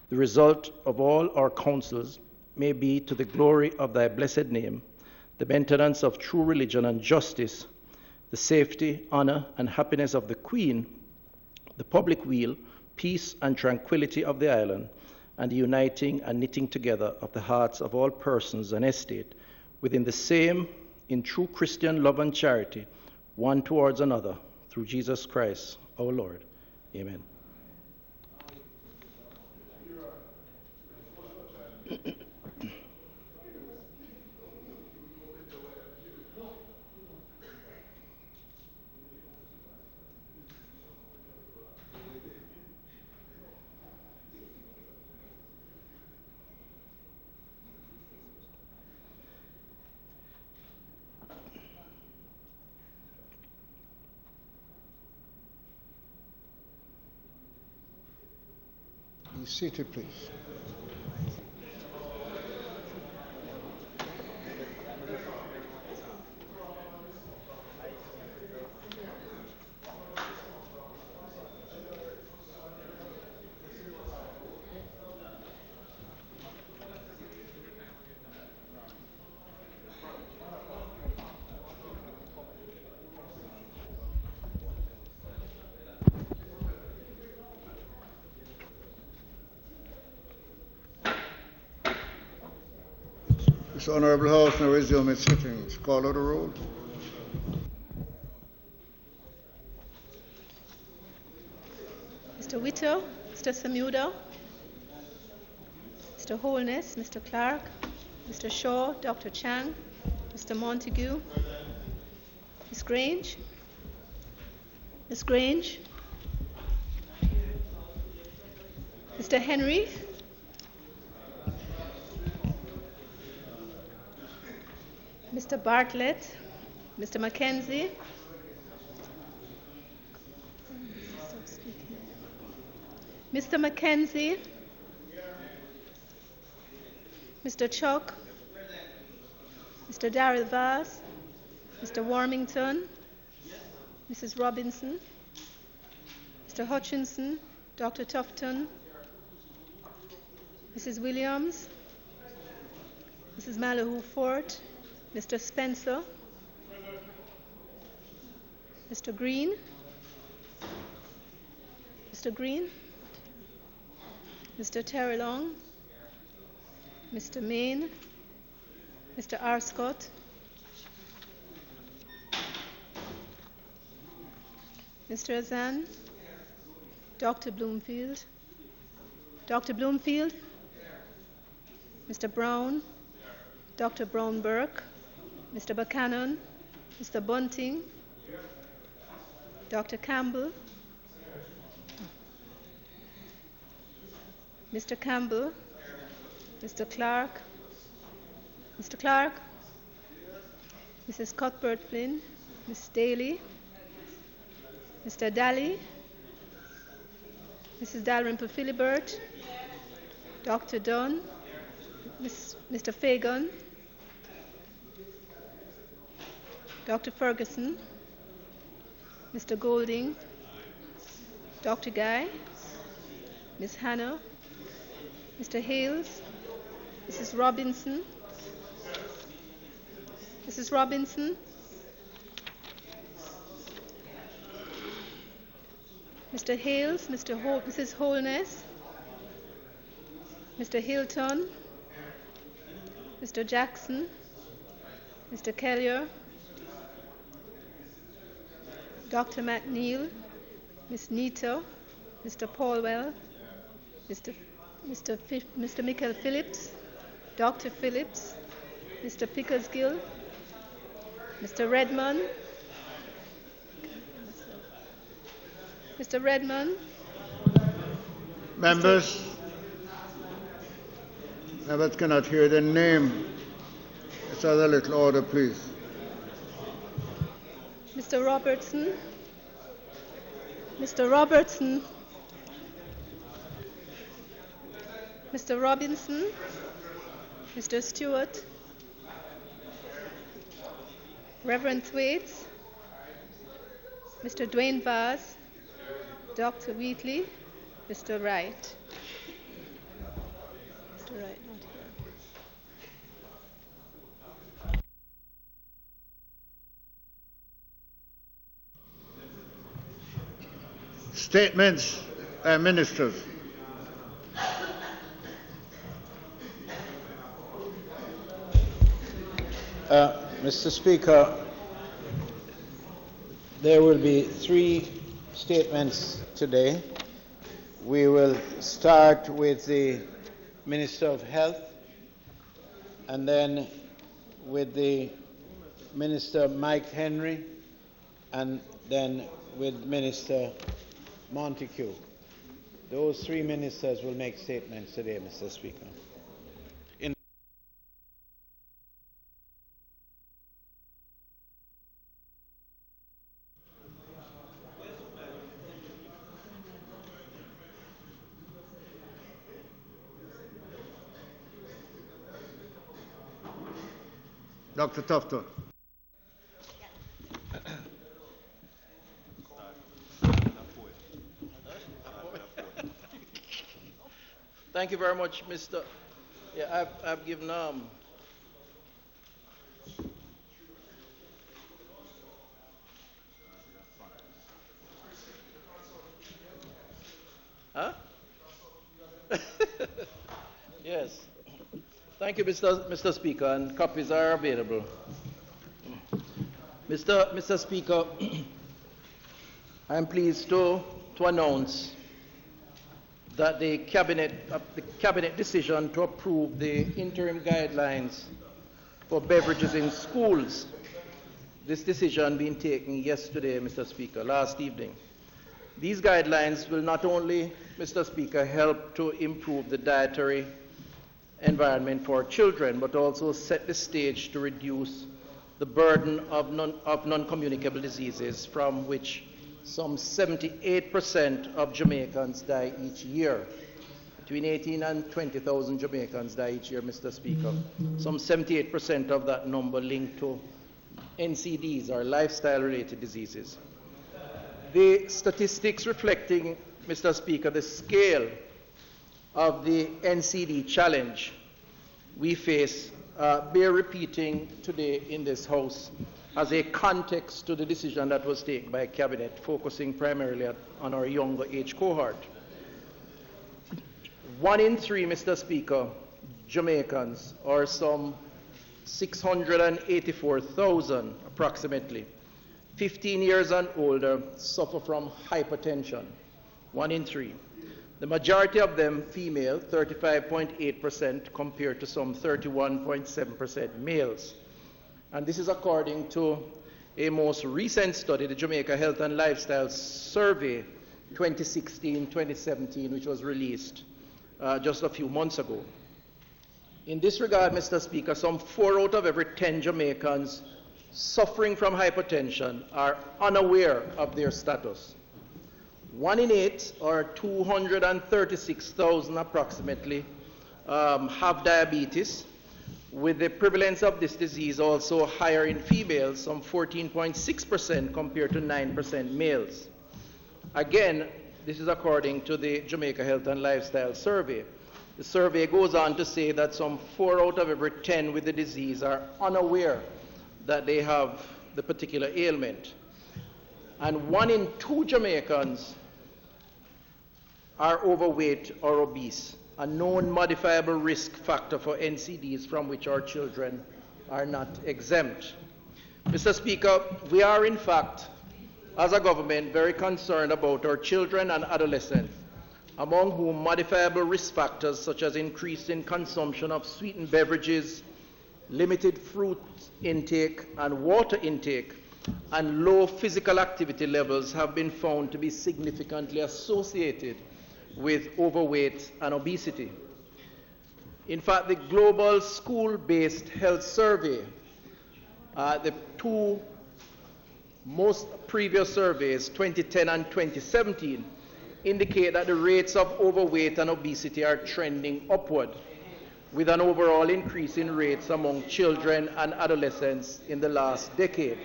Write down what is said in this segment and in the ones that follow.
The result of all our counsels may be to the glory of thy blessed name, the maintenance of true religion and justice, the safety, honor, and happiness of the Queen, the public weal, peace, and tranquility of the island, and the uniting and knitting together of the hearts of all persons and estate within the same in true Christian love and charity, one towards another, through Jesus Christ our Lord. Amen. Be seated, please. This Honourable House now resume its sittings. Call out the roll. Mr. Whittle, Mr. Samuda, Mr. Holness, Mr. Clark, Mr. Shaw, Dr. Chang, Mr. Montague, Ms. Grange, Ms. Grange, Mr. Henry, Mr. Bartlett, Mr. Mackenzie, Mr. Mackenzie, Mr. Chuck, Mr. Darrell Vaz, Mr. Warmington, Mrs. Robinson, Mr. Hutchinson, Dr. Tufton, Mrs. Williams, Mrs. Malahoo Fort, Mr. Spencer, Mr. Green, Mr. Green, Mr. Terry Long, Mr. Main, Mr. Arscott, Mr. Azan, Dr. Bloomfield, Mr. Brown, Dr. Brown-Burke, Mr. Buchanan, Mr. Bunting, Dr. Campbell, Mr. Campbell, Mr. Clark, Mrs. Cuthbert Flynn, Miss Daly, Mr. Daly, Mrs. Dalrymple Philibert, Dr. Dunn, Mr. Fagan, Dr. Ferguson, Mr. Golding, Dr. Guy, Miss Hannah, Mr. Hales, Mrs. Robinson, Mrs. Robinson, Mr. Hales, Mrs. Holness, Mr. Hilton, Mr. Jackson, Mr. Kellier, Dr. McNeil, Miss Nita, Mr. Paulwell, Mr. Michael Phillips, Dr. Phillips, Mr. Pickersgill, Mr. Redmond, Mr. Redmond. Members cannot hear the name. Let's have a little order, please. Mr. Robertson, Mr. Robertson, Mr. Robinson, Mr. Stewart, Reverend Thwaites, Mr. Dwayne Vaz, Dr. Wheatley, Mr. Wright. Statements by ministers. Mr. Speaker, there will be 3 statements today. We will start with the Minister of Health, and then with the Minister Mike Henry, and then with Minister Montague. Those 3 ministers will make statements today, Mr. Speaker. Dr. Tufton. Thank you very much, Mr. Yeah, I've given Huh? Yes. Thank you, Mr. Speaker, and copies are available. Mr. Speaker, I am pleased to announce that the cabinet decision to approve the interim guidelines for beverages in schools, this decision being taken yesterday, Mr. Speaker, last evening. These guidelines will not only, Mr. Speaker, help to improve the dietary environment for children, but also set the stage to reduce the burden of non-communicable diseases, from which some 78% of Jamaicans die each year. Between 18 and 20,000 Jamaicans die each year, Mr. Speaker. Some 78% of that number linked to NCDs, or lifestyle-related diseases. The statistics reflecting, Mr. Speaker, the scale of the NCD challenge we face bear repeating today in this House as a context to the decision that was taken by Cabinet, focusing primarily on our younger age cohort. 1 in 3, Mr. Speaker, Jamaicans, or some 684,000 approximately, 15 years and older, suffer from hypertension. 1 in 3. The majority of them female, 35.8%, compared to some 31.7% males. And this is according to a most recent study, the Jamaica Health and Lifestyle Survey 2016-2017, which was released just a few months ago. In this regard, Mr. Speaker, some 4 out of every 10 Jamaicans suffering from hypertension are unaware of their status. 1 in 8, or 236,000 approximately, have diabetes, with the prevalence of this disease also higher in females, some 14.6% compared to 9% males. Again, this is according to the Jamaica Health and Lifestyle Survey. The survey goes on to say that some 4 out of every 10 with the disease are unaware that they have the particular ailment. And 1 in 2 Jamaicans are overweight or obese, a known modifiable risk factor for NCDs from which our children are not exempt. Mr. Speaker, we are in fact, as a government, very concerned about our children and adolescents, among whom modifiable risk factors such as increasing consumption of sweetened beverages, limited fruit intake and water intake, and low physical activity levels have been found to be significantly associated with overweight and obesity. In fact, the global school-based health survey, the 2 most previous surveys, 2010 and 2017, indicate that the rates of overweight and obesity are trending upward, with an overall increase in rates among children and adolescents in the last decade.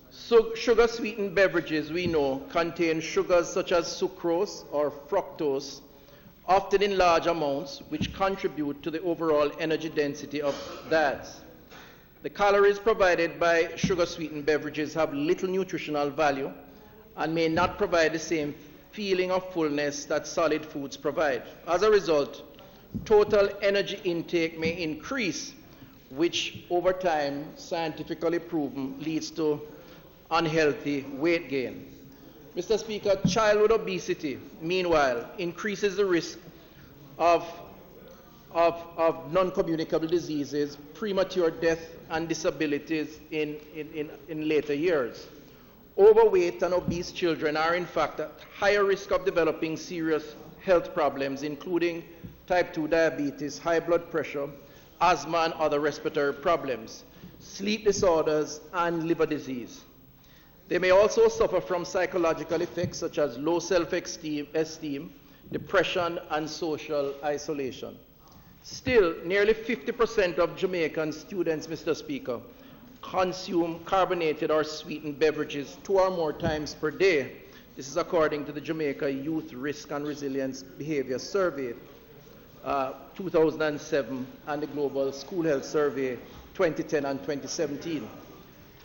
So sugar-sweetened beverages, we know, contain sugars such as sucrose or fructose, often in large amounts, which contribute to the overall energy density of diets. The calories provided by sugar-sweetened beverages have little nutritional value and may not provide the same feeling of fullness that solid foods provide. As a result, total energy intake may increase, which over time, scientifically proven, leads to unhealthy weight gain. Mr. Speaker, childhood obesity, meanwhile, increases the risk of non-communicable diseases, premature death, and disabilities in later years. Overweight and obese children are in fact at higher risk of developing serious health problems, including type 2 diabetes, high blood pressure, asthma and other respiratory problems, sleep disorders, and liver disease. They may also suffer from psychological effects such as low self-esteem, depression, and social isolation. Still, nearly 50% of Jamaican students, Mr. Speaker, consume carbonated or sweetened beverages 2 or more times per day. This is according to the Jamaica Youth Risk and Resilience Behavior Survey, 2007, and the Global School Health Survey, 2010 and 2017.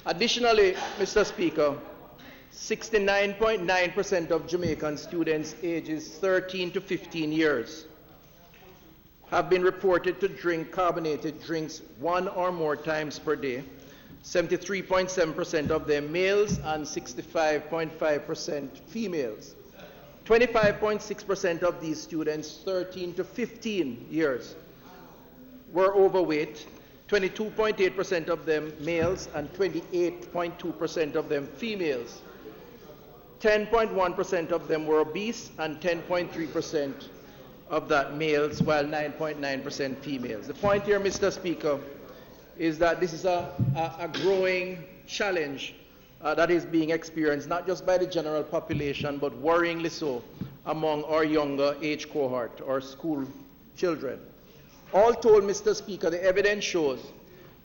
Additionally, Mr. Speaker, 69.9% of Jamaican students ages 13 to 15 years have been reported to drink carbonated drinks 1 or more times per day. 73.7% of them males and 65.5% females. 25.6% of these students 13 to 15 years were overweight. 22.8% of them males and 28.2% of them females. 10.1% of them were obese and 10.3% of that males, while 9.9% females. The point here, Mr. Speaker, is that this is a growing challenge that is being experienced not just by the general population, but worryingly so among our younger age cohort or school children. All told, Mr. Speaker, the evidence shows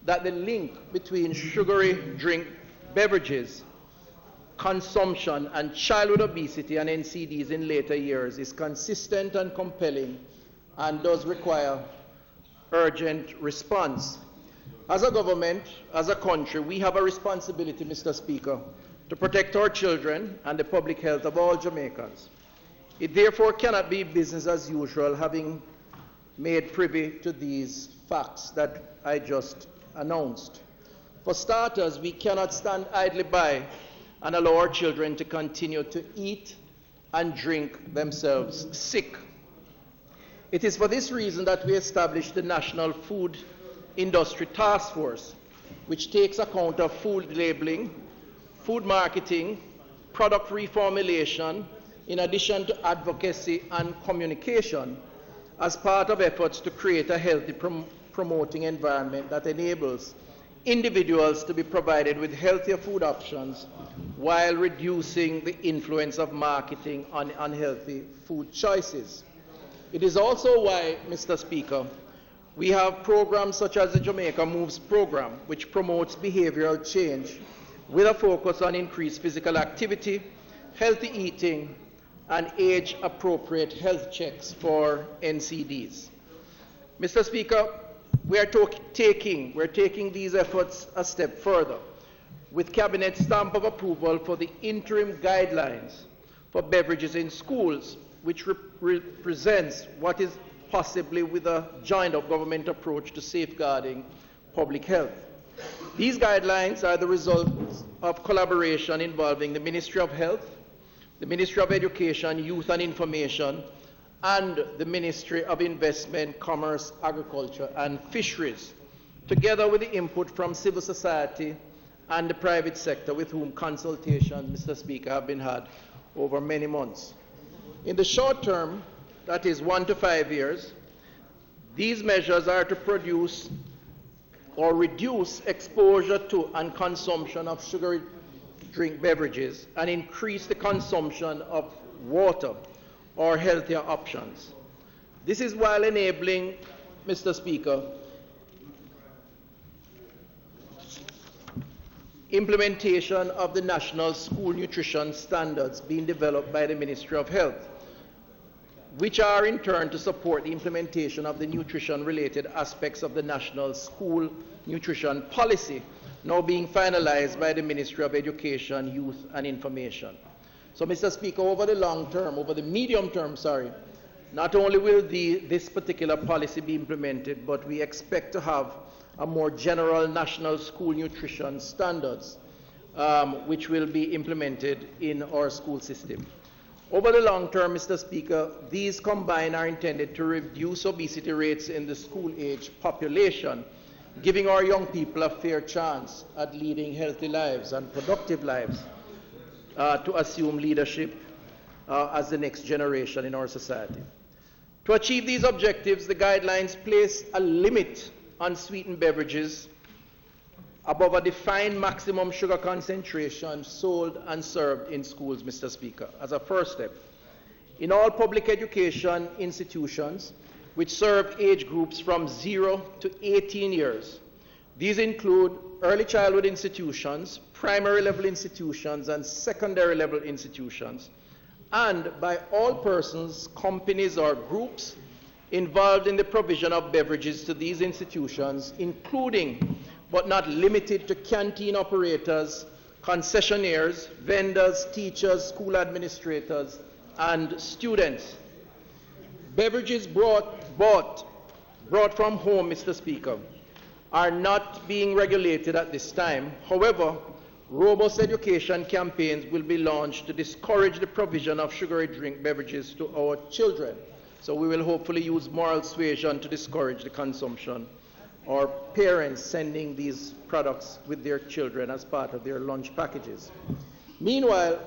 that the link between sugary drink beverages consumption and childhood obesity and NCDs in later years is consistent and compelling and does require urgent response. As a government, as a country, we have a responsibility, Mr. Speaker, to protect our children and the public health of all Jamaicans. It therefore cannot be business as usual, having made privy to these facts that I just announced. For starters, we cannot stand idly by and allow our children to continue to eat and drink themselves sick. It is for this reason that we established the National Food Industry Task Force, which takes account of food labeling, food marketing, product reformulation, in addition to advocacy and communication, as part of efforts to create a healthy promoting environment that enables individuals to be provided with healthier food options while reducing the influence of marketing on unhealthy food choices. It is also why, Mr. Speaker, we have programs such as the Jamaica Moves program, which promotes behavioral change with a focus on increased physical activity, healthy eating, and age-appropriate health checks for NCDs. Mr. Speaker, we're taking these efforts a step further with Cabinet stamp of approval for the interim guidelines for beverages in schools, which represents what is possibly with a joint government approach to safeguarding public health. These guidelines are the result of collaboration involving the Ministry of Health, the Ministry of Education, Youth and Information, and the Ministry of Investment, Commerce, Agriculture and Fisheries, together with the input from civil society and the private sector, with whom consultations, Mr. Speaker, have been had over many months. In the short term, that is 1 to 5 years, these measures are to produce or reduce exposure to and consumption of sugary drink beverages and increase the consumption of water or healthier options. This is while enabling, Mr. Speaker, implementation of the national school nutrition standards being developed by the Ministry of Health, which are in turn to support the implementation of the nutrition-related aspects of the national school nutrition policy, now being finalized by the Ministry of Education, Youth and Information. So, Mr. Speaker, over the medium term, not only will this particular policy be implemented, but we expect to have a more general national school nutrition standards, which will be implemented in our school system. Over the long term, Mr. Speaker, these combined are intended to reduce obesity rates in the school-age population, giving our young people a fair chance at leading healthy lives and productive lives to assume leadership as the next generation in our society. To achieve these objectives, the guidelines place a limit on sweetened beverages above a defined maximum sugar concentration sold and served in schools, Mr. Speaker, as a first step. In all public education institutions which serve age groups from 0 to 18 years, these include early childhood institutions, primary level institutions, and secondary level institutions, and by all persons, companies, or groups involved in the provision of beverages to these institutions, including but not limited to canteen operators, concessionaires, vendors, teachers, school administrators, and students. Beverages brought from home, Mr. Speaker, are not being regulated at this time. However, robust education campaigns will be launched to discourage the provision of sugary drink beverages to our children. So we will hopefully use moral suasion to discourage the consumption, or parents sending these products with their children as part of their lunch packages. Meanwhile,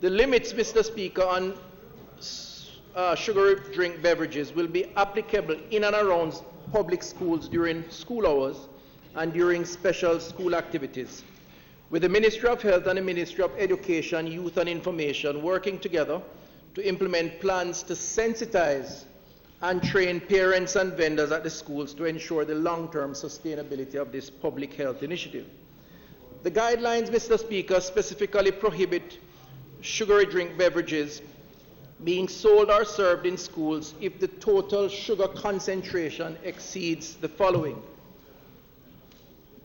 the limits, Mr. Speaker, on sugary drink beverages will be applicable in and around public schools during school hours and during special school activities, with the Ministry of Health and the Ministry of Education, Youth and Information working together to implement plans to sensitize and train parents and vendors at the schools to ensure the long-term sustainability of this public health initiative. The guidelines, Mr. Speaker, specifically prohibit sugary drink beverages being sold or served in schools if the total sugar concentration exceeds the following: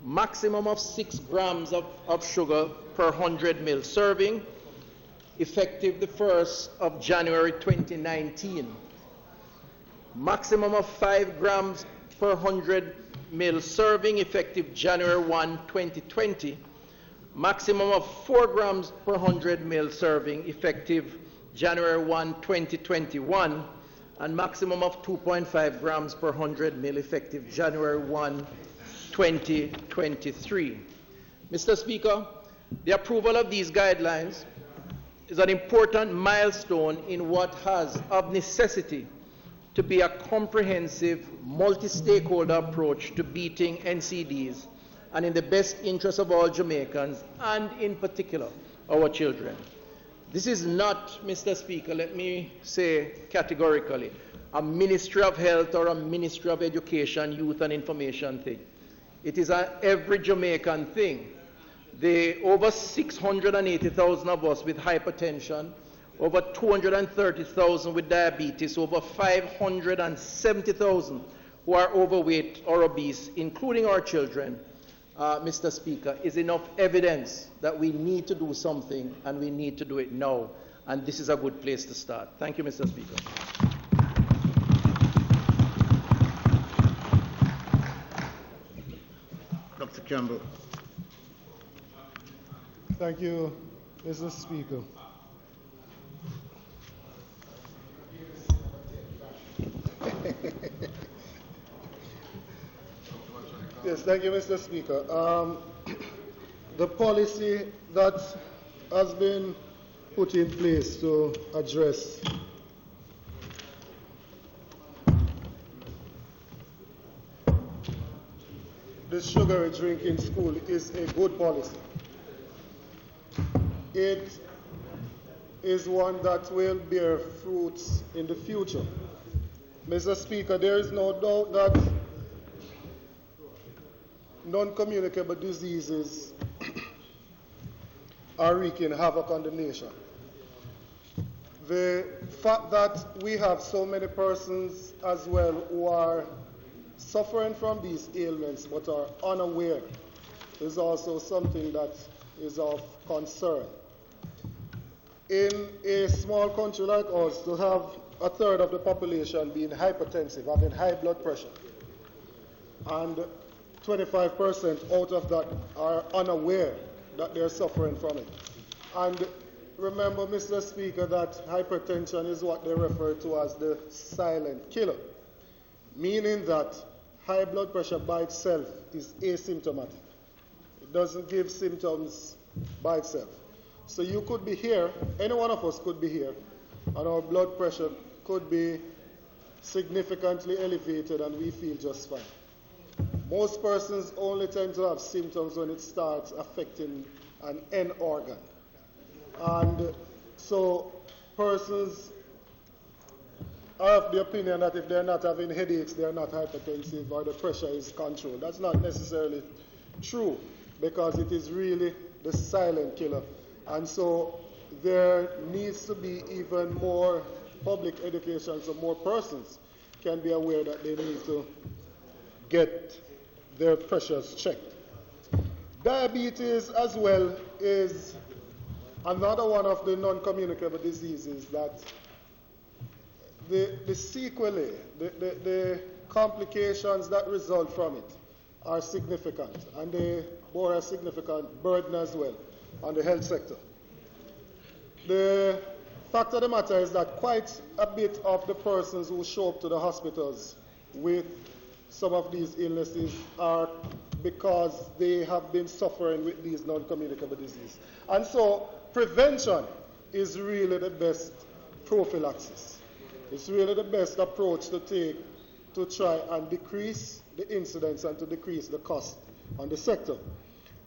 maximum of 6 grams of sugar per 100 ml serving, effective the 1st of January 2019. Maximum of 5 grams per 100 ml serving, effective January 1, 2020. Maximum of 4 grams per 100 ml serving, effective January 1, 2021. And maximum of 2.5 grams per 100 ml, effective January 1, 2023. Mr. Speaker, the approval of these guidelines is an important milestone in what has, of necessity, to be a comprehensive, multi-stakeholder approach to beating NCDs, and in the best interest of all Jamaicans, and in particular, our children. This is not, Mr. Speaker, let me say categorically, a Ministry of Health or a Ministry of Education, Youth and Information thing. It is an every Jamaican thing. The over 680,000 of us with hypertension, over 230,000 with diabetes, over 570,000 who are overweight or obese, including our children, Mr. Speaker, is enough evidence that we need to do something, and we need to do it now. And this is a good place to start. Thank you, Mr. Speaker. Dr. Campbell. Thank you, Mr. Speaker. Yes, thank you, Mr. Speaker. The policy that has been put in place to address the sugary drink in school is a good policy. It is one that will bear fruits in the future. Mr. Speaker, there is no doubt that non-communicable diseases are wreaking havoc on the nation. The fact that we have so many persons as well who are suffering from these ailments but are unaware is also something that is of concern. in a small country like ours to have a third of the population being hypertensive, having high blood pressure, and 25% out of that are unaware that they're suffering from it. And remember, Mr. Speaker, that hypertension is what they refer to as the silent killer, meaning that high blood pressure by itself is asymptomatic. It doesn't give symptoms by itself. So you could be here, any one of us could be here, and our blood pressure could be significantly elevated and we feel just fine. Most persons only tend to have symptoms when it starts affecting an end organ. And so persons are of the opinion that if they're not having headaches, they're not hypertensive or the pressure is controlled. That's not necessarily true, because it is really the silent killer. And so there needs to be even more public education so more persons can be aware that they need to get their pressures checked. Diabetes as well is another one of the non-communicable diseases that the sequelae, the complications that result from it are significant, and they bore a significant burden as well on the health sector. The fact of the matter is that quite a bit of the persons who show up to the hospitals with some of these illnesses are because they have been suffering with these non-communicable diseases. And so prevention is really the best prophylaxis. It's really the best approach to take to try and decrease the incidence and to decrease the cost on the sector.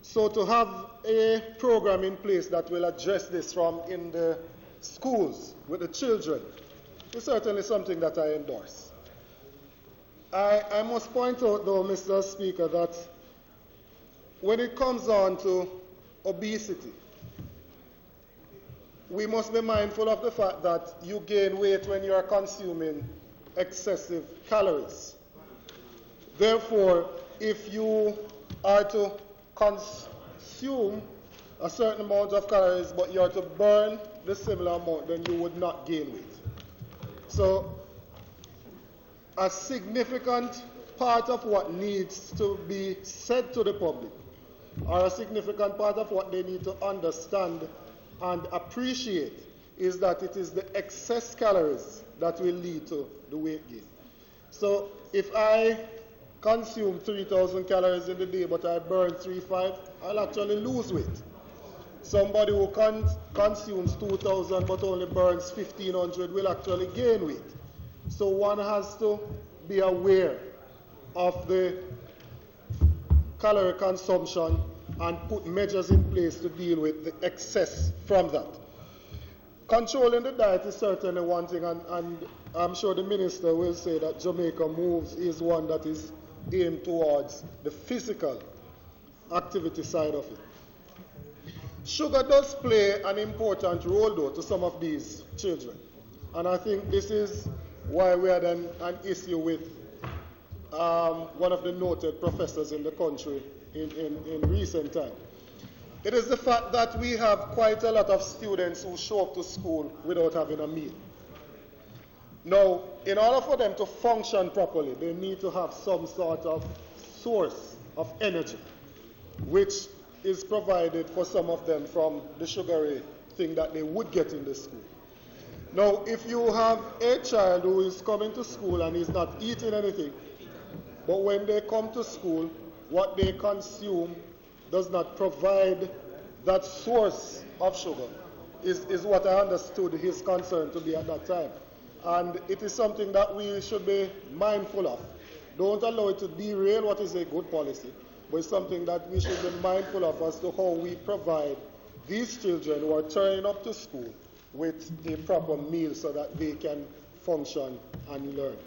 So to have a program in place that will address this from in the schools with the children is certainly something that I endorse. I must point out, though, Mr. Speaker, that when it comes on to obesity, we must be mindful of the fact that you gain weight when you are consuming excessive calories. Therefore, if you are to consume a certain amount of calories, but you are to burn the similar amount, then you would not gain weight. So, a significant part of what needs to be said to the public, or a significant part of what they need to understand and appreciate, is that it is the excess calories that will lead to the weight gain. So if I consume 3,000 calories in the day, but I burn 3,500, I'll actually lose weight. Somebody who consumes 2,000 but only burns 1,500 will actually gain weight. So one has to be aware of the calorie consumption and put measures in place to deal with the excess from that. Controlling the diet is certainly one thing, and I'm sure the minister will say that Jamaica Moves is one that is aimed towards the physical activity side of it. Sugar does play an important role, though, to some of these children. And I think this is why we had an issue with one of the noted professors in the country in recent time. It is the fact that we have quite a lot of students who show up to school without having a meal. Now, in order for them to function properly, they need to have some sort of source of energy, which is provided for some of them from the sugary thing that they would get in the school. Now, if you have a child who is coming to school and is not eating anything, but when they come to school, what they consume does not provide that source of sugar, is what I understood his concern to be at that time. And it is something that we should be mindful of. Don't allow it to derail what is a good policy, but it's something that we should be mindful of as to how we provide these children who are turning up to school with a proper meal so that they can function and learn.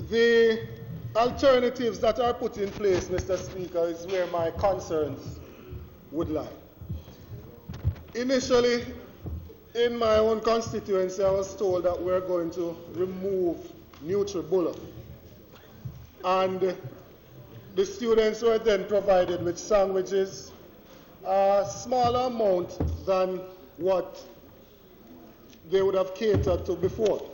The alternatives that are put in place, Mr. Speaker, is where my concerns would lie. Initially, in my own constituency, I was told that we're going to remove Nutri-Bullet. And the students were then provided with sandwiches, a smaller amount than what they would have catered to before.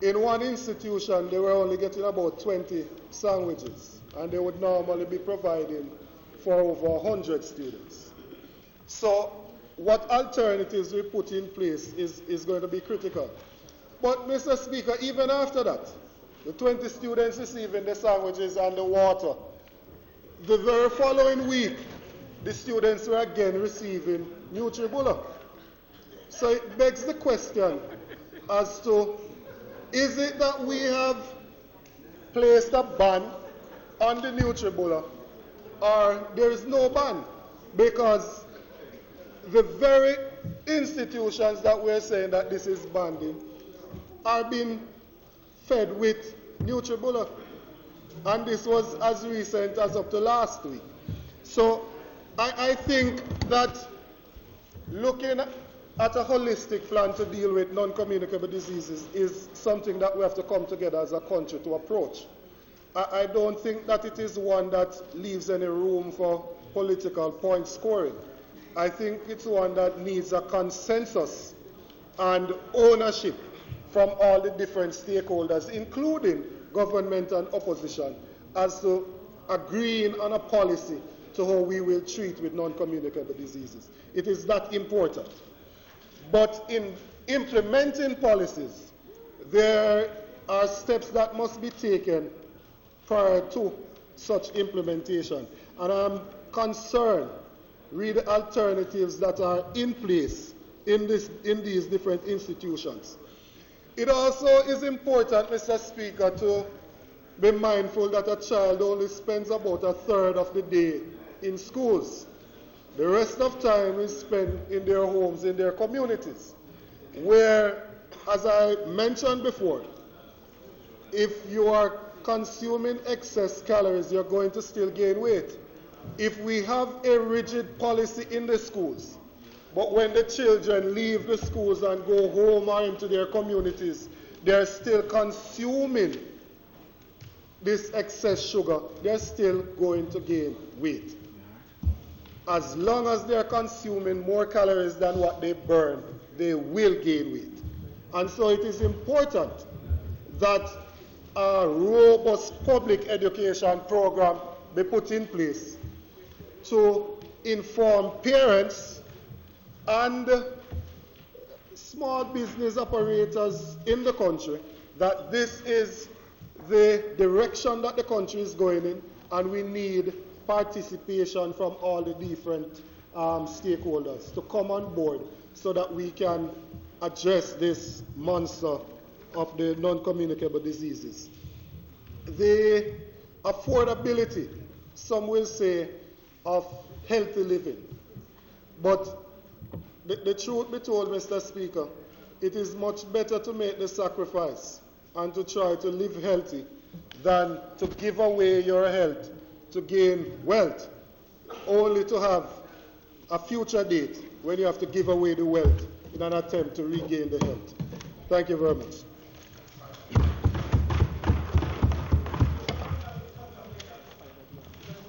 In one institution, they were only getting about 20 sandwiches, and they would normally be providing for over 100 students. So what alternatives we put in place is going to be critical. But, Mr. Speaker, even after that, the 20 students receiving the sandwiches and the water, the very following week, the students were again receiving Nutribullet. So it begs the question as to, is it that we have placed a ban on the Nutribullet, or there is no ban? Because the very institutions that we're saying that this is banned are being fed with Nutribullet. And this was as recent as up to last week. So I think that looking at a holistic plan to deal with non-communicable diseases is something that we have to come together as a country to approach. I don't think that it is one that leaves any room for political point scoring. I think it's one that needs a consensus and ownership from all the different stakeholders, including government and opposition, as to agreeing on a policy to how we will treat with non-communicable diseases. It is that important. But in implementing policies, there are steps that must be taken prior to such implementation. And I'm concerned with the alternatives that are in place in these different institutions. It also is important, Mr. Speaker, to be mindful that a child only spends about a third of the day in schools. The rest of time is spent in their homes, in their communities, where, as I mentioned before, if you are consuming excess calories, you're going to still gain weight. If we have a rigid policy in the schools, but when the children leave the schools and go home or into their communities, they're still consuming this excess sugar, they're still going to gain weight. As long as they're consuming more calories than what they burn, they will gain weight. And so it is important that a robust public education program be put in place to inform parents and small business operators in the country that this is the direction that the country is going in, and we need participation from all the different stakeholders to come on board so that we can address this monster of the non-communicable diseases. The affordability, some will say, of healthy living. But the truth be told, Mr. Speaker, it is much better to make the sacrifice and to try to live healthy than to give away your health to gain wealth, only to have a future date when you have to give away the wealth in an attempt to regain the health. Thank you very much.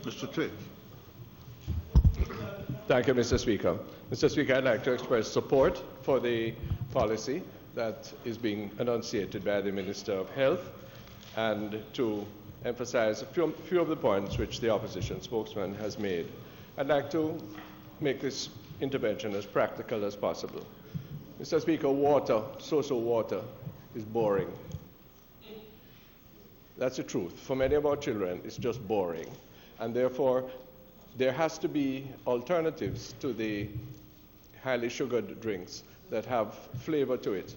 Mr. Trick. Thank you, Mr. Speaker. Mr. Speaker, I'd like to express support for the policy that is being enunciated by the Minister of Health, and to emphasize a few of the points which the opposition spokesman has made. I'd like to make this intervention as practical as possible. Mr. Speaker, water, social water, is boring. That's the truth. For many of our children, it's just boring. And therefore, there has to be alternatives to the highly sugared drinks that have flavor to it.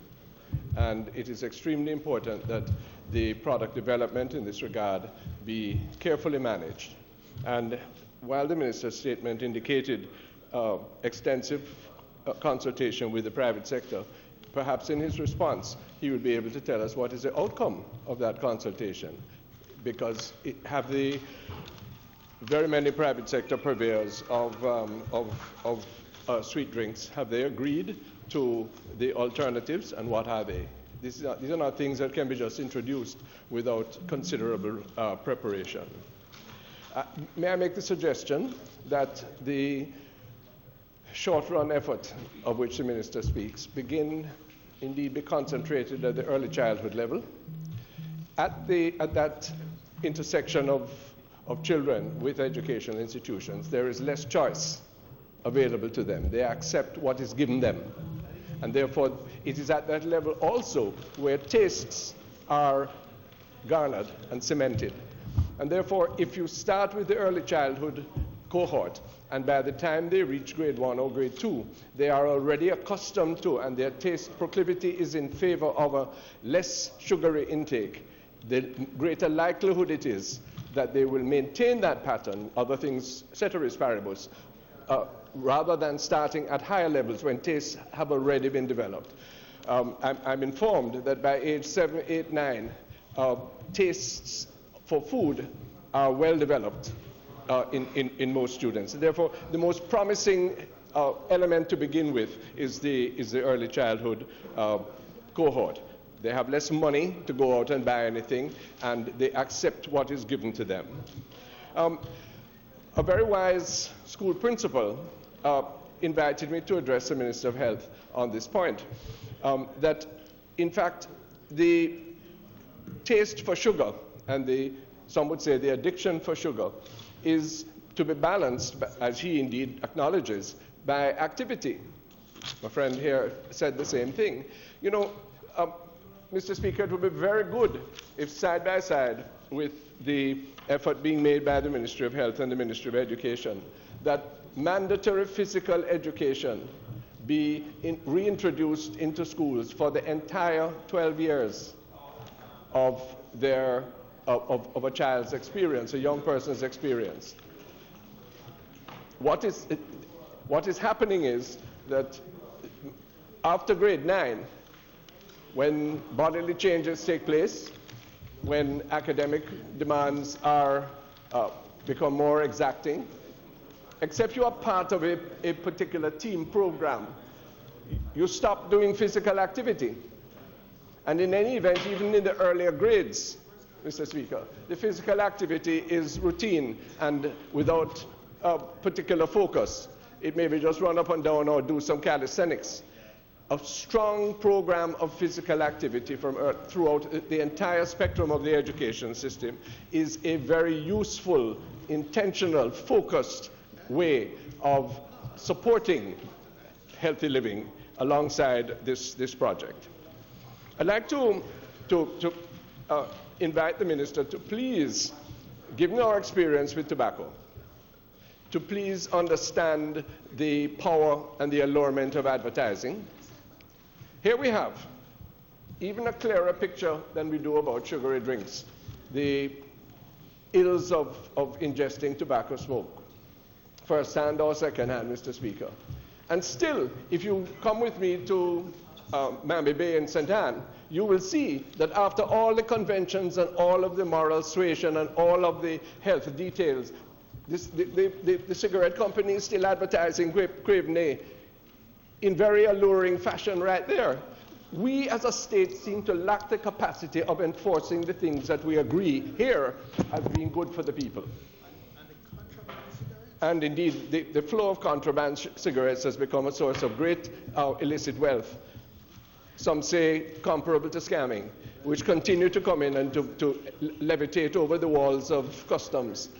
And it is extremely important that the product development in this regard be carefully managed. And while the minister's statement indicated extensive consultation with the private sector, perhaps in his response he will be able to tell us what is the outcome of that consultation, because have the very many private sector purveyors of sweet drinks, have they agreed to the alternatives, and what are they? These are not things that can be just introduced without considerable preparation. May I make the suggestion that the short-run effort of which the Minister speaks indeed be concentrated at the early childhood level. At that intersection of children with educational institutions, there is less choice available to them. They accept what is given them. And therefore, it is at that level also where tastes are garnered and cemented. And therefore, if you start with the early childhood cohort, and by the time they reach grade 1 or grade 2, they are already accustomed to, and their taste proclivity is in favor of a less sugary intake, the greater likelihood it is that they will maintain that pattern, other things, ceteris paribus, rather than starting at higher levels when tastes have already been developed. I'm informed that by age 7, 8, 9, tastes for food are well developed in most students. Therefore, the most promising element to begin with is the early childhood cohort. They have less money to go out and buy anything, and they accept what is given to them. A very wise school principal invited me to address the Minister of Health on this point, that in fact the taste for sugar and some would say the addiction for sugar is to be balanced, as he indeed acknowledges, by activity. My friend here said the same thing. You know, Mr. Speaker, it would be very good if side by side with the effort being made by the Ministry of Health and the Ministry of Education, that mandatory physical education be reintroduced into schools for the entire 12 years of a child's experience, a young person's experience. What is happening is that after grade 9, when bodily changes take place, when academic demands become more exacting, except you are part of a particular team program, you stop doing physical activity. And in any event, even in the earlier grades, Mr. Speaker, the physical activity is routine and without particular focus. It may be just run up and down or do some calisthenics. A strong program of physical activity throughout the entire spectrum of the education system is a very useful, intentional, focused way of supporting healthy living alongside this project. I'd like to invite the Minister to please, given our experience with tobacco, to please understand the power and the allurement of advertising. Here we have even a clearer picture than we do about sugary drinks, the ills of ingesting tobacco smoke, first-hand or second-hand, Mr. Speaker. And still, if you come with me to Mamby Bay in St. Anne, you will see that after all the conventions and all of the moral suasion and all of the health details, the cigarette company is still advertising Cravenay in very alluring fashion right there. We as a state seem to lack the capacity of enforcing the things that we agree here as being good for the people. And indeed, the flow of contraband cigarettes has become a source of great illicit wealth. Some say comparable to scamming, which continue to come in and to levitate over the walls of customs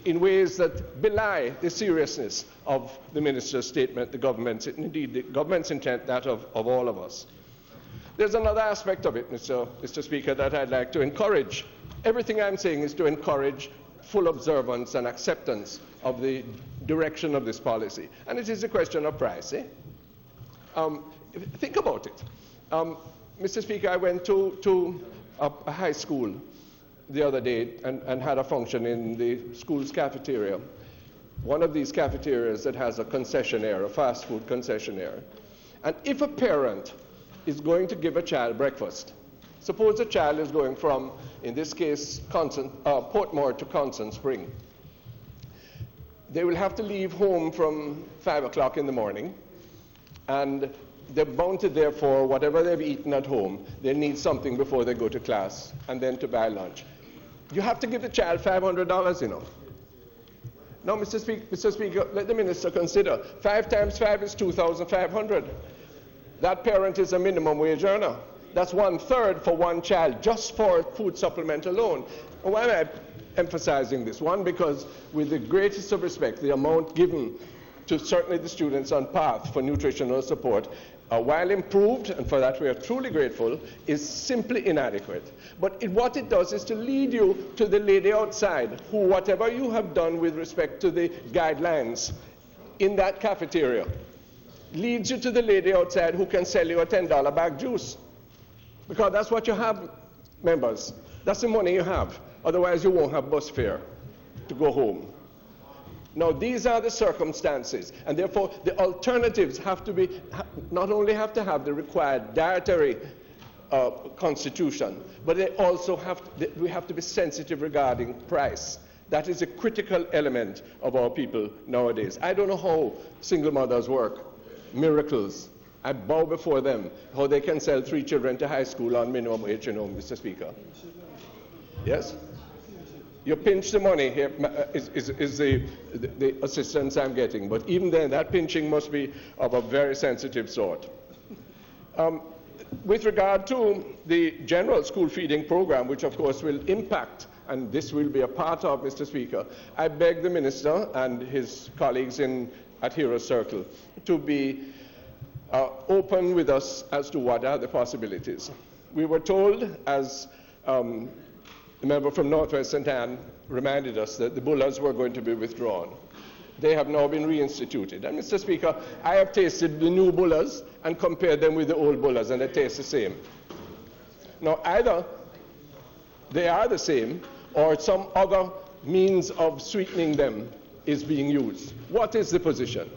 in ways that belie the seriousness of the Minister's statement, the government's intent, that of all of us. There's another aspect of it, Mr. Speaker, that I'd like to encourage. Everything I'm saying is to encourage full observance and acceptance of the direction of this policy. And it is a question of price. Think about it. Mr. Speaker, I went to a high school the other day and had a function in the school's cafeteria. One of these cafeterias that has a concessionaire, a fast food concessionaire. And if a parent is going to give a child breakfast, suppose a child is going from, in this case, Portmore to Constant Spring. They will have to leave home from 5 o'clock in the morning, and they're bound to, therefore, whatever they've eaten at home, they need something before they go to class, and then to buy lunch. You have to give the child $500, you know. Now, Mr. Speaker, let the minister consider 5 times 5 is 2,500. That parent is a minimum wage earner. That's 1/3 for one child, just for food supplement alone. Why am I emphasizing this? One, because with the greatest of respect, the amount given to certainly the students on path for nutritional support, while improved, and for that we are truly grateful, is simply inadequate. But what it does is to lead you to the lady outside who, whatever you have done with respect to the guidelines in that cafeteria, leads you to the lady outside who can sell you a $10 bag juice. Because that's what you have, members. That's the money you have. Otherwise, you won't have bus fare to go home. Now, these are the circumstances, and therefore the alternatives have to be, not only have to have the required dietary constitution, but they also we have to be sensitive regarding price. That is a critical element of our people nowadays. I don't know how single mothers work. Miracles. I bow before them, how they can sell 3 children to high school on minimum wage, Mr. Speaker. Yes? You pinch the money here is the assistance I'm getting. But even then, that pinching must be of a very sensitive sort. With regard to the general school feeding program, which of course will impact, and this will be a part of, Mr. Speaker, I beg the minister and his colleagues at Hero Circle to be open with us as to what are the possibilities. We were told, as the member from Northwest St. Anne reminded us, that the bullers were going to be withdrawn. They have now been reinstituted. And Mr. Speaker, I have tasted the new bullers and compared them with the old bullers, and they taste the same. Now, either they are the same, or some other means of sweetening them is being used. What is the position?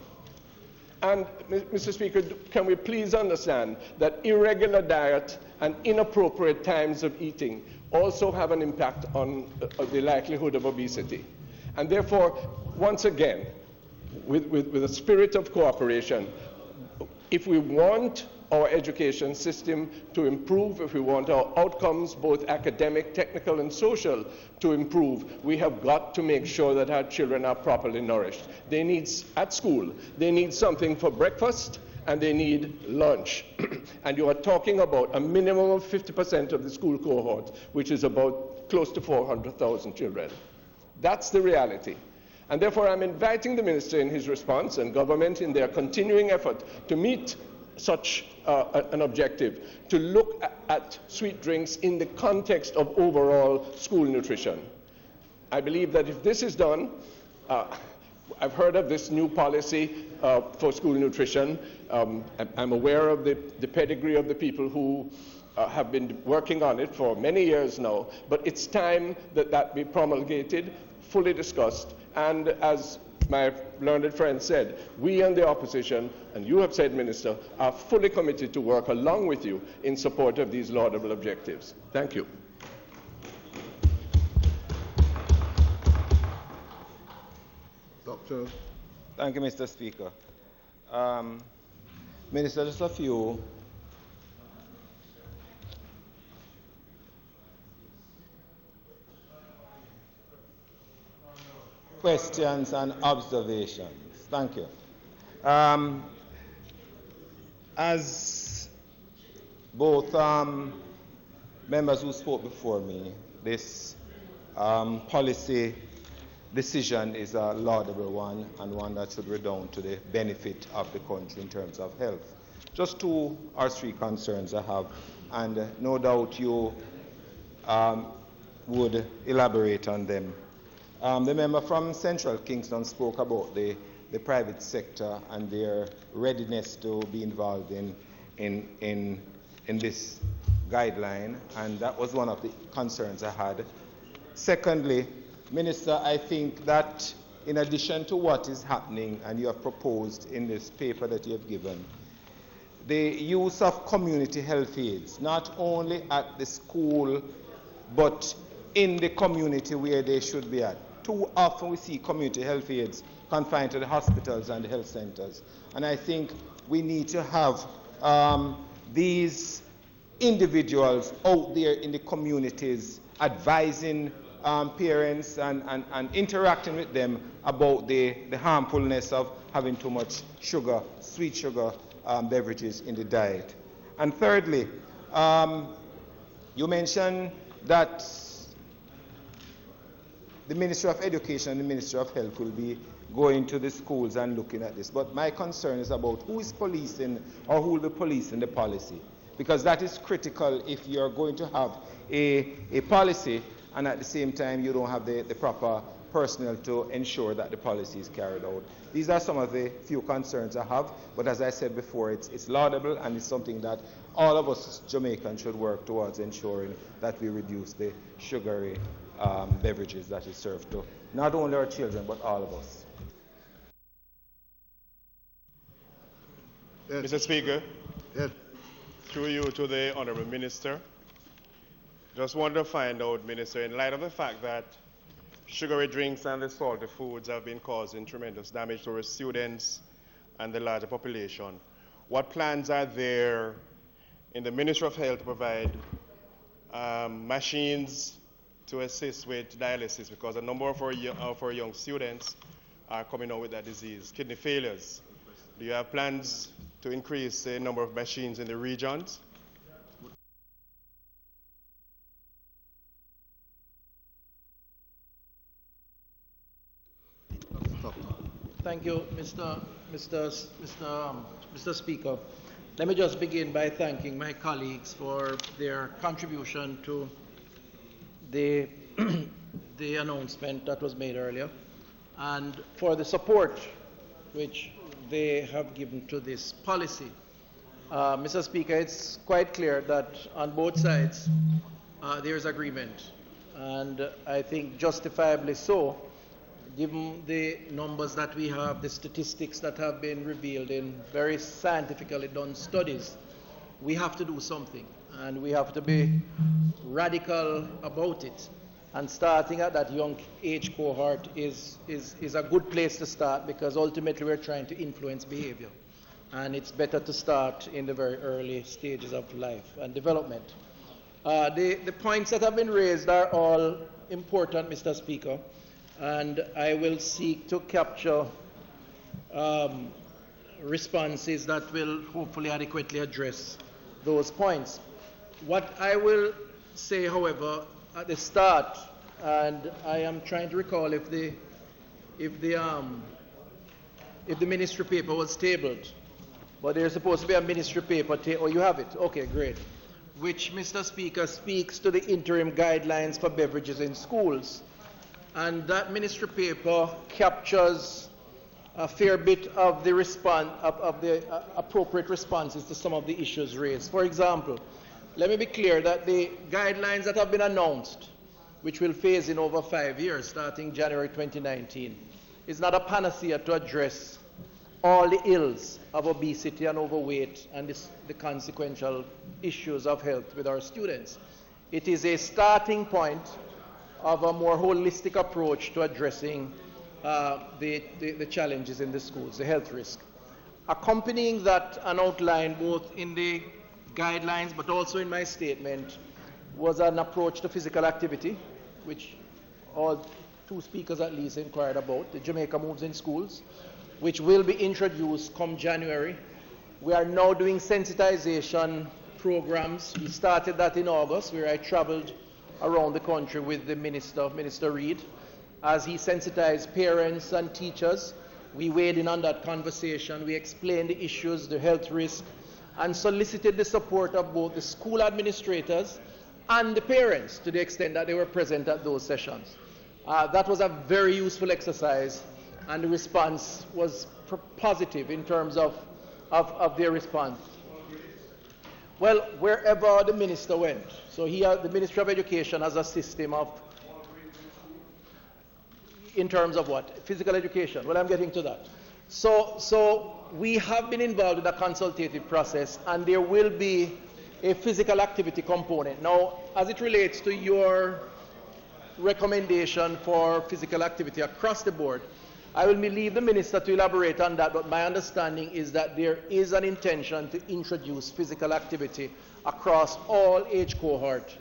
And, Mr. Speaker, can we please understand that irregular diet and inappropriate times of eating also have an impact on the likelihood of obesity? And therefore, once again, with a spirit of cooperation, if we want our education system to improve, if we want our outcomes, both academic, technical, and social, to improve, we have got to make sure that our children are properly nourished. They need, at school, they need something for breakfast, and they need lunch. And you are talking about a minimum of 50% of the school cohort, which is about close to 400,000 children. That's the reality. And therefore, I'm inviting the minister in his response and government in their continuing effort to meet such an objective, to look at sweet drinks in the context of overall school nutrition. I believe that if this is done, I've heard of this new policy for school nutrition. I'm aware of the pedigree of the people who have been working on it for many years now, but it's time that that be promulgated, fully discussed, and as my learned friend said, we and the opposition, and you have said, Minister, are fully committed to work along with you in support of these laudable objectives. Thank you. Doctor. Thank you, Mr. Speaker. Minister, just a few questions and observations. Thank you. As both members who spoke before me, this policy decision is a laudable one and one that should redound to the benefit of the country in terms of health. Just 2 or 3 concerns I have, and no doubt you would elaborate on them. The member from Central Kingston spoke about the private sector and their readiness to be involved in this guideline, and that was one of the concerns I had. Secondly, Minister, I think that in addition to what is happening and you have proposed in this paper that you have given, the use of community health aides, not only at the school, but in the community where they should be at. Too often we see community health aides confined to the hospitals and the health centers. And I think we need to have these individuals out there in the communities advising parents and interacting with them about the harmfulness of having too much sugar, sweet sugar beverages in the diet. And thirdly, you mentioned that the Ministry of Education and the Ministry of Health will be going to the schools and looking at this. But my concern is about who is policing or who will be policing the policy. Because that is critical if you're going to have a policy and at the same time you don't have the proper personnel to ensure that the policy is carried out. These are some of the few concerns I have, but as I said before, it's laudable and it's something that all of us Jamaicans should work towards ensuring that we reduce the sugary beverages that is served to not only our children but all of us. Yes. Mr. Speaker, Yes. through you to the Honourable Minister, just want to find out, Minister, in light of the fact that sugary drinks and the salty foods have been causing tremendous damage to our students and the larger population, what plans are there in the Ministry of Health to provide machines to assist with dialysis, because a number of our young students are coming out with that disease, kidney failures. Do you have plans to increase the number of machines in the regions? Thank you, Mr. Speaker. Let me just begin by thanking my colleagues for their contribution to the announcement that was made earlier and for the support which they have given to this policy. Mr. Speaker, it's quite clear that on both sides there is agreement, and I think justifiably so, given the numbers that we have, the statistics that have been revealed in very scientifically done studies. We have to do something, and we have to be radical about it. And starting at that young age cohort is a good place to start, because ultimately we're trying to influence behavior. And it's better to start in the very early stages of life and development. The points that have been raised are all important, Mr. Speaker, and I will seek to capture responses that will hopefully adequately address those points. What I will say, however, at the start, and I am trying to recall if the ministry paper was tabled, but there's supposed to be a ministry paper. Oh, you have it? Okay, great. Which, Mr. Speaker, speaks to the interim guidelines for beverages in schools. And that ministry paper captures a fair bit of the appropriate responses to some of the issues raised. For example, let me be clear that the guidelines that have been announced, which will phase in over 5 years, starting January 2019, is not a panacea to address all the ills of obesity and overweight and the consequential issues of health with our students. It is a starting point of a more holistic approach to addressing the challenges in the schools, the health risk. Accompanying that and outlined both in the guidelines but also in my statement was an approach to physical activity, which all two speakers at least inquired about, the Jamaica Moves in Schools, which will be introduced come January. We are now doing sensitization programs. We started that in August, where I traveled around the country with the Minister Reid, as he sensitized parents and teachers. We weighed in on that conversation. We explained the issues, the health risk, and solicited the support of both the school administrators and the parents to the extent that they were present at those sessions. That was a very useful exercise, and the response was positive in terms of their response. Well, wherever the minister went, so the Ministry of Education has a system of, in terms of what? Physical education. Well, I'm getting to that. So we have been involved in a consultative process, and there will be a physical activity component. Now, as it relates to your recommendation for physical activity across the board, I will leave the minister to elaborate on that, but my understanding is that there is an intention to introduce physical activity across all age cohort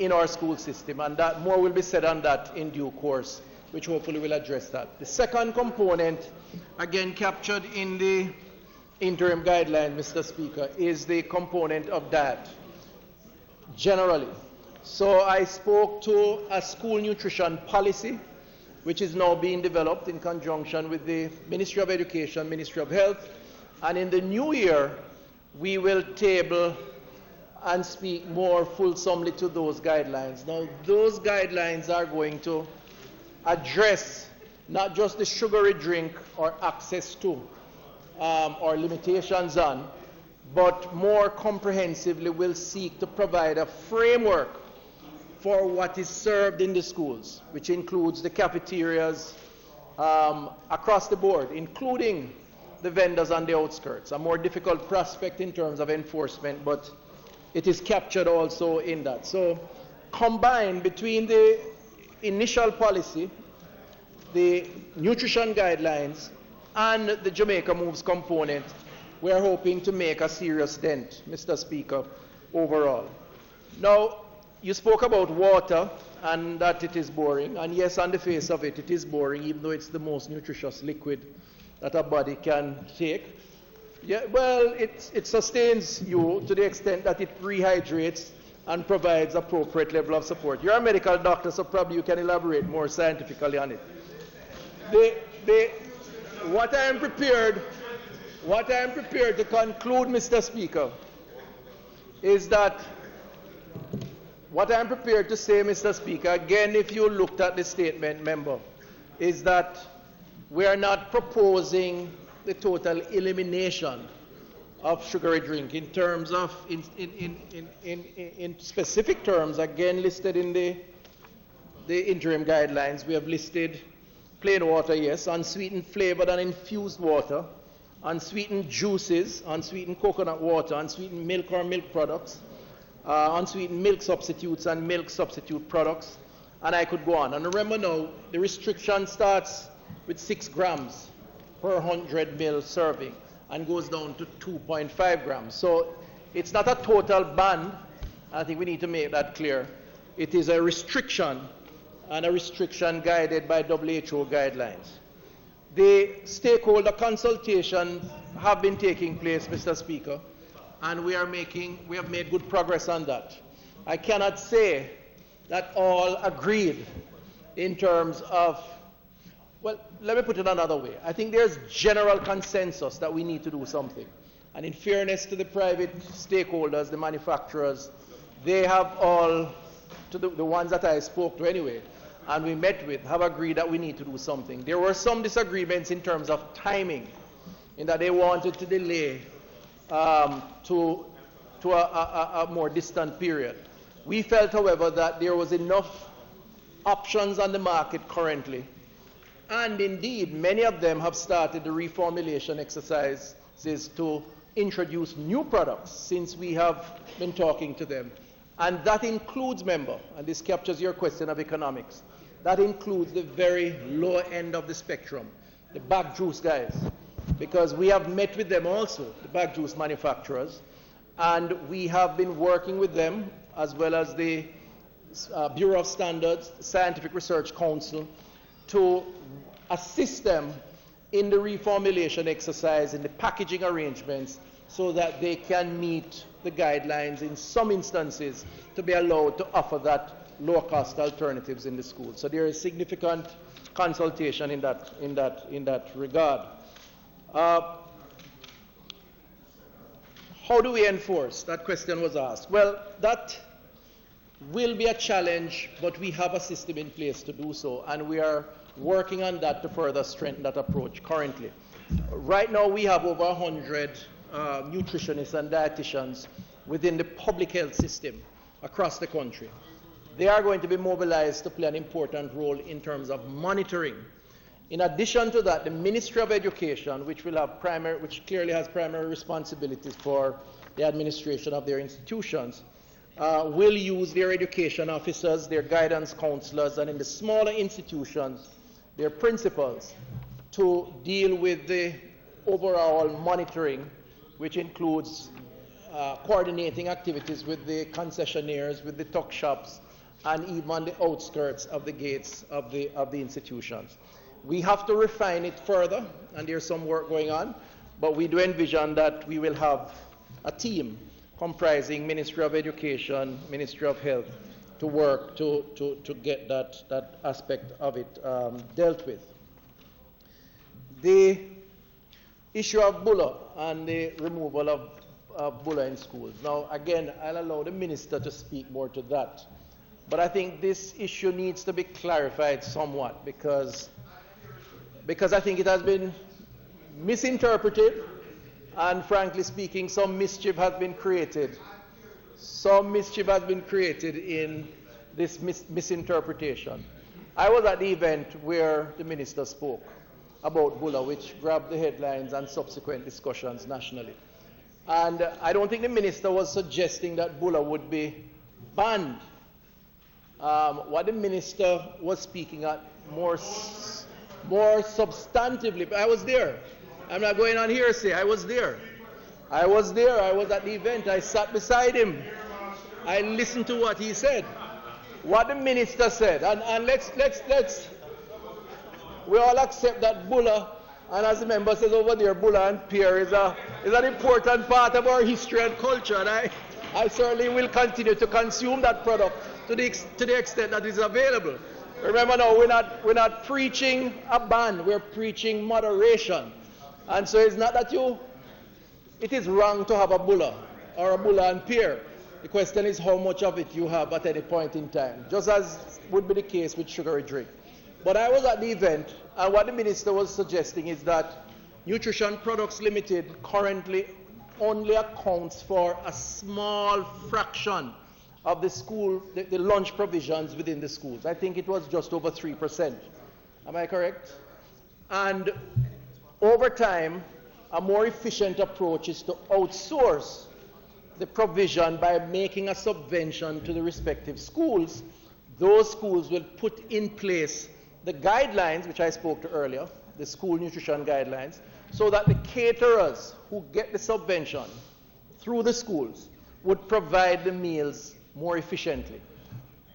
in our school system, and that more will be said on that in due course, which hopefully will address that. The second component, again captured in the interim guideline, Mr. Speaker, is the component of diet, generally. So I spoke to a school nutrition policy, which is now being developed in conjunction with the Ministry of Education, Ministry of Health, and in the new year, we will table and speak more fulsomely to those guidelines. Now, those guidelines are going to address not just the sugary drink or access to or limitations on, but more comprehensively will seek to provide a framework for what is served in the schools, which includes the cafeterias across the board, including the vendors on the outskirts. A more difficult prospect in terms of enforcement, but it is captured also in that. So combined between the initial policy, the nutrition guidelines, and the Jamaica Moves component, we are hoping to make a serious dent, Mr. Speaker, overall. Now, you spoke about water and that it is boring, and yes, on the face of it, it is boring, even though it's the most nutritious liquid that a body can take. Yeah, well, it sustains you to the extent that it rehydrates and provides appropriate level of support. You're a medical doctor, so probably you can elaborate more scientifically on it. What I am prepared to conclude, Mr. Speaker, is that what I am prepared to say, Mr. Speaker, again, if you looked at the statement, member, is that we are not proposing the total elimination of sugary drink in terms of, in specific terms, again listed in the interim guidelines. We have listed plain water, yes, unsweetened, flavored, and infused water, unsweetened juices, unsweetened coconut water, unsweetened milk or milk products, unsweetened milk substitutes and milk substitute products, and I could go on. And remember now, the restriction starts with 6 grams per 100 ml serving and goes down to 2.5 grams. So it's not a total ban. I think we need to make that clear. It is a restriction, and a restriction guided by WHO guidelines. The stakeholder consultations have been taking place, Mr. Speaker, and we have made good progress on that. I cannot say that all agreed in terms of, well, let me put it another way. I think there's general consensus that we need to do something. And in fairness to the private stakeholders, the manufacturers, they have all, to the ones that I spoke to anyway, and we met with, have agreed that we need to do something. There were some disagreements in terms of timing, in that they wanted to delay to a more distant period. We felt, however, that there was enough options on the market currently, and indeed many of them have started the reformulation exercises to introduce new products since we have been talking to them. And that includes, member, and this captures your question of economics, that includes the very low end of the spectrum, the bag juice guys, because we have met with them also, the bag juice manufacturers, and we have been working with them as well as the Bureau of Standards, Scientific Research Council, to assist them in the reformulation exercise, in the packaging arrangements, so that they can meet the guidelines in some instances to be allowed to offer that low-cost alternatives in the school. So there is significant consultation in that regard. How do we enforce? That question was asked. Well, that will be a challenge, but we have a system in place to do so, and we are working on that to further strengthen that approach currently. Right now, we have over 100 nutritionists and dietitians within the public health system across the country. They are going to be mobilized to play an important role in terms of monitoring. In addition to that, the Ministry of Education, which clearly has primary responsibilities for the administration of their institutions, will use their education officers, their guidance counselors, and in the smaller institutions, their principals, to deal with the overall monitoring, which includes coordinating activities with the concessionaires, with the tuck shops, and even on the outskirts of the gates of the institutions. We have to refine it further, and there's some work going on, but we do envision that we will have a team comprising Ministry of Education, Ministry of Health, to work to get that aspect of it dealt with. The issue of bulla and the removal of bulla in schools. Now, again, I'll allow the minister to speak more to that. But I think this issue needs to be clarified somewhat because I think it has been misinterpreted, and frankly speaking, some mischief has been created. Some mischief has been created in this misinterpretation. I was at the event where the minister spoke about bulla, which grabbed the headlines and subsequent discussions nationally. And I don't think the minister was suggesting that bulla would be banned. What the minister was speaking at more substantively, I was there. I'm not going on hearsay. I was there. I was at the event. I sat beside him. I listened to what he said. What the minister said. And let's we all accept that bulla, and as the member says over there, bulla and pear is an important part of our history and culture. And I certainly will continue to consume that product to the extent that it is available. Remember now, we're not preaching a ban, we're preaching moderation. And so it's not that it is wrong to have a bulla or a bulla and pear. The question is how much of it you have at any point in time, just as would be the case with sugary drink. But I was at the event, and what the minister was suggesting is that Nutrition Products Limited currently only accounts for a small fraction of the lunch provisions within the schools. I think it was just over 3%. Am I correct? And over time, a more efficient approach is to outsource the provision by making a subvention to the respective schools. Those schools will put in place the guidelines, which I spoke to earlier, the school nutrition guidelines, so that the caterers who get the subvention through the schools would provide the meals more efficiently.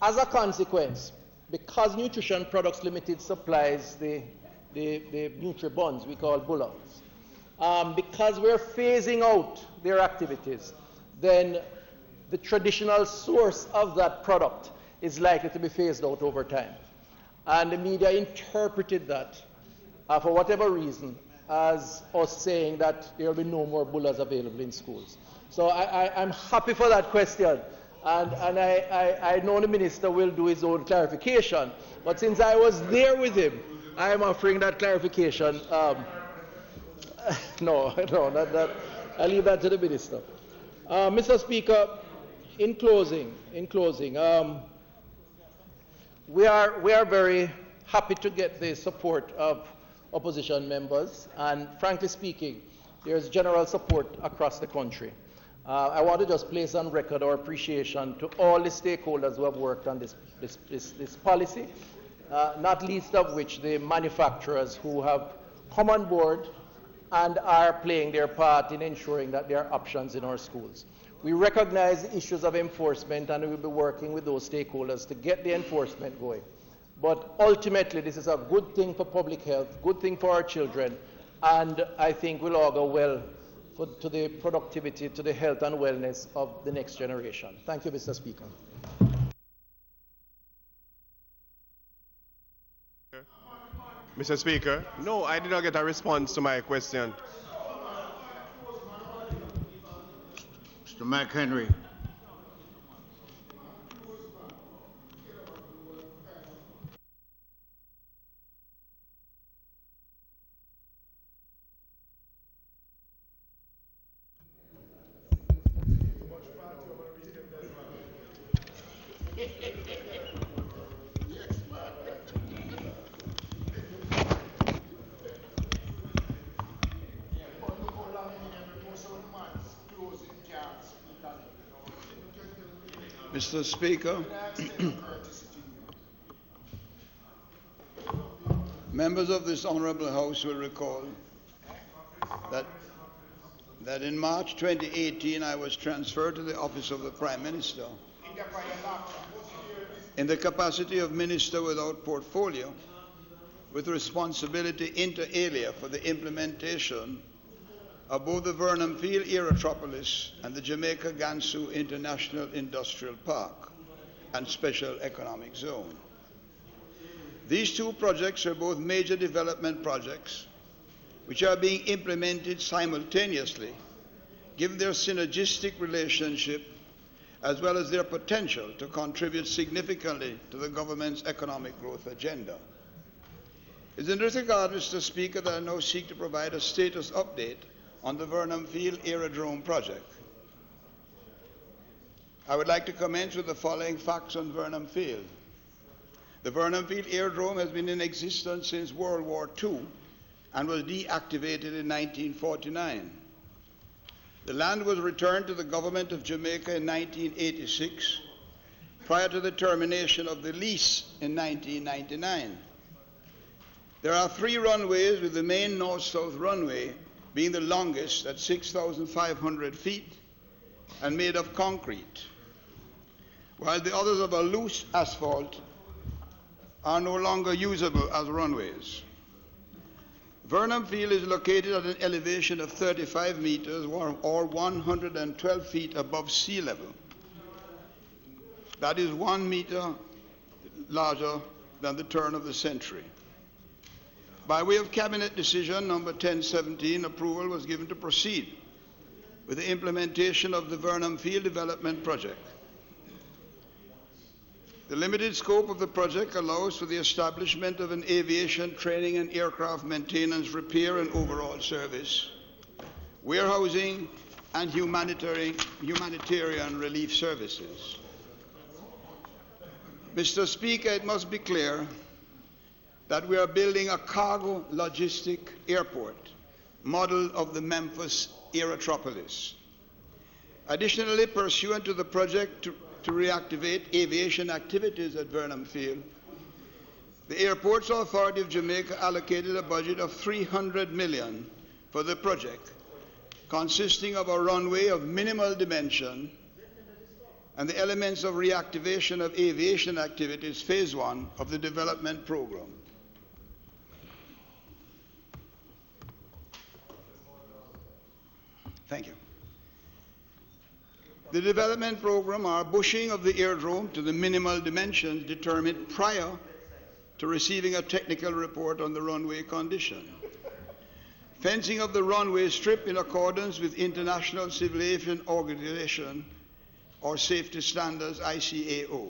As a consequence, because Nutrition Products Limited supplies the Nutribonds, we call bullets, because we're phasing out their activities, then the traditional source of that product is likely to be phased out over time. And the media interpreted that, for whatever reason, as us saying that there will be no more bullas available in schools. So I'm happy for that question. And I know the minister will do his own clarification. But since I was there with him, I am offering that clarification. No, not that. I'll leave that to the minister. Mr. Speaker, in closing, we are very happy to get the support of opposition members, and frankly speaking, there's general support across the country. I want to just place on record our appreciation to all the stakeholders who have worked on this policy, not least of which the manufacturers who have come on board and are playing their part in ensuring that there are options in our schools. We recognize the issues of enforcement, and we will be working with those stakeholders to get the enforcement going. But ultimately, this is a good thing for public health, good thing for our children, and I think will augur well to the productivity, to the health and wellness of the next generation. Thank you, Mr. Speaker. Mr. Speaker, no, I did not get a response to my question. Mr. McHenry. Mr. Speaker, members of this Honourable House will recall that in March 2018 I was transferred to the office of the Prime Minister. In the capacity of Minister without portfolio, with responsibility inter alia for the implementation of both the Vernam Field Aerotropolis and the Jamaica Gansu International Industrial Park and Special Economic Zone. These two projects are both major development projects which are being implemented simultaneously, given their synergistic relationship as well as their potential to contribute significantly to the government's economic growth agenda. It is in this regard, Mr. Speaker, that I now seek to provide a status update on the Vernam Field Aerodrome project. I would like to commence with the following facts on Vernam Field. The Vernam Field Aerodrome has been in existence since World War II and was deactivated in 1949. The land was returned to the government of Jamaica in 1986, prior to the termination of the lease in 1999. There are 3 runways, with the main north-south runway being the longest at 6,500 feet and made of concrete, while the others of a loose asphalt are no longer usable as runways. Vernam Field is located at an elevation of 35 meters or 112 feet above sea level. That is 1 meter larger than the turn of the century. By way of Cabinet Decision number 1017, approval was given to proceed with the implementation of the Vernam Field Development Project. The limited scope of the project allows for the establishment of an aviation training and aircraft maintenance, repair and overhaul service, warehousing and humanitarian relief services. Mr. Speaker, it must be clear that we are building a cargo logistic airport, model of the Memphis Aerotropolis. Additionally, pursuant to the project to reactivate aviation activities at Vernam Field, the Airports Authority of Jamaica allocated a budget of $300 million for the project, consisting of a runway of minimal dimension and the elements of reactivation of aviation activities, phase 1 of the development program. Thank you. The development program are bushing of the aerodrome to the minimal dimensions determined prior to receiving a technical report on the runway condition. Fencing of the runway strip in accordance with International Civil Aviation Organization or Safety Standards, ICAO.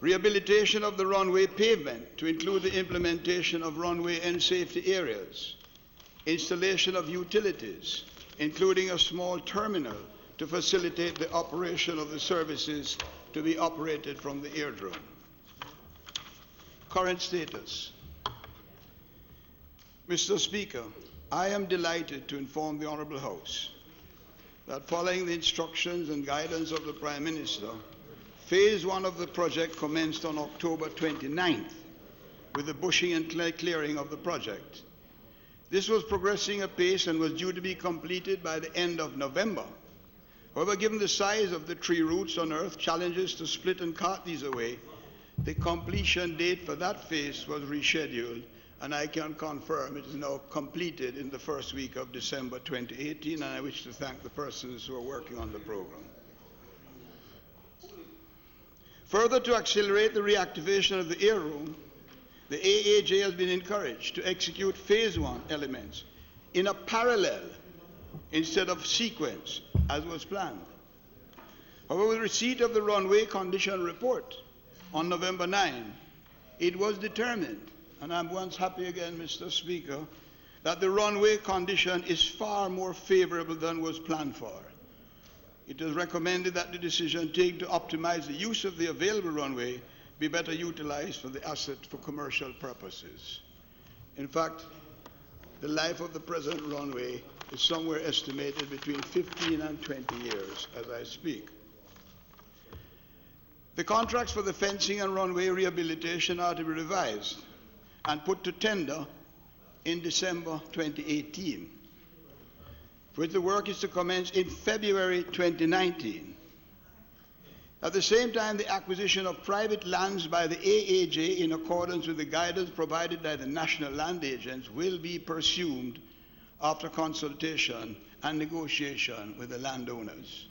Rehabilitation of the runway pavement to include the implementation of runway and safety areas. Installation of utilities, including a small terminal to facilitate the operation of the services to be operated from the aerodrome. Current status. Mr. Speaker, I am delighted to inform the Honourable House that following the instructions and guidance of the Prime Minister, phase 1 of the project commenced on October 29th with the bushing and clearing of the project. This was progressing apace and was due to be completed by the end of November. However, given the size of the tree roots on Earth, challenges to split and cart these away, the completion date for that phase was rescheduled, and I can confirm it is now completed in the first week of December 2018, and I wish to thank the persons who are working on the program. Further, to accelerate the reactivation of the aerodrome, the AAJ has been encouraged to execute phase 1 elements in a parallel instead of sequence, as was planned. However, with receipt of the runway condition report on November 9, it was determined, and I'm once happy again, Mr. Speaker, that the runway condition is far more favorable than was planned for. It is recommended that the decision taken to optimize the use of the available runway be better utilized for the asset for commercial purposes. In fact, the life of the present runway is somewhere estimated between 15 and 20 years as I speak. The contracts for the fencing and runway rehabilitation are to be revised and put to tender in December 2018, for which the work is to commence in February 2019. At the same time, the acquisition of private lands by the AAJ in accordance with the guidance provided by the national land agents will be pursued after consultation and negotiation with the landowners.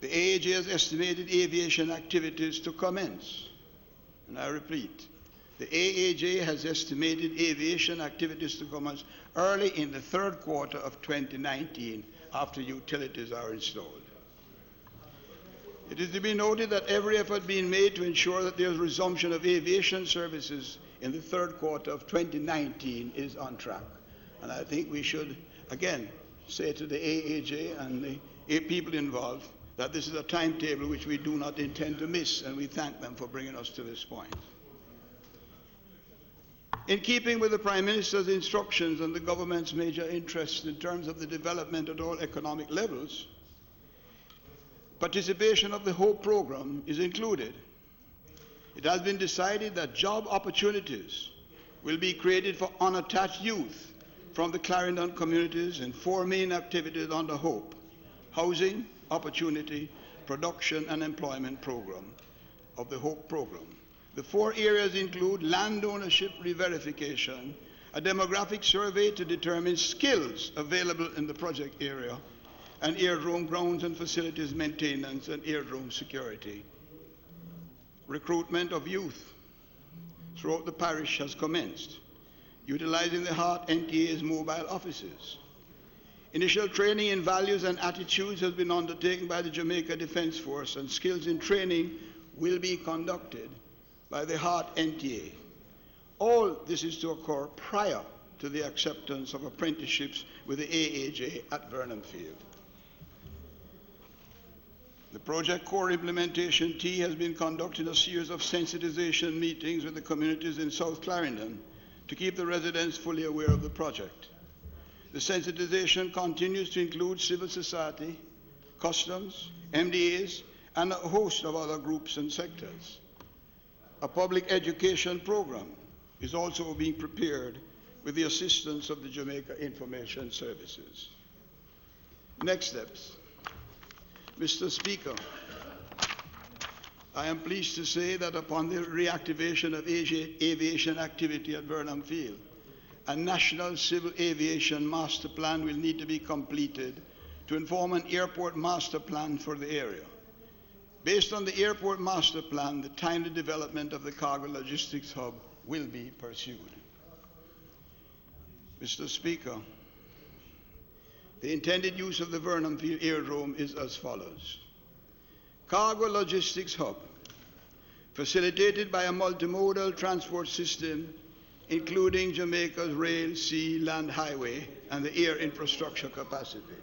The AAJ has estimated aviation activities to commence. And I repeat, the AAJ has estimated aviation activities to commence early in the third quarter of 2019 after utilities are installed. It is to be noted that every effort being made to ensure that there is resumption of aviation services in the third quarter of 2019 is on track. And I think we should, again, say to the AAJ and the people involved that this is a timetable which we do not intend to miss, and we thank them for bringing us to this point. In keeping with the Prime Minister's instructions and the government's major interests in terms of the development at all economic levels, participation of the HOPE program is included. It has been decided that job opportunities will be created for unattached youth from the Clarendon communities in 4 main activities under HOPE: housing, opportunity, production and employment program of the HOPE program. The 4 areas include land ownership re-verification, a demographic survey to determine skills available in the project area, and aerodrome grounds and facilities maintenance and aerodrome security. Recruitment of youth throughout the parish has commenced, utilizing the Heart NTA's mobile offices. Initial training in values and attitudes has been undertaken by the Jamaica Defence Force, and skills in training will be conducted by the Heart NTA. All this is to occur prior to the acceptance of apprenticeships with the AAJ at Vernon Field. The Project Core Implementation Team has been conducting a series of sensitization meetings with the communities in South Clarendon to keep the residents fully aware of the project. The sensitization continues to include civil society, customs, MDAs, and a host of other groups and sectors. A public education program is also being prepared with the assistance of the Jamaica Information Services. Next steps. Mr. Speaker, I am pleased to say that upon the reactivation of aviation activity at Vernam Field, a national civil aviation master plan will need to be completed to inform an airport master plan for the area. Based on the airport master plan, the timely development of the cargo logistics hub will be pursued. Mr. Speaker, the intended use of the Vernon Field Aerodrome is as follows. Cargo logistics hub, facilitated by a multimodal transport system including Jamaica's rail, sea, land, highway, and the air infrastructure capacity.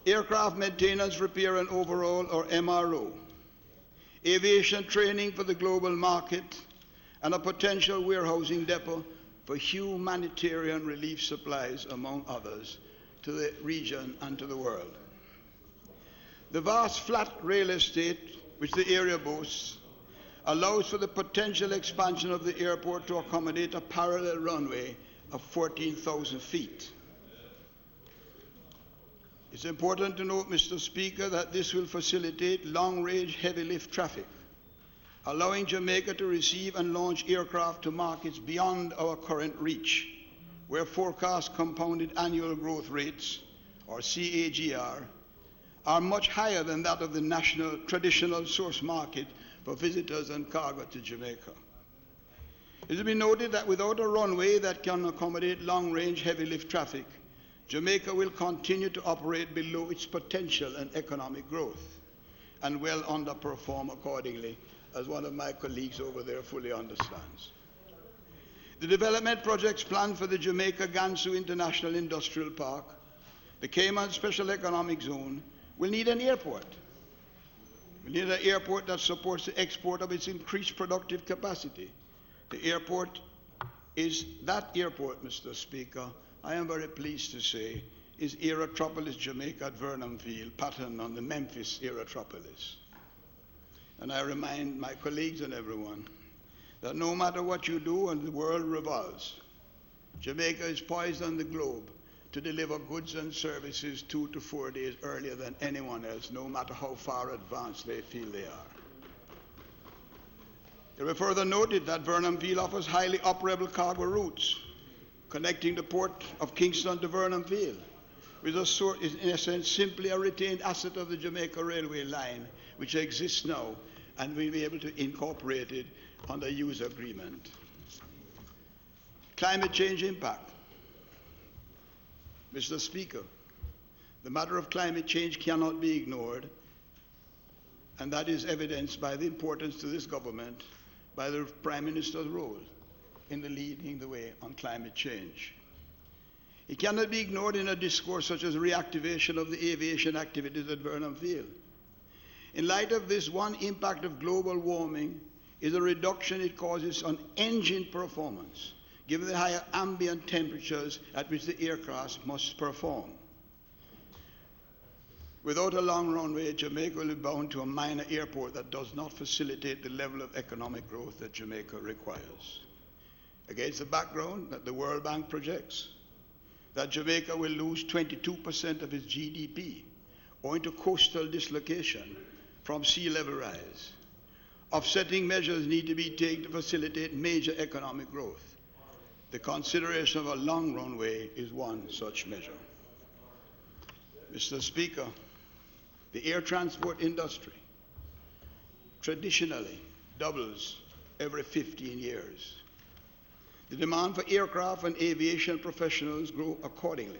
Aircraft maintenance, repair, and overhaul, or MRO. Aviation training for the global market, and a potential warehousing depot for humanitarian relief supplies, among others, to the region and to the world. The vast flat rail estate which the area boasts allows for the potential expansion of the airport to accommodate a parallel runway of 14,000 feet. It's important to note, Mr. Speaker, that this will facilitate long-range heavy lift traffic, allowing Jamaica to receive and launch aircraft to markets beyond our current reach, where forecast compounded annual growth rates, or CAGR, are much higher than that of the national traditional source market for visitors and cargo to Jamaica. It is to be noted that without a runway that can accommodate long-range heavy lift traffic, Jamaica will continue to operate below its potential and economic growth, and will underperform accordingly, as one of my colleagues over there fully understands. The development projects planned for the Jamaica-Gansu International Industrial Park, the Cayman Special Economic Zone, will need an airport. We need an airport that supports the export of its increased productive capacity. The airport is that airport, Mr. Speaker, I am very pleased to say, is Aerotropolis, Jamaica at Vernam Field, patterned on the Memphis Aerotropolis. And I remind my colleagues and everyone that no matter what you do and the world revolves, Jamaica is poised on the globe to deliver goods and services 2 to 4 days earlier than anyone else, no matter how far advanced they feel they are. It was further noted that Vernam Field offers highly operable cargo routes connecting the port of Kingston to Vernam Field, which is in essence simply a retained asset of the Jamaica railway line, which exists now, and we'll be able to incorporate it under use agreement. Climate change impact. Mr. Speaker, the matter of climate change cannot be ignored, and that is evidenced by the importance to this government by the Prime Minister's role in leading the way on climate change. It cannot be ignored in a discourse such as reactivation of the aviation activities at Vernam Field. In light of this, one impact of global warming is a reduction it causes on engine performance, given the higher ambient temperatures at which the aircraft must perform. Without a long runway, Jamaica will be bound to a minor airport that does not facilitate the level of economic growth that Jamaica requires. Against the background that the World Bank projects that Jamaica will lose 22% of its GDP owing to coastal dislocation from sea level rise, offsetting measures need to be taken to facilitate major economic growth. The consideration of a long runway is one such measure. Mr. Speaker, the air transport industry traditionally doubles every 15 years. The demand for aircraft and aviation professionals grow accordingly.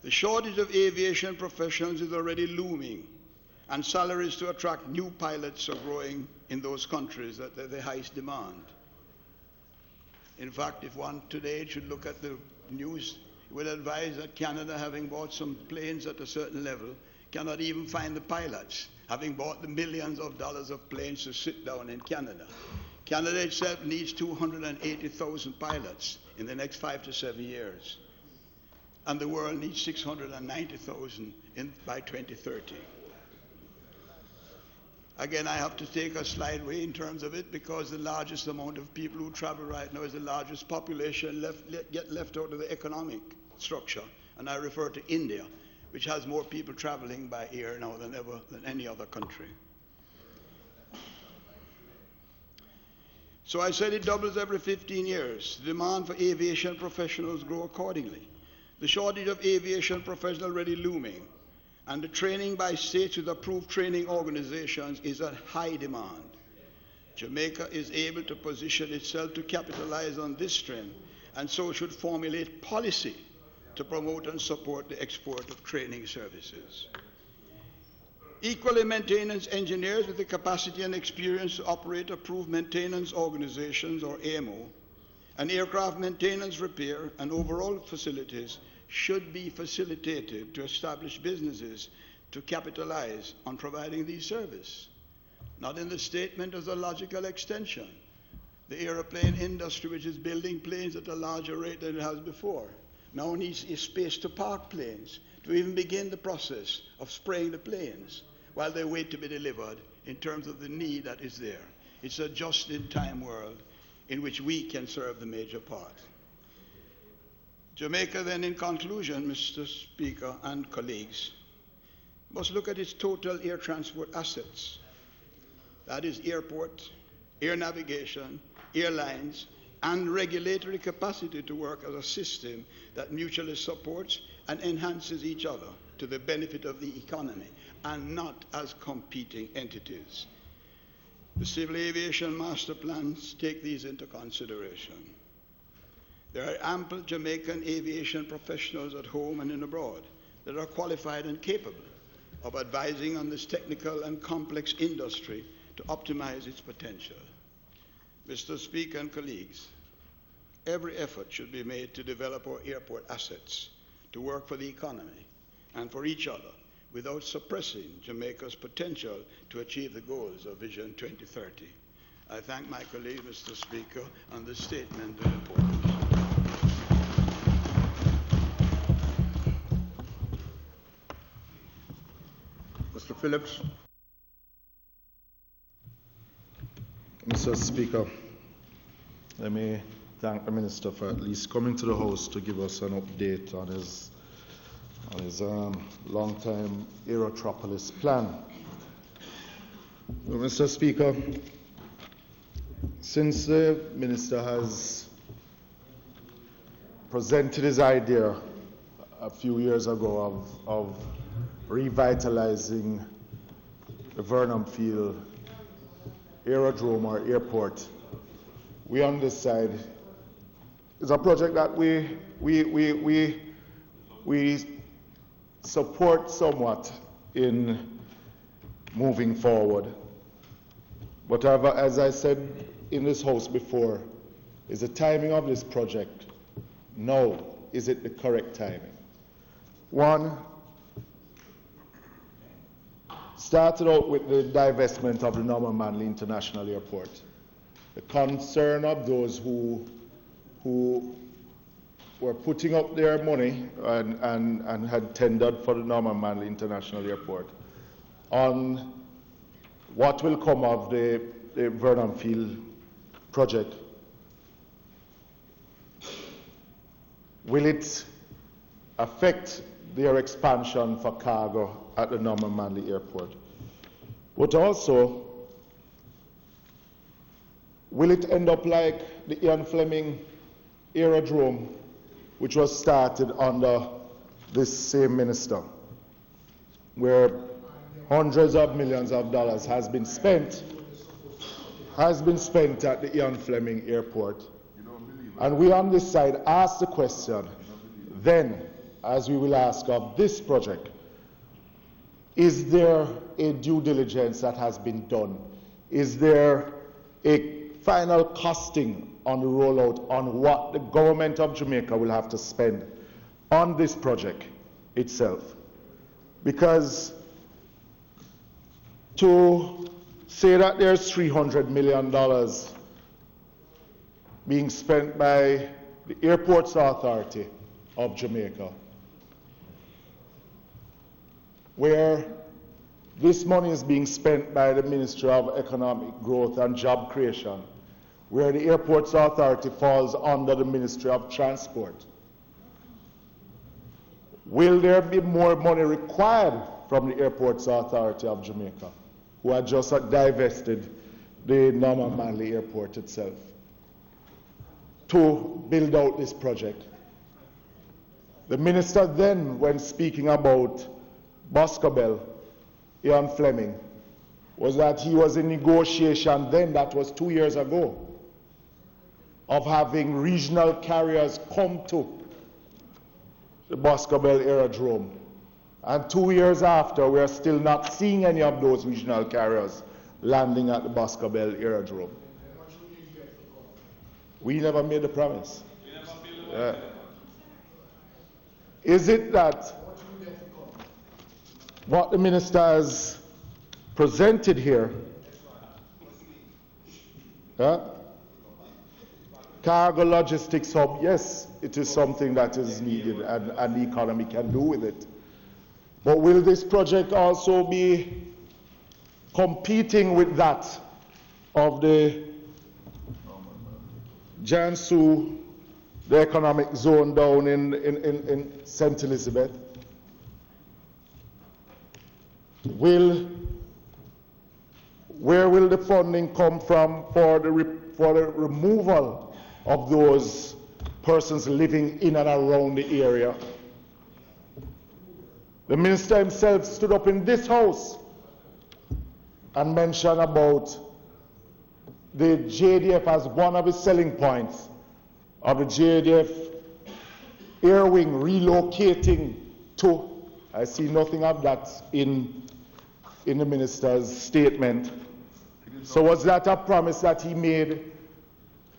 The shortage of aviation professionals is already looming, and salaries to attract new pilots are growing in those countries that are the highest demand. In fact, if one today should look at the news, it will advise that Canada, having bought some planes at a certain level, cannot even find the pilots, having bought the millions of dollars of planes to sit down in Canada. Canada itself needs 280,000 pilots in the next 5 to 7 years, and the world needs 690,000 by 2030. Again, I have to take a slight way in terms of it because the largest amount of people who travel right now is the largest population get left out of the economic structure, and I refer to India, which has more people traveling by air now than any other country. So I said it doubles every 15 years. The demand for aviation professionals grow accordingly. The shortage of aviation professionals already looming, and the training by states with approved training organizations is at high demand. Jamaica is able to position itself to capitalize on this trend, and so should formulate policy to promote and support the export of training services. Equally, maintenance engineers with the capacity and experience to operate approved maintenance organizations, or AMO, and aircraft maintenance repair and overall facilities should be facilitated to establish businesses to capitalize on providing these services. Not in the statement as a logical extension. The airplane industry, which is building planes at a larger rate than it has before, now needs a space to park planes, to even begin the process of spraying the planes while they wait to be delivered in terms of the need that is there. It's a just-in-time world in which we can serve the major part. Jamaica then, in conclusion, Mr. Speaker and colleagues, must look at its total air transport assets. That is airport, air navigation, airlines, and regulatory capacity to work as a system that mutually supports and enhances each other to the benefit of the economy, and not as competing entities. The Civil Aviation Master Plans take these into consideration. There are ample Jamaican aviation professionals at home and abroad that are qualified and capable of advising on this technical and complex industry to optimize its potential. Mr. Speaker and colleagues, every effort should be made to develop our airport assets to work for the economy and for each other without suppressing Jamaica's potential to achieve the goals of Vision 2030. I thank my colleague, Mr. Speaker, on this statement of importance. Mr. Phillips. Mr. Speaker, let me thank the Minister for at least coming to the House to give us an update on his long-time Aerotropolis plan. Well, Mr. Speaker, since the Minister has presented his idea a few years ago of revitalizing the Vernon Field aerodrome or airport, we on this side, it's a project that we support somewhat in moving forward. But as I said in this House before, is the timing of this project now, is it the correct timing? One, started out with the divestment of the Norman Manley International Airport. The concern of those who were putting up their money and had tendered for the Norman Manley International Airport on what will come of the Vernon Field project. Will it affect their expansion for cargo at the Norman Manley Airport? But also, will it end up like the Ian Fleming Aerodrome, which was started under this same minister, where hundreds of millions of dollars has been spent at the Ian Fleming Airport? And we on this side ask the question, then, as we will ask of this project, is there a due diligence that has been done? Is there a final costing on the rollout on what the government of Jamaica will have to spend on this project itself? Because to say that there's $300 million being spent by the Airports Authority of Jamaica, where this money is being spent by the Ministry of Economic Growth and Job Creation, where the Airports Authority falls under the Ministry of Transport. Will there be more money required from the Airports Authority of Jamaica, who had just divested the Norman Manley Airport itself, to build out this project? The minister then, when speaking about Boscobel, Ian Fleming, was that he was in negotiation then, that was 2 years ago, of having regional carriers come to the Boscobel Aerodrome. And 2 years after, we are still not seeing any of those regional carriers landing at the Boscobel Aerodrome. We never made the promise. Is it that what the minister has presented here, cargo logistics hub, yes, it is something that is needed and the economy can do with it. But will this project also be competing with that of the Jansu, the economic zone down in St. Elizabeth? Where will the funding come from for the removal of those persons living in and around the area? The minister himself stood up in this House and mentioned about the JDF as one of his selling points of the JDF air wing relocating to. I see nothing of that in the minister's statement. So was that a promise that he made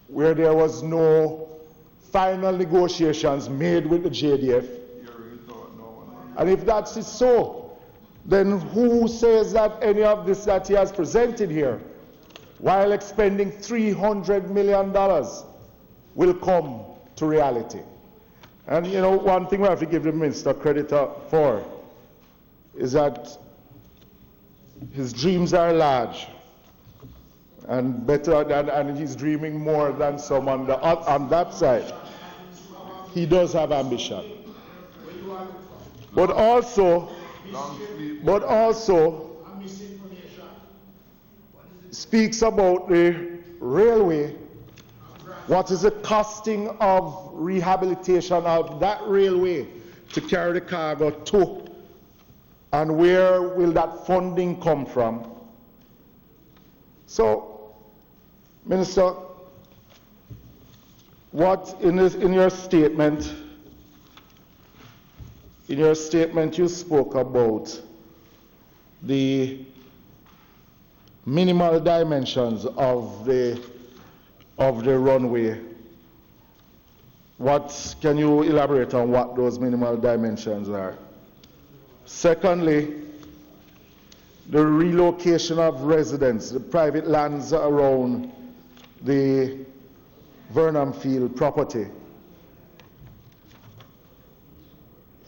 where there was no final negotiations made with the JDF? And if that is so, then who says that any of this that he has presented here, while expending $300 million, will come to reality? And you know, one thing we have to give the minister credit for is that his dreams are large. and better than, and he's dreaming more than some on that side. He does have ambition. But also speaks about the railway. What is the costing of rehabilitation of that railway to carry the cargo to? And where will that funding come from? So, Minister, what in your statement you spoke about the minimal dimensions of the runway. What can you elaborate on what those minimal dimensions are? Secondly, the relocation of residents, the private lands around the Vernam Field property.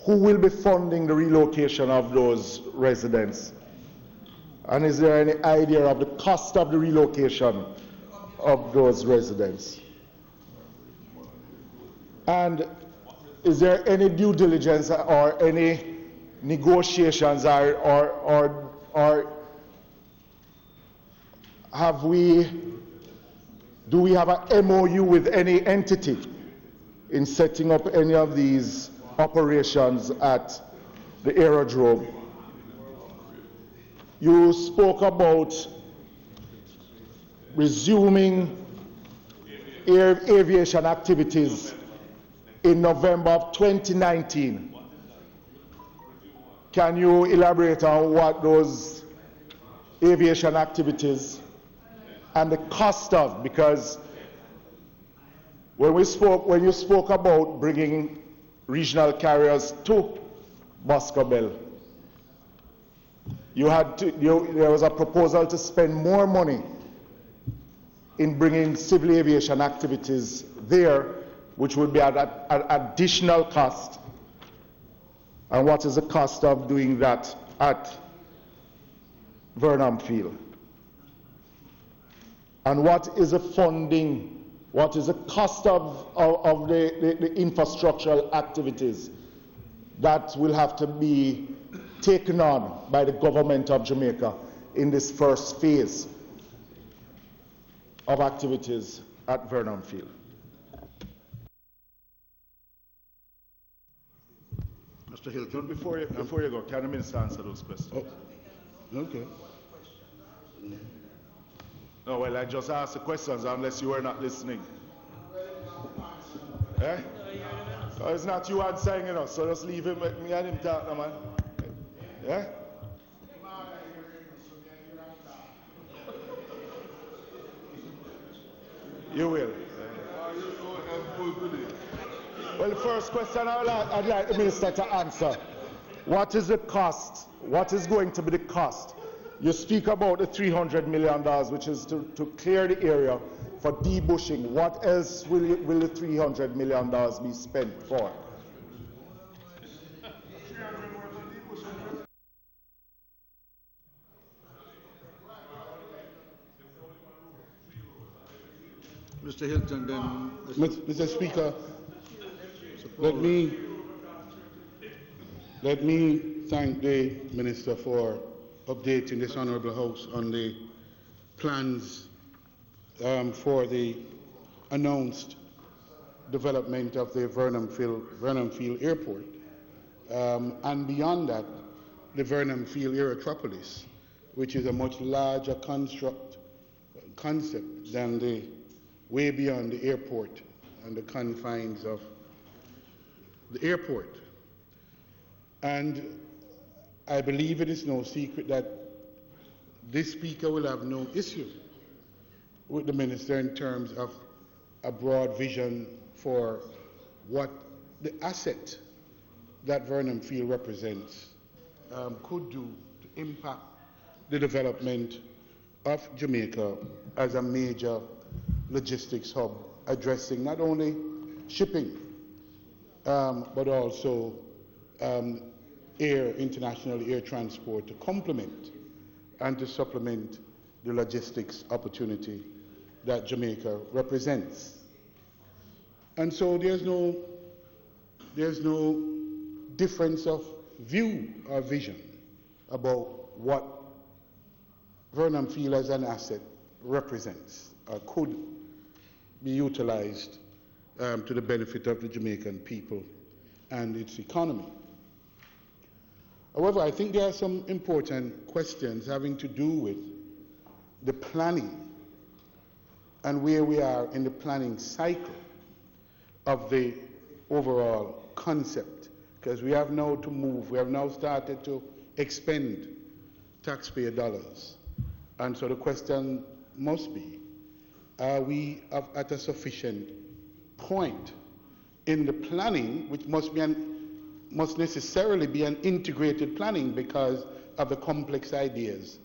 Who will be funding the relocation of those residents? And is there any idea of the cost of the relocation of those residents? And is there any due diligence or any negotiations or do we have an MOU with any entity in setting up any of these operations at the aerodrome? You spoke about resuming aviation activities in November of 2019. Can you elaborate on what those aviation activities and the cost of, because when you spoke about bringing regional carriers to Boscobel, there was a proposal to spend more money in bringing civil aviation activities there, which would be at an additional cost. And what is the cost of doing that at Vernam Field? And what is the funding, what is the cost of the infrastructural activities that will have to be taken on by the government of Jamaica in this first phase of activities at Vernon Field? Mr. Hilton, before you go, can the Minister answer those questions? Oh, okay. No, well, I just asked the questions unless you were not listening. Eh? No, it's not you answering, you know, so just leave him, me and him talk, no, man. Yeah? You will. Well, the first question I'd like the Minister to answer. What is the cost? What is going to be the cost? You speak about the $300 million, which is to clear the area for debushing. What else will the $300 million be spent for? Mr. Hilton, then, Mr. Speaker, let me thank the Minister for updating this Honourable House on the plans for the announced development of the Vernon Field Airport, and beyond that, the Vernon Field Aerotropolis, which is a much larger concept than the way beyond the airport and the confines of the airport. And I believe it is no secret that this Speaker will have no issue with the Minister in terms of a broad vision for what the asset that Vernon Field represents could do to impact the development of Jamaica as a major logistics hub, addressing not only shipping, but also international air transport to complement and to supplement the logistics opportunity that Jamaica represents. And so there's no difference of view or vision about what Vernon Field as an asset represents or could be utilized to the benefit of the Jamaican people and its economy. However, I think there are some important questions having to do with the planning and where we are in the planning cycle of the overall concept, because we have now to move, we have now started to expend taxpayer dollars. And so the question must be, are we at a sufficient point in the planning, which must necessarily be an integrated planning because of the complex ideas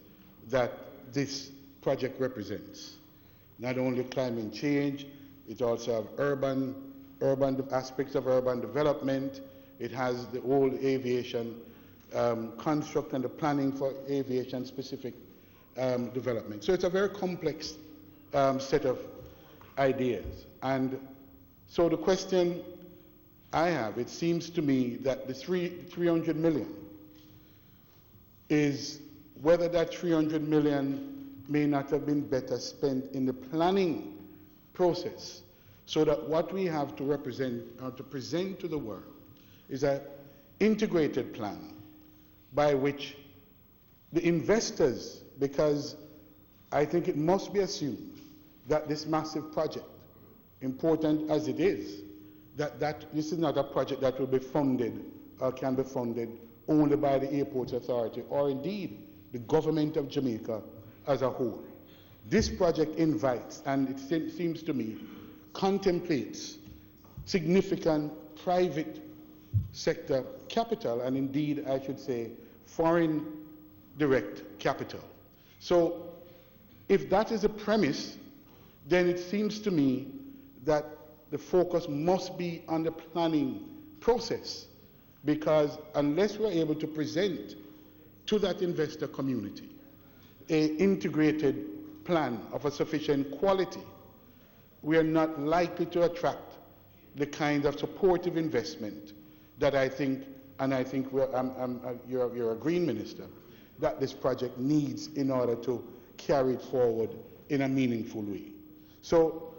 that this project represents. Not only climate change, it also has urban aspects of urban development. It has the whole aviation construct and the planning for aviation-specific development. So it's a very complex set of ideas. And so the question I have, it seems to me that the 300 million is whether that 300 million may not have been better spent in the planning process, so that what we have to represent or to present to the world is an integrated plan by which the investors, because I think it must be assumed that this massive project, important as it is, that this is not a project that will be funded or can be funded only by the Airports Authority or indeed the government of Jamaica as a whole. This project invites, and it seems to me, contemplates significant private sector capital, and indeed, I should say, foreign direct capital. So if that is a premise, then it seems to me that the focus must be on the planning process, because unless we're able to present to that investor community an integrated plan of a sufficient quality, we are not likely to attract the kind of supportive investment that I think, and I think you're agreeing, Minister, that this project needs in order to carry it forward in a meaningful way. So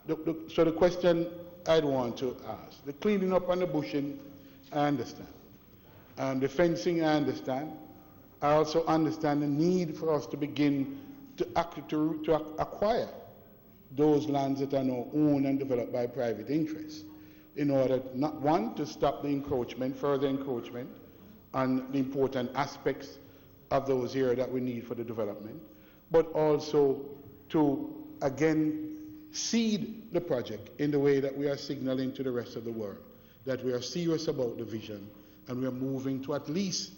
the question I'd want to ask, the cleaning up and the bushing, I understand. The fencing, I understand. I also understand the need for us to begin to acquire those lands that are now owned and developed by private interests in order, not one, to stop the encroachment, further encroachment on the important aspects of those areas that we need for the development, but also to, again, seed the project in the way that we are signaling to the rest of the world that we are serious about the vision and we are moving to at least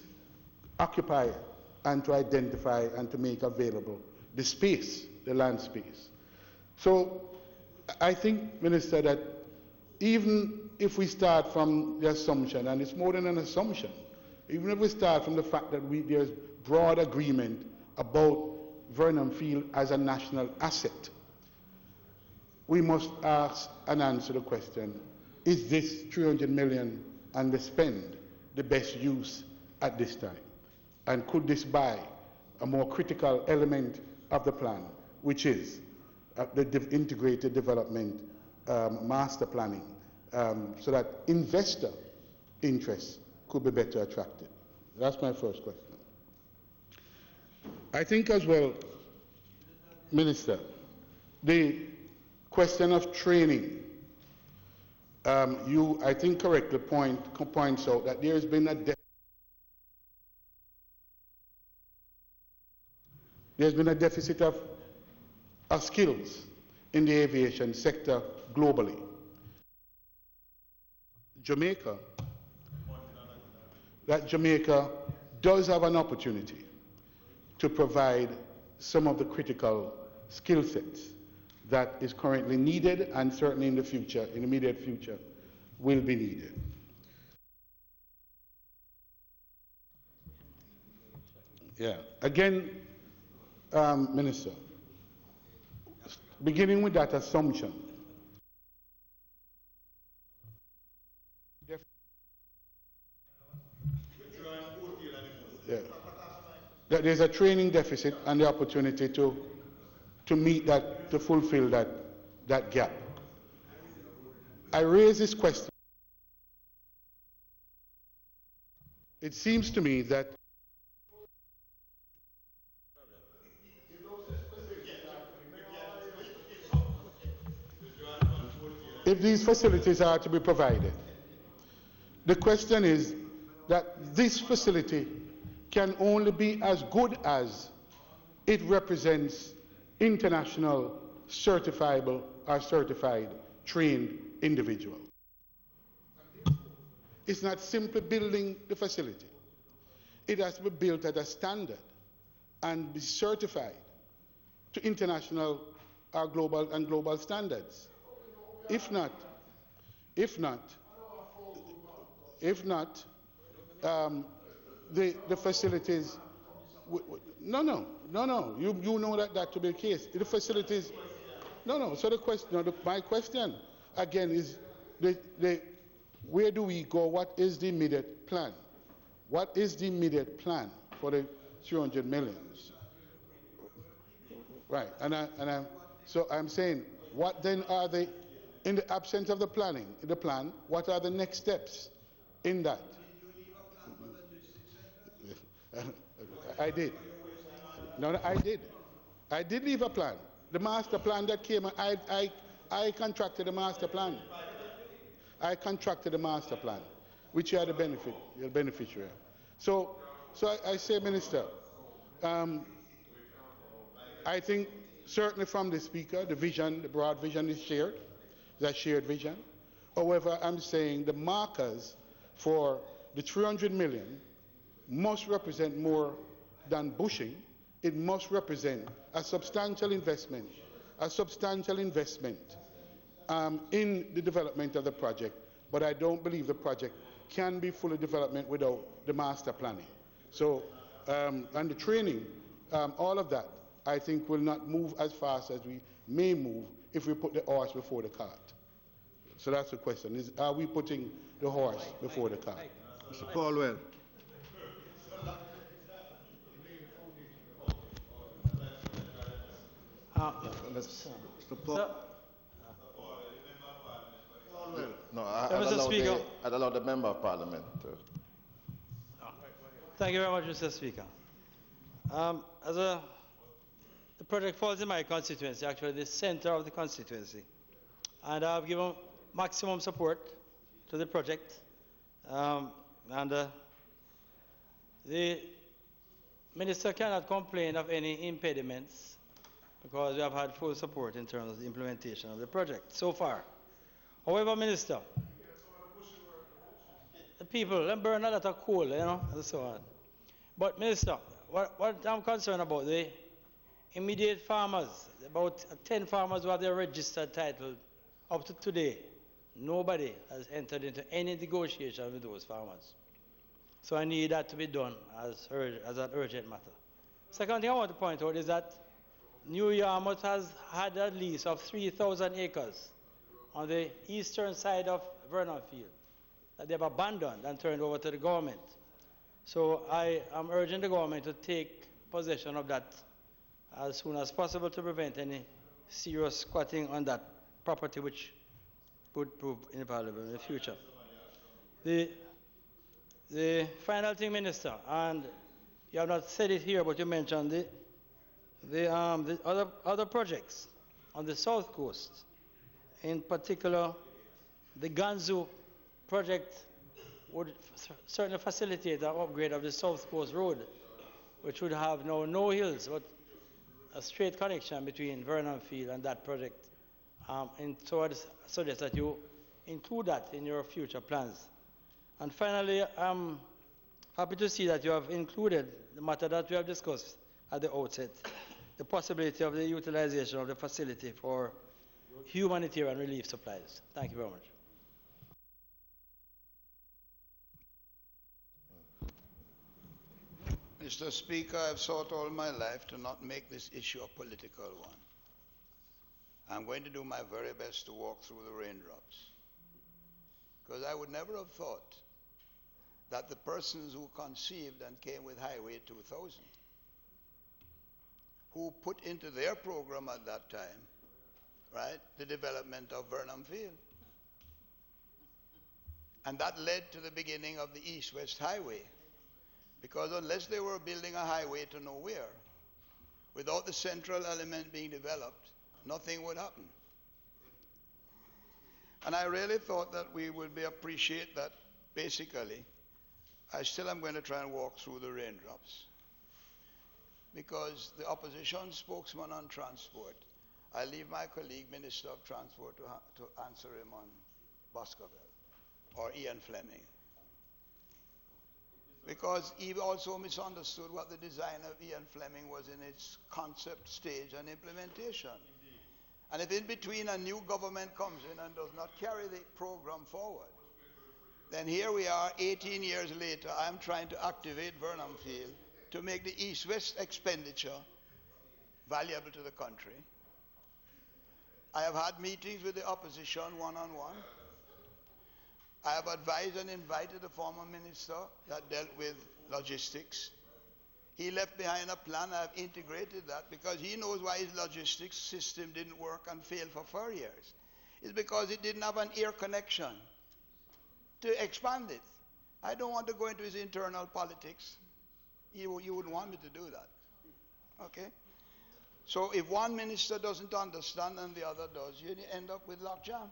occupy and to identify and to make available the space, the land space. So I think, Minister, that even if we start from the assumption, and it's more than an assumption, even if we start from the fact that there's broad agreement about Vernon Field as a national asset, we must ask and answer the question, is this 300 million and the spend the best use at this time? And could this buy a more critical element of the plan, which is the integrated development master planning, so that investor interests could be better attracted? That's my first question. I think as well, Minister, the question of training, you, I think, correctly points out that there has been a deficit of skills in the aviation sector globally. Jamaica does have an opportunity to provide some of the critical skill sets that is currently needed and certainly in the future, in the immediate future, will be needed. Yeah. Again, Minister, beginning with that assumption, yeah, that there's a training deficit and the opportunity to meet that, to fulfill that gap. I raise this question. It seems to me that if these facilities are to be provided, the question is that this facility can only be as good as it represents international certifiable or certified trained individuals. It's not simply building the facility. It has to be built at a standard and be certified to international or global standards. If not, the facilities. No. You know that to be the case. The facilities. No. So the question, my question again is, where do we go? What is the immediate plan? What is the immediate plan for the 300 millions? Right, so I'm saying, what then are the, in the absence of the planning, in the plan, what are the next steps in that? I did. No, I did. I did leave a plan. The master plan that came, I contracted the master plan. I contracted the master plan, which you are the beneficiary. So I say, Minister, I think certainly from the Speaker, the vision, the broad vision is shared. It's a shared vision. However, I'm saying the markers for the 300 million must represent more than bushing. It must represent a substantial investment in the development of the project. But I don't believe the project can be fully developed without the master planning. So, and the training, all of that, I think will not move as fast as we may move if we put the horse before the cart. So that's the question, is are we putting the horse before the cart? Mr. Paulwell. No, I'd allow the Member of Parliament to. Thank you very much, Mr. Speaker. The project falls in my constituency, actually the center of the constituency. And I've given maximum support to the project. The Minister cannot complain of any impediments because we have had full support in terms of the implementation of the project so far. However, Minister, the people, they burn a lot of coal, and so on. But, Minister, what I'm concerned about, the immediate farmers, about 10 farmers who have their registered title up to today, nobody has entered into any negotiation with those farmers. So I need that to be done as an urgent matter. Second thing I want to point out is that New Yarmouth has had a lease of 3,000 acres on the eastern side of Vernon Field that they've abandoned and turned over to the government. So I am urging the government to take possession of that as soon as possible to prevent any serious squatting on that property, which would prove invaluable in the future. The final thing, Minister, and you have not said it here, but you mentioned the other projects on the south coast. In particular, the Ganzu project would certainly facilitate the upgrade of the South Coast Road, which would have no hills, but a straight connection between Vernon Field and that project. And so I suggest that you include that in your future plans. And finally, I'm happy to see that you have included the matter that we have discussed at the outset, the possibility of the utilization of the facility for humanitarian relief supplies. Thank you very much. Mr. Speaker, I've sought all my life to not make this issue a political one. I'm going to do my very best to walk through the raindrops. Because I would never have thought that the persons who conceived and came with Highway 2000, who put into their program at that time, right, the development of Vernam Field. And that led to the beginning of the East-West Highway. Because unless they were building a highway to nowhere, without the central element being developed, nothing would happen. And I really thought that we would appreciate that. Basically, I still am going to try and walk through the raindrops. Because the opposition spokesman on transport, I leave my colleague, Minister of Transport, to answer him on Baskerville or Ian Fleming. Because he also misunderstood what the design of Ian Fleming was in its concept stage and implementation. Indeed. And if in between a new government comes in and does not carry the program forward, then here we are 18 years later, I'm trying to activate Vernon Field to make the East-West expenditure valuable to the country. I have had meetings with the opposition one-on-one. I have advised and invited the former minister that dealt with logistics. He left behind a plan. I have integrated that because he knows why his logistics system didn't work and failed for 4 years. It's because it didn't have an air connection to expand it. I don't want to go into his internal politics. You wouldn't want me to do that. Okay? So if one minister doesn't understand and the other does, you end up with lockjam.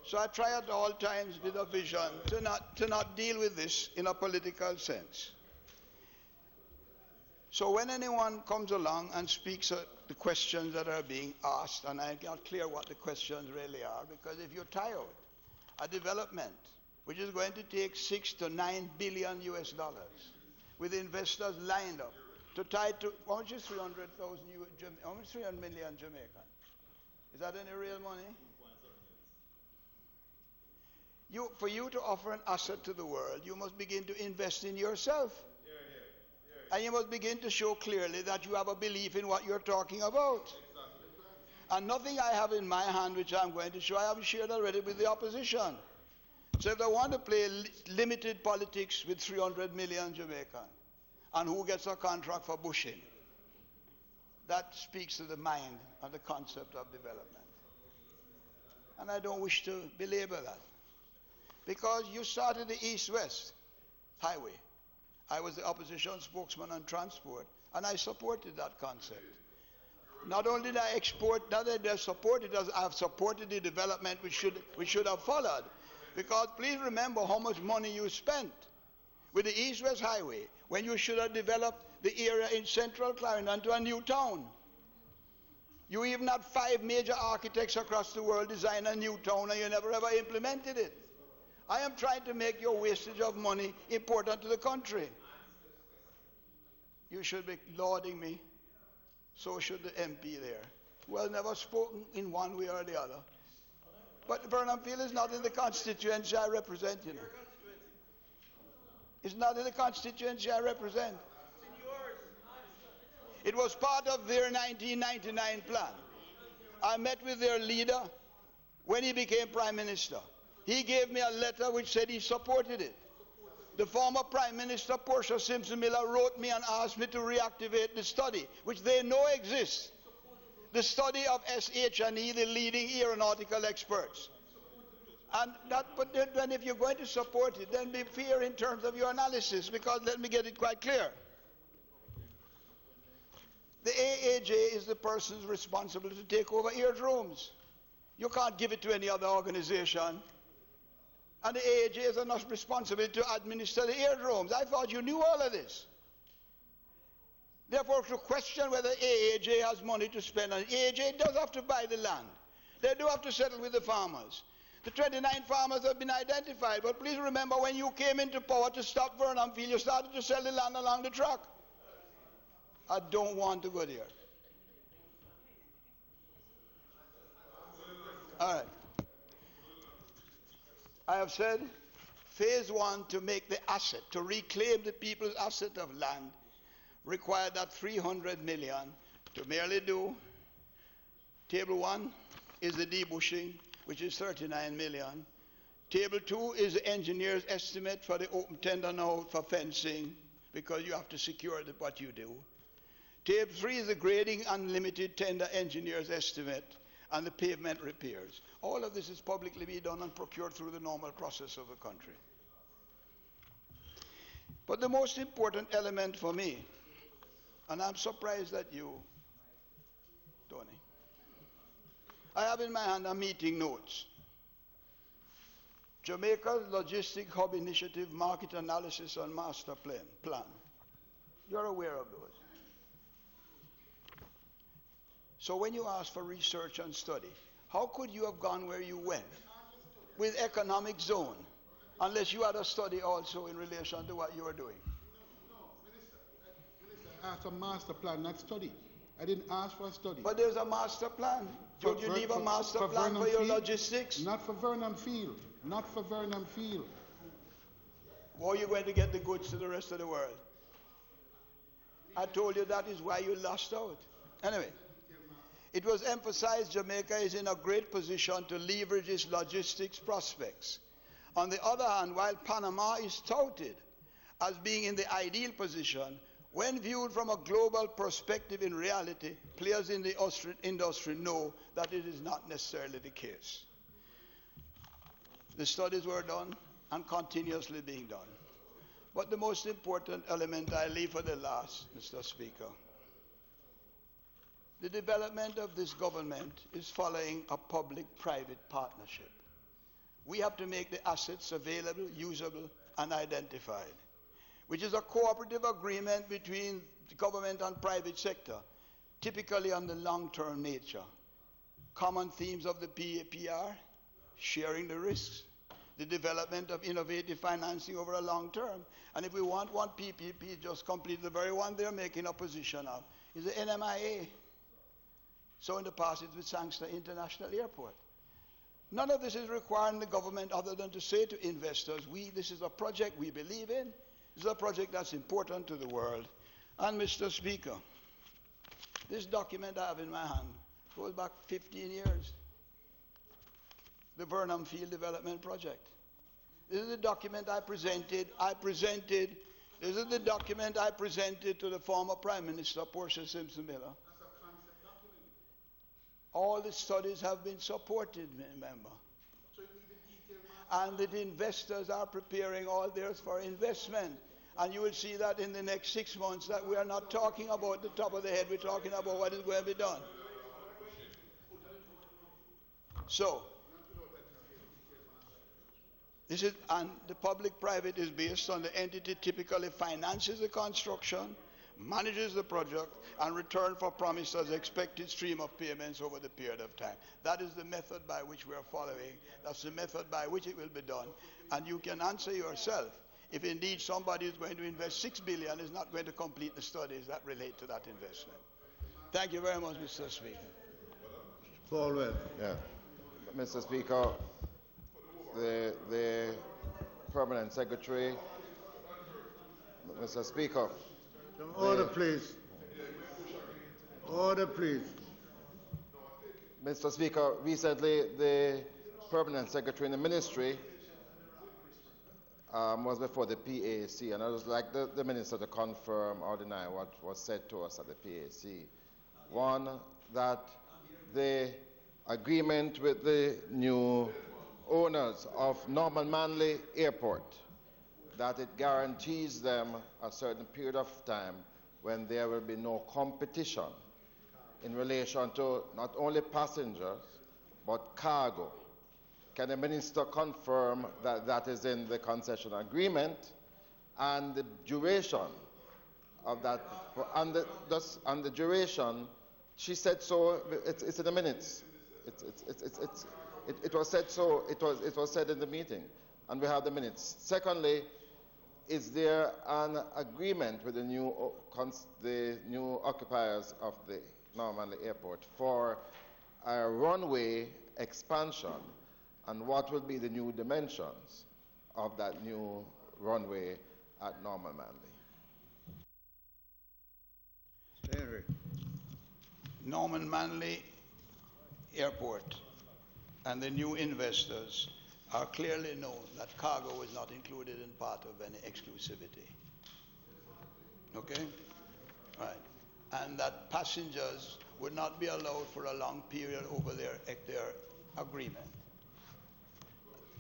So I try at all times with a vision to not deal with this in a political sense. So when anyone comes along and speaks the questions that are being asked, and I'm not clear what the questions really are, because if you're tired, a development which is going to take $6 to $9 billion US, with investors lined up to tie to how much is 300,000? How much 300 million Jamaican? Is that any real money? For you to offer an asset to the world, you must begin to invest in yourself. And you must begin to show clearly that you have a belief in what you're talking about. And nothing I have in my hand which I'm going to show, I have shared already with the opposition. So if they want to play limited politics with 300 million Jamaican, and who gets a contract for bushing, that speaks to the mind and the concept of development. And I don't wish to belabor that. Because you started the East-West Highway. I was the opposition spokesman on transport, and I supported that concept. Not only did I support it, I have supported the development which should have followed. Because please remember how much money you spent with the East-West Highway when you should have developed the area in central Clarendon to a new town. You even had 5 major architects across the world design a new town, and you never ever implemented it. I am trying to make your wastage of money important to the country. You should be lauding me. So should the MP there, who has never spoken in one way or the other. But Vernon Field is not in the constituency I represent, you know. It's not in the constituency I represent. It was part of their 1999 plan. I met with their leader when he became Prime Minister. He gave me a letter which said he supported it. The former Prime Minister, Portia Simpson-Miller, wrote me and asked me to reactivate the study, which they know exists. The study of SH&E, the leading aeronautical experts. But then if you're going to support it, then be fair in terms of your analysis, because let me get it quite clear. The AAJ is the person responsible to take over aerodromes. You can't give it to any other organization. And the AAJ has enough responsibility to administer the aerodromes. I thought you knew all of this. Therefore, to question whether AAJ has money to spend, and AAJ does have to buy the land. They do have to settle with the farmers. The 29 farmers have been identified, but please remember when you came into power to stop Vernon Field, you started to sell the land along the track. I don't want to go there. All right. I have said phase one, to make the asset, to reclaim the people's asset of land, required that 300 million to merely do. Table 1 is the debushing, which is 39 million. Table 2 is the engineer's estimate for the open tender now for fencing, because you have to secure what you do. Table 3 is the grading unlimited tender engineer's estimate and the pavement repairs. All of this is publicly be done and procured through the normal process of the country. But the most important element for me, and I'm surprised at you, Tony, I have in my hand a meeting notes. Jamaica's Logistic Hub Initiative Market Analysis and Master Plan. You're aware of those. So when you ask for research and study, how could you have gone where you went with economic zone unless you had a study also in relation to what you were doing? No, Minister, I asked a master plan, not study. I didn't ask for a study. But there's a master plan. Don't you leave a master plan for your logistics? Not for Vernon Field. Not for Vernon Field. Or you're going to get the goods to the rest of the world. I told you that is why you lost out. Anyway, it was emphasized Jamaica is in a great position to leverage its logistics prospects. On the other hand, while Panama is touted as being in the ideal position, when viewed from a global perspective, in reality, players in the industry know that it is not necessarily the case. The studies were done and continuously being done. But the most important element I leave for the last, Mr. Speaker. The development of this government is following a public-private partnership. We have to make the assets available, usable, and identified, which is a cooperative agreement between the government and private sector, typically on the long-term nature. Common themes of the PAPR: sharing the risks, the development of innovative financing over a long term. And if we want one PPP, just complete the very one they're making opposition of, is the NMIA. So in the past, it's with Sangster International Airport. None of this is requiring the government other than to say to investors, this is a project we believe in. This is a project that's important to the world. And Mr. Speaker, this document I have in my hand goes back 15 years. The Vernam Field Development Project. This is the document I presented. This is the document I presented to the former Prime Minister, Portia Simpson-Miller. All the studies have been supported, remember. And the investors are preparing all theirs for investment. And you will see that in the next 6 months that we are not talking about the top of the head, we're talking about what is going to be done. So, this is, and the public-private is based on the entity typically finances the construction, manages the project, and return for promised as expected stream of payments over the period of time. That is the method by which we are following. That's the method by which it will be done. And you can answer yourself if indeed somebody is going to invest 6 billion, is not going to complete the studies that relate to that investment. Thank you very much, Mr. Speaker. Paul, yeah. Mr. Speaker, the permanent secretary, Mr. Speaker. Order, please. Order, please. Mr. Speaker, recently the permanent secretary in the ministry was before the PAC, and I would like the minister to confirm or deny what was said to us at the PAC. One, that the agreement with the new owners of Norman Manley Airport, that it guarantees them a certain period of time when there will be no competition in relation to not only passengers but cargo. Can the minister confirm that that is in the concession agreement, and the duration of that, and the duration, she said so, it's in the minutes. It was said so, it was said in the meeting, and we have the minutes. Secondly, is there an agreement with the new occupiers of the Normanley Airport for a runway expansion, and what will be the new dimensions? of that new runway at Norman Manley. Henry. Norman Manley Airport and the new investors are clearly known that cargo is not included in part of any exclusivity. Okay? Right. And that passengers would not be allowed for a long period over their agreement.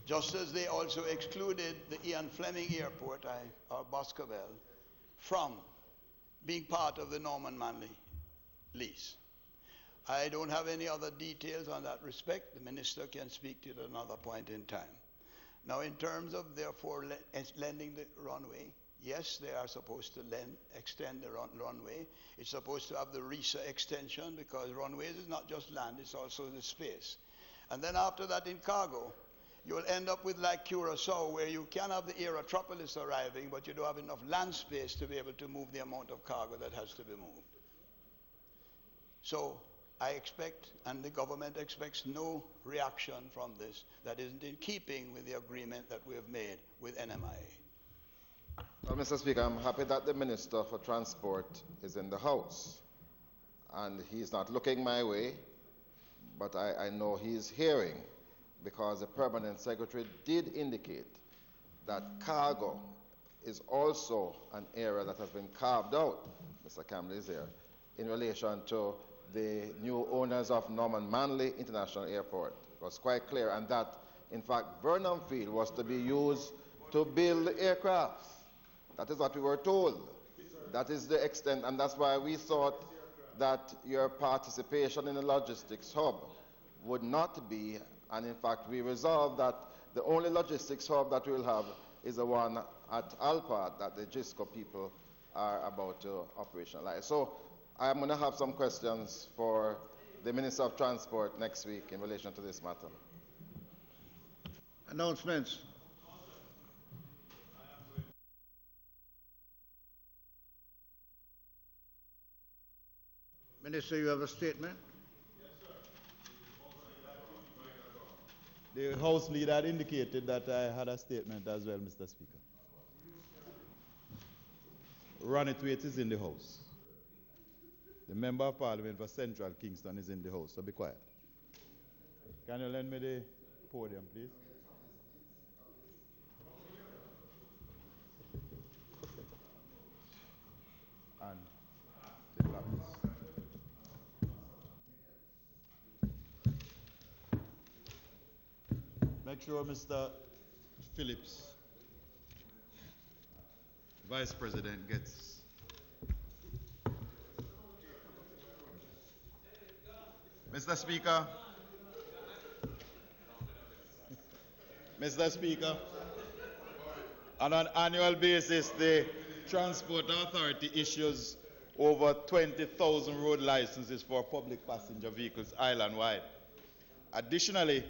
Just as they also excluded the Ian Fleming Airport, or Boscoville, from being part of the Norman Manley lease. I don't have any other details on that respect. The minister can speak to it at another point in time. Now, in terms of, therefore, lending the runway, yes, they are supposed to extend the runway. It's supposed to have the RESA extension, because runways is not just land, it's also the space. And then after that in cargo, you'll end up with like Curacao, where you can have the Aerotropolis arriving, but you don't have enough land space to be able to move the amount of cargo that has to be moved. So I expect, and the government expects, no reaction from this that isn't in keeping with the agreement that we have made with NMIA. Well, Mr. Speaker, I'm happy that the Minister for Transport is in the House. And he's not looking my way, but I know he's hearing, because the Permanent Secretary did indicate that cargo is also an area that has been carved out, Mr. Campbell is here, in relation to the new owners of Norman Manley International Airport. It was quite clear, and that, in fact, Vernon Field was to be used to build aircraft. That is what we were told. That is the extent, and that's why we thought that your participation in the logistics hub would not be, and in fact we resolved that the only logistics hub that we'll have is the one at Alpad that the GISCO people are about to operationalize. So I'm going to have some questions for the Minister of Transport next week in relation to this matter. Announcements. Minister, you have a statement? The House Leader had indicated that I had a statement as well, Mr. Speaker. Ranitwaite is in the House. The Member of Parliament for Central Kingston is in the House, so be quiet. Can you lend me the podium, please? And the lapis. Make sure Mr. Phillips, Vice President, gets. Mr. Speaker, Mr. Speaker, on an annual basis, the Transport Authority issues over 20,000 road licenses for public passenger vehicles island-wide. Additionally,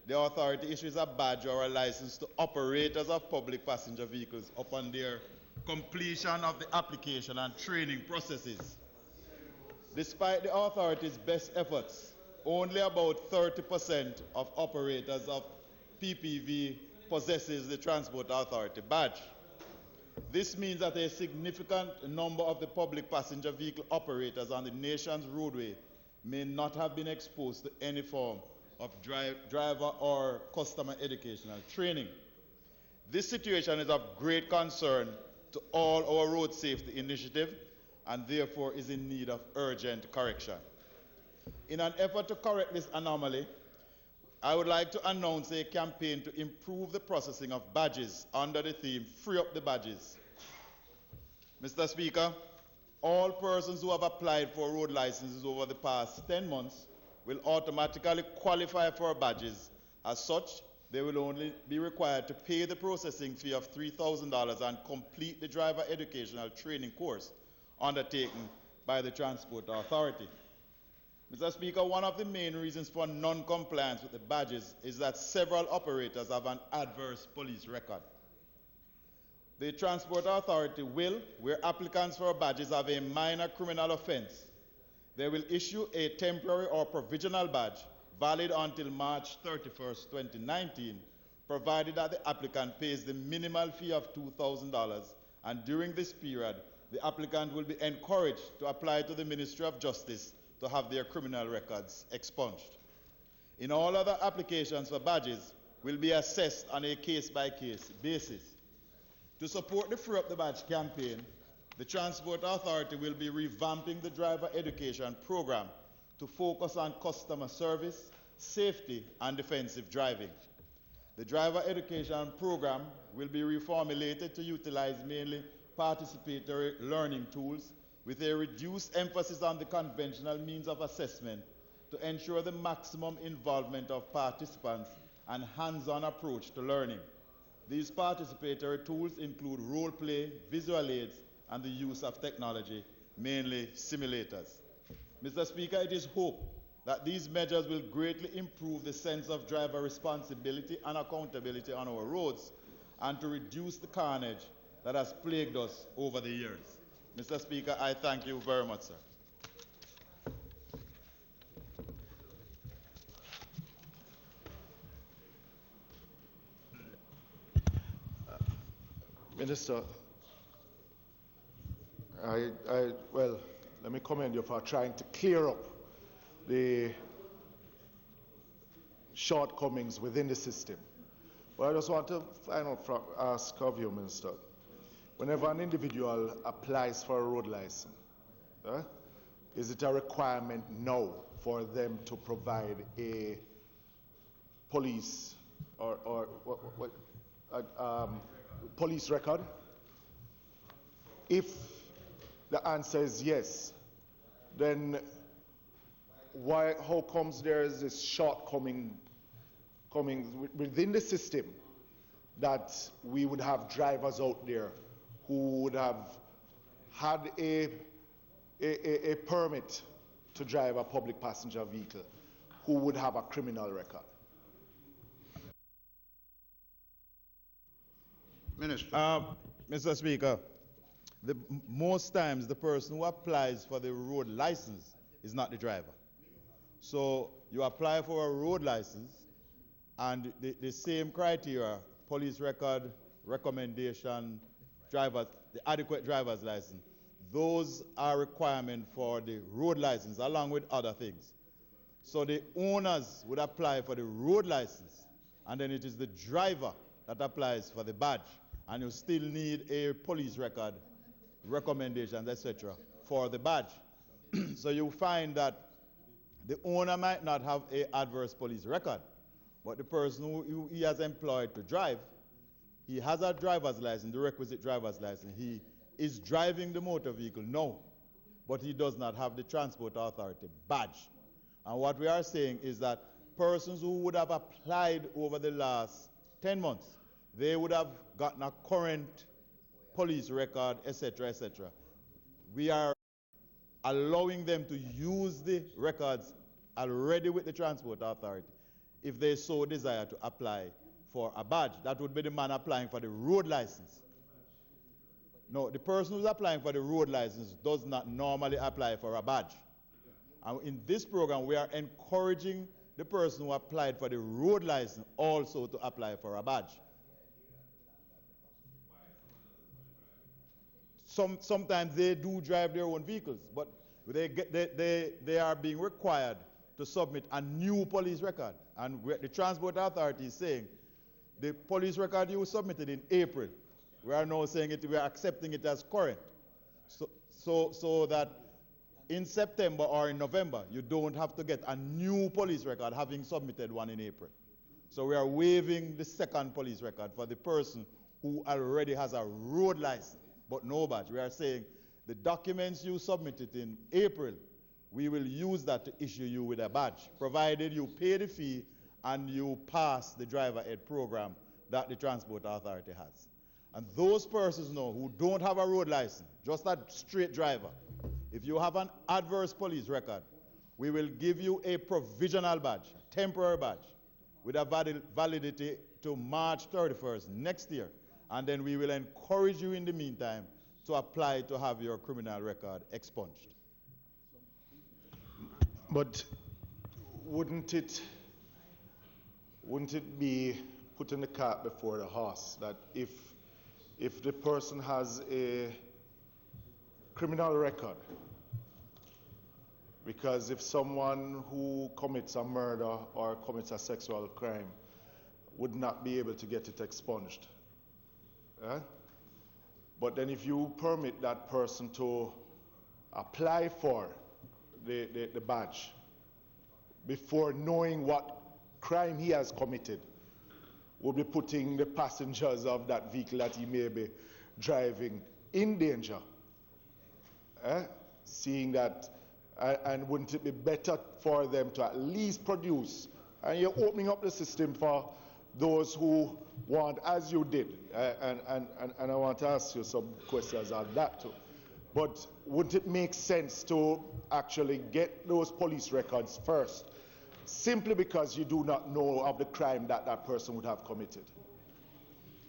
the authority issues a badge or a license to operators of public passenger vehicles upon their completion of the application and training processes. Despite the authority's best efforts, only about 30% of operators of PPV possesses the Transport Authority badge. This means that a significant number of the public passenger vehicle operators on the nation's roadway may not have been exposed to any form of driver or customer educational training. This situation is of great concern to all our road safety initiative and therefore is in need of urgent correction. In an effort to correct this anomaly, I would like to announce a campaign to improve the processing of badges under the theme Free Up the Badges. Mr. Speaker, all persons who have applied for road licenses over the past 10 months will automatically qualify for badges. As such, they will only be required to pay the processing fee of $3,000 and complete the driver educational training course undertaken by the Transport Authority. Mr. Speaker, one of the main reasons for non-compliance with the badges is that several operators have an adverse police record. The Transport Authority will, where applicants for badges have a minor criminal offense, they will issue a temporary or provisional badge valid until March 31st, 2019, provided that the applicant pays the minimal fee of $2,000, and during this period, the applicant will be encouraged to apply to the Ministry of Justice to have their criminal records expunged. In all other applications for badges will be assessed on a case-by-case basis. To support the Free Up the Badge campaign, the Transport Authority will be revamping the driver education program to focus on customer service, safety, and defensive driving. The driver education program will be reformulated to utilize mainly participatory learning tools with a reduced emphasis on the conventional means of assessment to ensure the maximum involvement of participants and hands-on approach to learning. These participatory tools include role play, visual aids, and the use of technology, mainly simulators. Mr. Speaker, it is hoped that these measures will greatly improve the sense of driver responsibility and accountability on our roads and to reduce the carnage that has plagued us over the years. Mr. Speaker, I thank you very much, sir. Minister, well, let me commend you for trying to clear up the shortcomings within the system. But I just want to ask of you, Minister, whenever an individual applies for a road license, is it a requirement now for them to provide a police or police record? If the answer is yes, then how comes there is this shortcoming within the system that we would have drivers out there who would have had a permit to drive a public passenger vehicle who would have a criminal record? Minister. Mr. Speaker, most times the person who applies for the road license is not the driver. So you apply for a road license and the same criteria, police record, recommendation, the adequate driver's license, those are requirements for the road license along with other things. So the owners would apply for the road license and then it is the driver that applies for the badge, and you still need a police record, recommendations, etc. for the badge. So you find that the owner might not have an adverse police record, but the person who he has employed to drive, he has a driver's license, the requisite driver's license. He is driving the motor vehicle now, but he does not have the Transport Authority badge. And what we are saying is that persons who would have applied over the last 10 months, they would have gotten a current police record, etc., etc. We are allowing them to use the records already with the Transport Authority if they so desire to apply for a badge. That would be the man applying for the road license. No, the person who's applying for the road license does not normally apply for a badge. And in this program, we are encouraging the person who applied for the road license also to apply for a badge. Sometimes they do drive their own vehicles, but they are being required to submit a new police record. And the Transport Authority is saying the police record you submitted in April, we are now saying we are accepting it as current. So that in September or in November, you don't have to get a new police record having submitted one in April. So we are waiving the second police record for the person who already has a road license but no badge. We are saying the documents you submitted in April, we will use that to issue you with a badge, provided you pay the fee and you pass the driver ed program that the Transport Authority has. And those persons now who don't have a road license, just a straight driver, if you have an adverse police record, we will give you a provisional badge, a temporary badge, with a validity to March 31st next year. And then we will encourage you in the meantime to apply to have your criminal record expunged. But wouldn't it be putting the cart before the horse, that if the person has a criminal record, because if someone who commits a murder or commits a sexual crime would not be able to get it expunged. But then if you permit that person to apply for the badge before knowing what crime he has committed, will be putting the passengers of that vehicle that he may be driving in danger. Seeing that, and wouldn't it be better for them to at least produce? And you're opening up the system for those who want, as you did, and I want to ask you some questions on that too. But wouldn't it make sense to actually get those police records first, simply because you do not know of the crime that that person would have committed?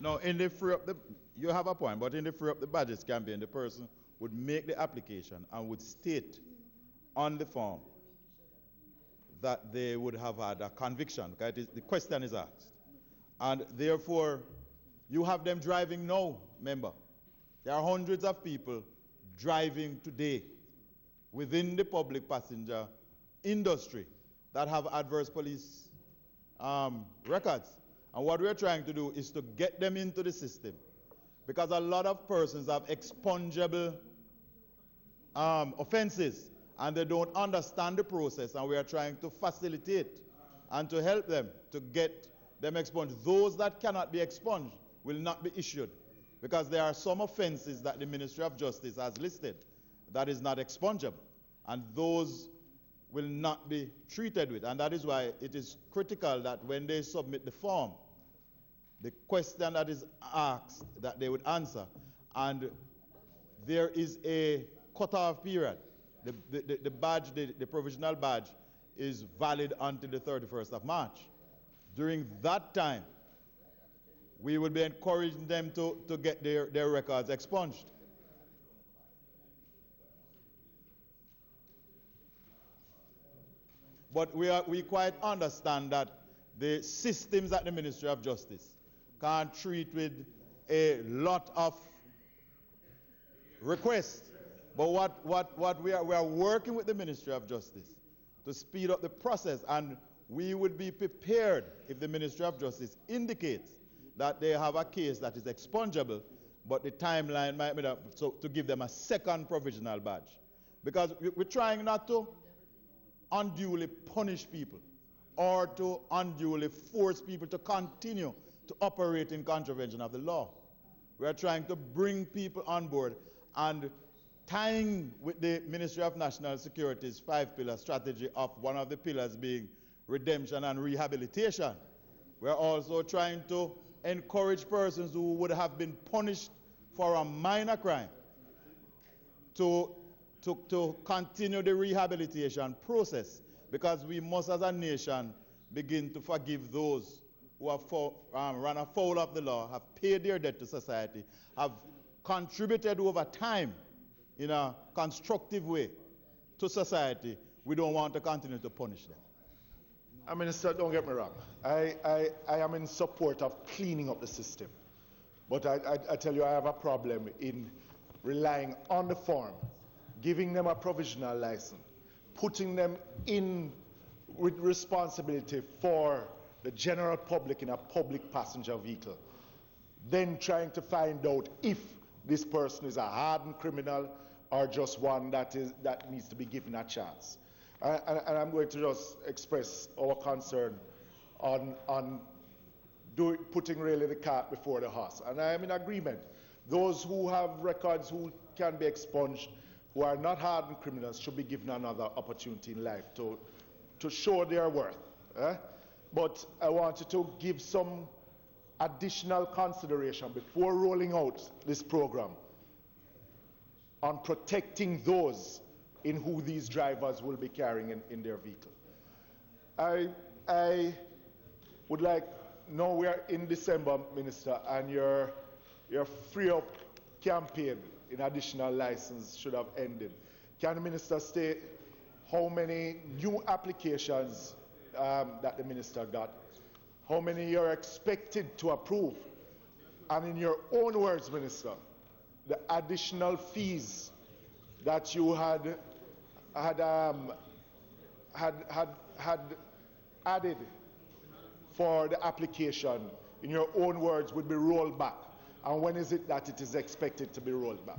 No, in the free up the, you have a point, but in the free up the badges campaign, the person would make the application and would state on the form that they would have had a conviction, because the question is asked. And therefore, you have them driving now, member. There are hundreds of people driving today within the public passenger industry that have adverse police records. And what we're trying to do is to get them into the system, because a lot of persons have expungible offenses and they don't understand the process, and we are trying to facilitate and to help them to get them expunged. Those that cannot be expunged will not be issued, because there are some offenses that the Ministry of Justice has listed that is not expungible, and those will not be treated with. And that is why it is critical that when they submit the form, the question that is asked, that they would answer. And there is a cut-off period. The badge, the provisional badge, is valid until the 31st of March. During that time, we will be encouraging them to get their records expunged. But we quite understand that the systems at the Ministry of Justice can't treat with a lot of requests. But what we are working with the Ministry of Justice to speed up the process, and we would be prepared if the Ministry of Justice indicates that they have a case that is expungible, but the timeline might be that, so to give them a second provisional badge. Because we're trying not to unduly punish people or to unduly force people to continue to operate in contravention of the law. We are trying to bring people on board, and tying with the Ministry of National Security's 5-pillar strategy, of one of the pillars being redemption and rehabilitation. We are also trying to encourage persons who would have been punished for a minor crime to continue the rehabilitation process, because we must, as a nation, begin to forgive those who have run afoul of the law, have paid their debt to society, have contributed over time in a constructive way to society. We don't want to continue to punish them. Minister, don't get me wrong. I am in support of cleaning up the system. But I tell you, I have a problem in relying on the form, giving them a provisional license, putting them in with responsibility for the general public in a public passenger vehicle, then trying to find out if this person is a hardened criminal or just one that needs to be given a chance. And I'm going to just express our concern on putting really the cart before the horse. And I am in agreement. Those who have records who can be expunged, who are not hardened criminals, should be given another opportunity in life to show their worth. But I wanted to give some additional consideration before rolling out this program on protecting those in who these drivers will be carrying in their vehicle. I would like, now we are in December, Minister, and your free up campaign in additional license should have ended. Can the Minister state how many new applications that the Minister got, how many you're expected to approve. And in your own words, Minister, the additional fees that you had added for the application, in your own words, would be rolled back. And when is it that it is expected to be rolled back?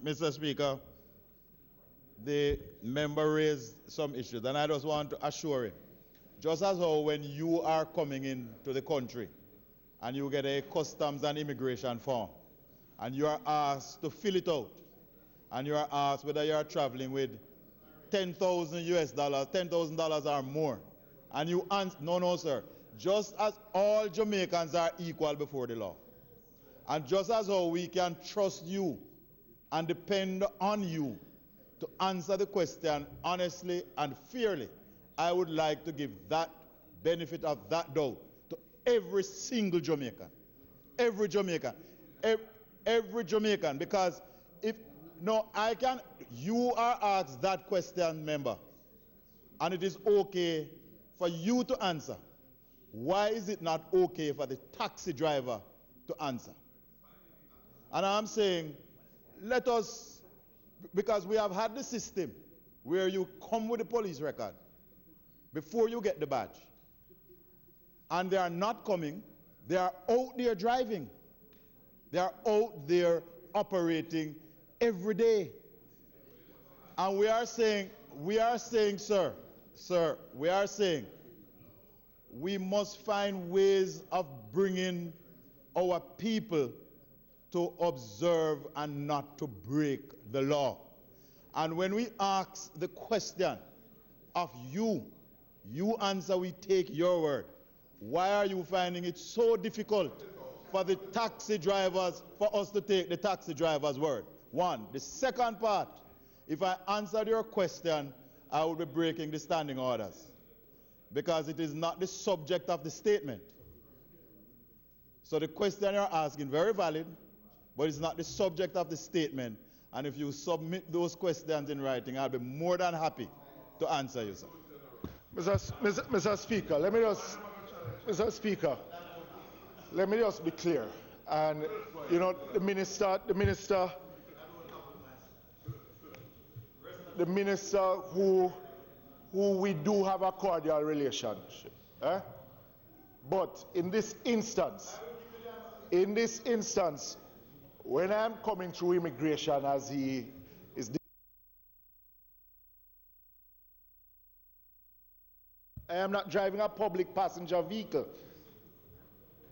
Mr. Speaker, the member raised some issues, and I just want to assure him, just as how when you are coming into the country and you get a customs and immigration form, and you are asked to fill it out, and you are asked whether you are traveling with $10,000 or more, and you answer, no, sir, just as all Jamaicans are equal before the law, and just as how we can trust you and depend on you to answer the question honestly and fairly, I would like to give that benefit of that doubt to every single Jamaican. Every Jamaican. Every Jamaican. Because you are asked that question, member, and it is okay for you to answer. Why is it not okay for the taxi driver to answer? And I'm saying, let us, because we have had the system where you come with a police record before you get the badge. And they are not coming, they are out there driving. They are out there operating every day. And we are saying, sir, we are saying, we must find ways of bringing our people to observe and not to break the law. And when we ask the question of you answer, we take your word. Why are you finding it so difficult for the taxi drivers, for us to take the taxi driver's word? One. The second part, if I answered your question, I would be breaking the standing orders, because it is not the subject of the statement. So the question you're asking, very valid, but it's not the subject of the statement. And if you submit those questions in writing, I'll be more than happy to answer you, sir. Mr. Speaker, let me just be clear. And, the minister who we do have a cordial relationship. But in this instance, when I'm coming through immigration as he is, I am not driving a public passenger vehicle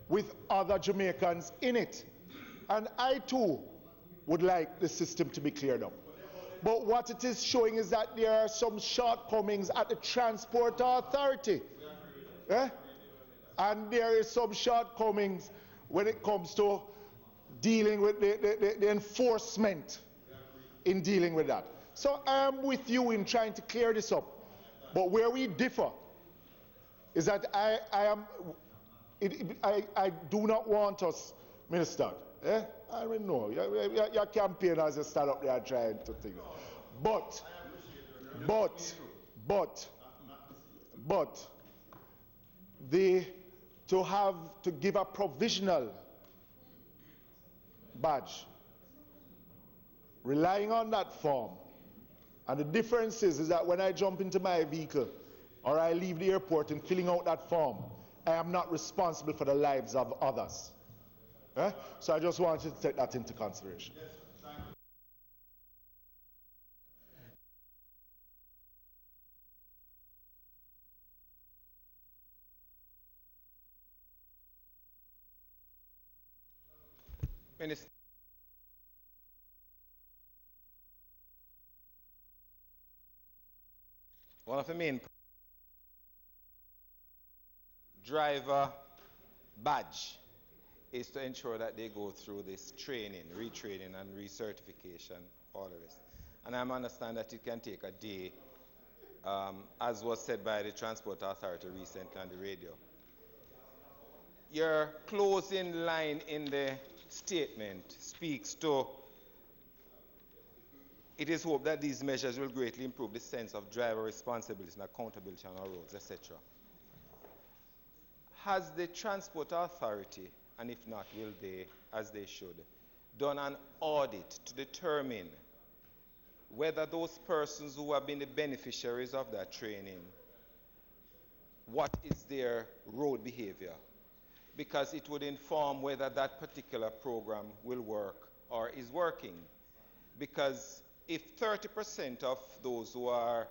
with other Jamaicans in it. And I too would like the system to be cleared up. But what it is showing is that there are some shortcomings at the Transport Authority. And there is some shortcomings when it comes to dealing with the enforcement in dealing with that. So I am with you in trying to clear this up. But where we differ is that I do not want us, Minister. I don't know. Your campaigners just stand up there trying to think. But to give a provisional badge, relying on that form, and the difference is that when I jump into my vehicle or I leave the airport and filling out that form, I am not responsible for the lives of others. So I just wanted to take that into consideration. Yes, thank you. Minister. One of the main driver badge is to ensure that they go through this training, retraining and recertification, all of this. And I understand that it can take a day, as was said by the Transport Authority recently on the radio. Your closing line in the statement speaks to, it is hoped that these measures will greatly improve the sense of driver responsibility and accountability on our roads, etc. has the Transport Authority, and if not, will they, as they should, done an audit to determine whether those persons who have been the beneficiaries of that training, what is their road behavior? Because it would inform whether that particular program will work or is working. Because if 30% of those who are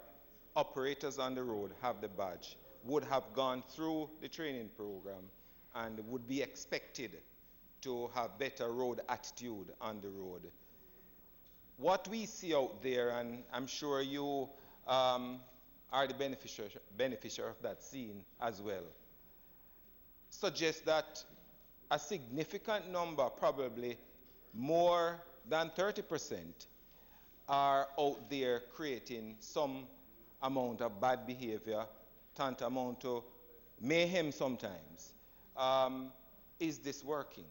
operators on the road have the badge, would have gone through the training program and would be expected to have better road attitude on the road. What we see out there, and I'm sure you are the beneficiary of that scene as well, suggests that a significant number, probably more than 30%, are out there creating some amount of bad behavior, tantamount to mayhem sometimes. Is this working?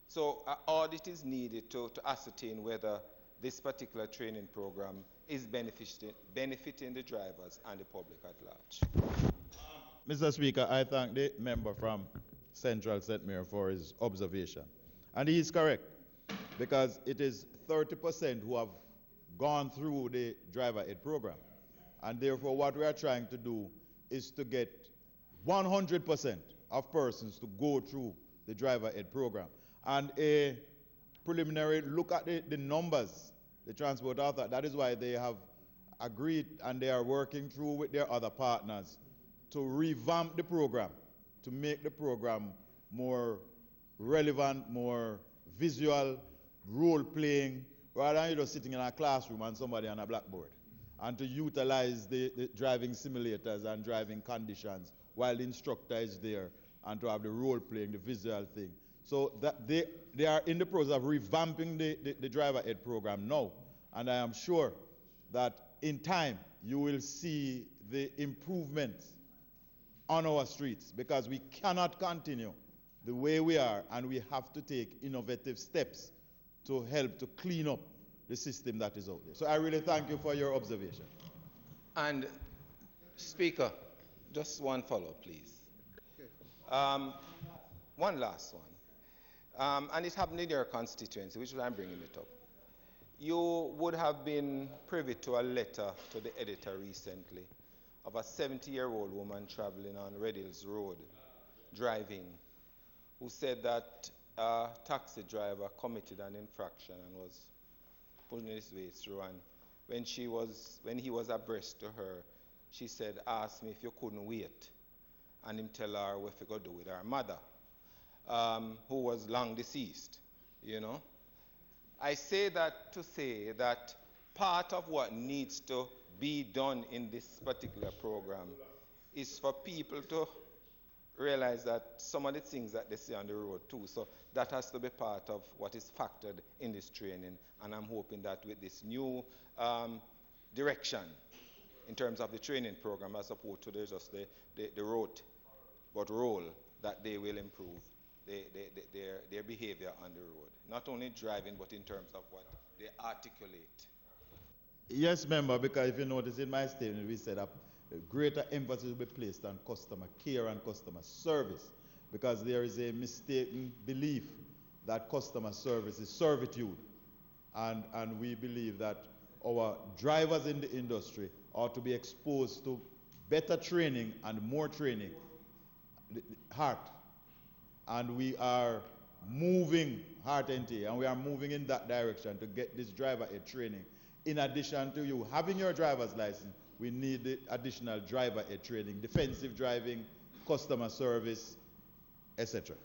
So an audit is needed to ascertain whether this particular training program is benefiting the drivers and the public at large. Mr. Speaker, I thank the member from Central St. Mary for his observation. And he is correct, because it is 30% who have gone through the driver ed program. And therefore, what we are trying to do is to get 100% of persons to go through the driver ed program. And a preliminary look at the numbers, the Transport Authority, that is why they have agreed and they are working through with their other partners to revamp the program, to make the program more relevant, more visual, role-playing, rather than you just sitting in a classroom and somebody on a blackboard, and to utilize the driving simulators and driving conditions while the instructor is there, and to have the role-playing, the visual thing. So that they are in the process of revamping the driver ed program now, and I am sure that in time you will see the improvements on our streets, because we cannot continue the way we are, and we have to take innovative steps to help to clean up the system that is out there. So I really thank you for your observation. And Speaker, just one follow-up, please. One last one. And it happened in your constituency, which is why I'm bringing it up. You would have been privy to a letter to the editor recently of a 70-year-old woman traveling on Red Hills Road, driving, who said that a taxi driver committed an infraction and was pulling his way through. And when he was abreast to her, she said, "Ask me if you couldn't wait." And him tell her what he could do with her mother, who was long deceased, you know. I say that to say that part of what needs to be done in this particular program is for people to realize that some of the things that they see on the road too. So that has to be part of what is factored in this training. And I'm hoping that with this new direction in terms of the training program, as opposed to just the rote but role, that they will improve their behavior on the road. Not only driving, but in terms of what they articulate. Yes, member, because if you notice in my statement, we said that greater emphasis will be placed on customer care and customer service, because there is a mistaken belief that customer service is servitude. And we believe that our drivers in the industry are to be exposed to better training and more training, heart. And we are moving, heart NTA, and we are moving in that direction to get this driver ed training. In addition to you having your driver's license, we need the additional driver ed training, defensive driving, customer service, etc.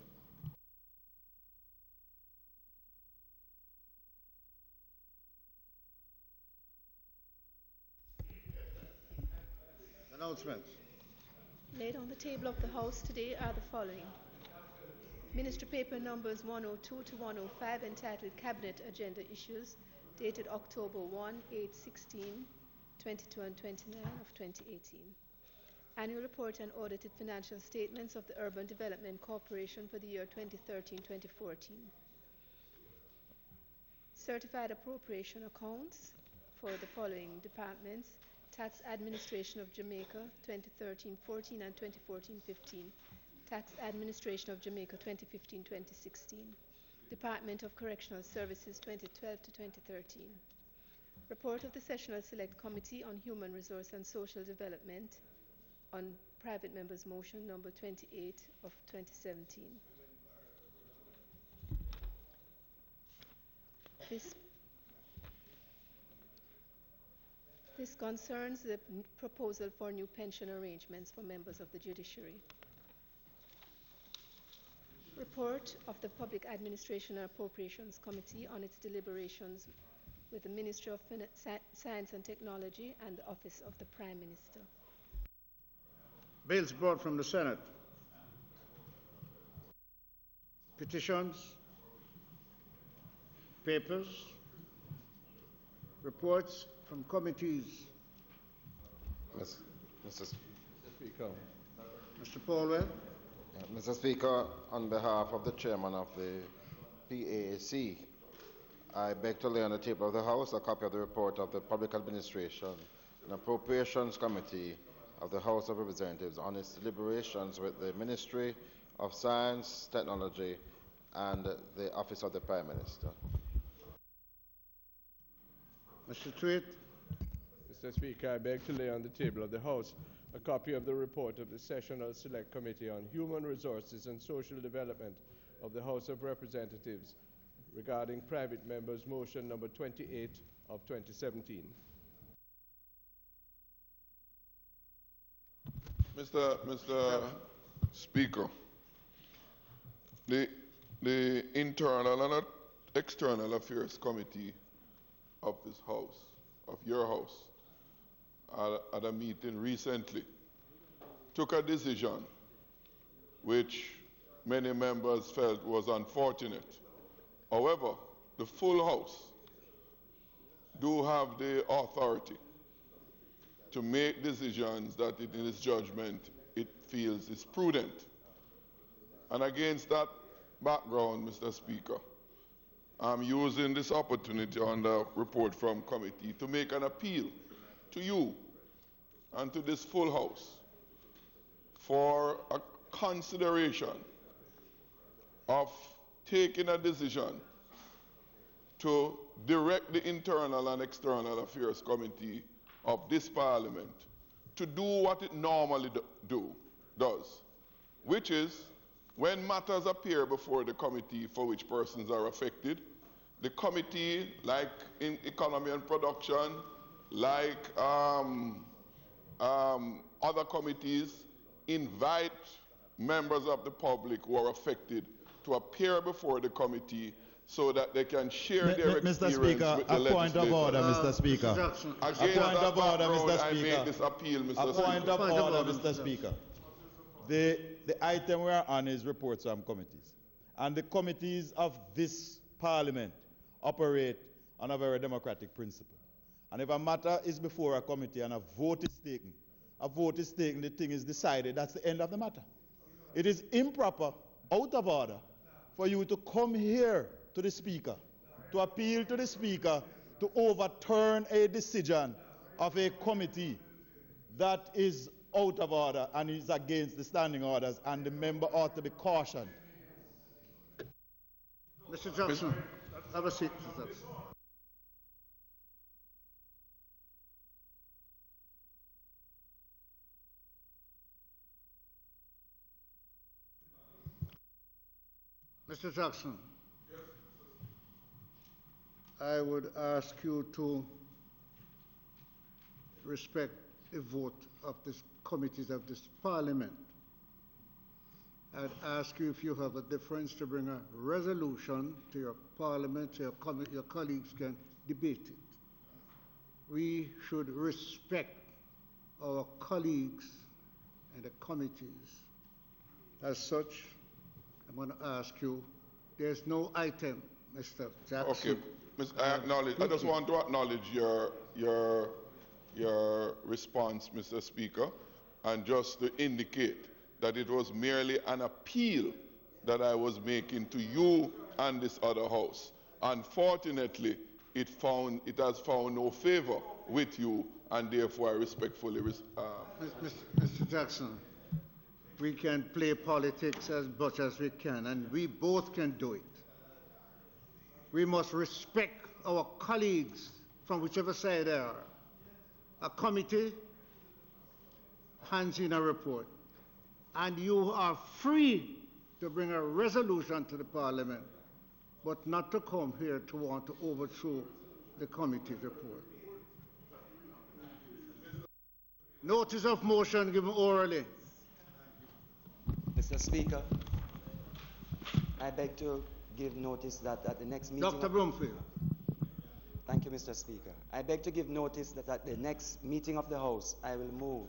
Announcements. Laid on the table of the House today are the following. Ministry paper numbers 102 to 105 entitled Cabinet Agenda Issues, dated October 1, 8, 16, 22 and 29 of 2018. Annual report and audited financial statements of the Urban Development Corporation for the year 2013-2014. Certified appropriation accounts for the following departments: Tax Administration of Jamaica 2013-14 and 2014-15, Tax Administration of Jamaica 2015-2016, Department of Correctional Services 2012 to 2013. Report of the Sessional Select Committee on Human Resource and Social Development on private members' motion number 28 of 2017. This concerns the proposal for new pension arrangements for members of the judiciary. Report of the Public Administration and Appropriations Committee on its deliberations with the Ministry of Science and Technology and the Office of the Prime Minister. Bills brought from the Senate. Petitions, papers, reports from committees. Mr. Speaker. Mr. Paulwell. Mr. Speaker, on behalf of the Chairman of the PAC, I beg to lay on the table of the House a copy of the report of the Public Administration and Appropriations Committee of the House of Representatives on its deliberations with the Ministry of Science, Technology, and the Office of the Prime Minister. Mr. Tweed. Mr. Speaker, I beg to lay on the table of the House a copy of the report of the Sessional Select Committee on Human Resources and Social Development of the House of Representatives regarding private members' motion number 28 of 2017. Mr. Speaker, the Internal and External Affairs Committee of this House, of your House, at a meeting recently, took a decision which many members felt was unfortunate. However, the full House do have the authority to make decisions that in its judgment it feels is prudent. And against that background, Mr. Speaker, I'm using this opportunity on the report from committee to make an appeal to you and to this full House for a consideration of taking a decision to direct the Internal and External Affairs Committee of this Parliament to do what it normally does, which is when matters appear before the committee for which persons are affected, the committee, like in economy and production, like other committees, invite members of the public who are affected to appear before the committee so that they can share their experience Mr. Speaker, with the a point of order, Mr. Speaker. A point of order, Mr. I Speaker. make this appeal, Mr. A point Speaker. of order, Mr. Speaker. The item we are on is reports from committees. And the committees of this Parliament operate on a very democratic principle. And if a matter is before a committee and a vote is taken, the thing is decided, that's the end of the matter. It is improper, out of order, for you to come here to the Speaker, to appeal to the Speaker to overturn a decision of a committee that is out of order and is against the standing orders, and the member ought to be cautioned. Mr. Johnson, have a seat, Mr. Johnson. Mr. Jackson, I would ask you to respect the vote of this committees of this Parliament. I'd ask you if you have a difference to bring a resolution to your Parliament so your colleagues can debate it. We should respect our colleagues and the committees. As such, I'm going to ask you, there's no item, Mr. Jackson. Okay, I acknowledge. I just want to acknowledge your response, Mr. Speaker, and just to indicate that it was merely an appeal that I was making to you and this other House. Unfortunately, it has found no favor with you, and therefore I respectfully Mr. Jackson, we can play politics as much as we can, and we both can do it. We must respect our colleagues from whichever side they are. A committee hands in a report, and you are free to bring a resolution to the Parliament, but not to come here to want to overthrow the committee's report. Notice of motion given orally. Mr. Speaker, I beg to give notice that at the next meeting... Dr. Bromfield. Thank you, Mr. Speaker. I beg to give notice that at the next meeting of the House, I will move.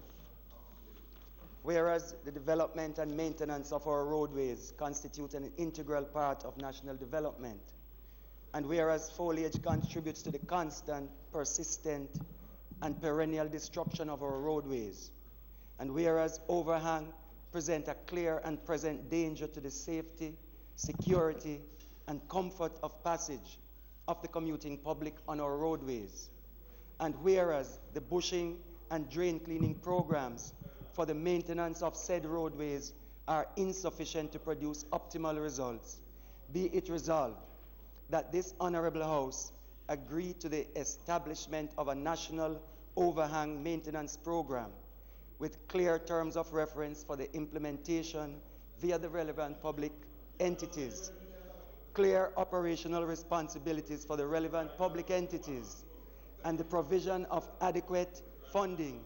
Whereas the development and maintenance of our roadways constitute an integral part of national development, and whereas foliage contributes to the constant, persistent, and perennial destruction of our roadways, and whereas overhang present a clear and present danger to the safety, security, and comfort of passage of the commuting public on our roadways, and whereas the bushing and drain cleaning programs for the maintenance of said roadways are insufficient to produce optimal results, be it resolved that this Honourable House agree to the establishment of a national overhang maintenance program with clear terms of reference for the implementation via the relevant public entities, clear operational responsibilities for the relevant public entities, and the provision of adequate funding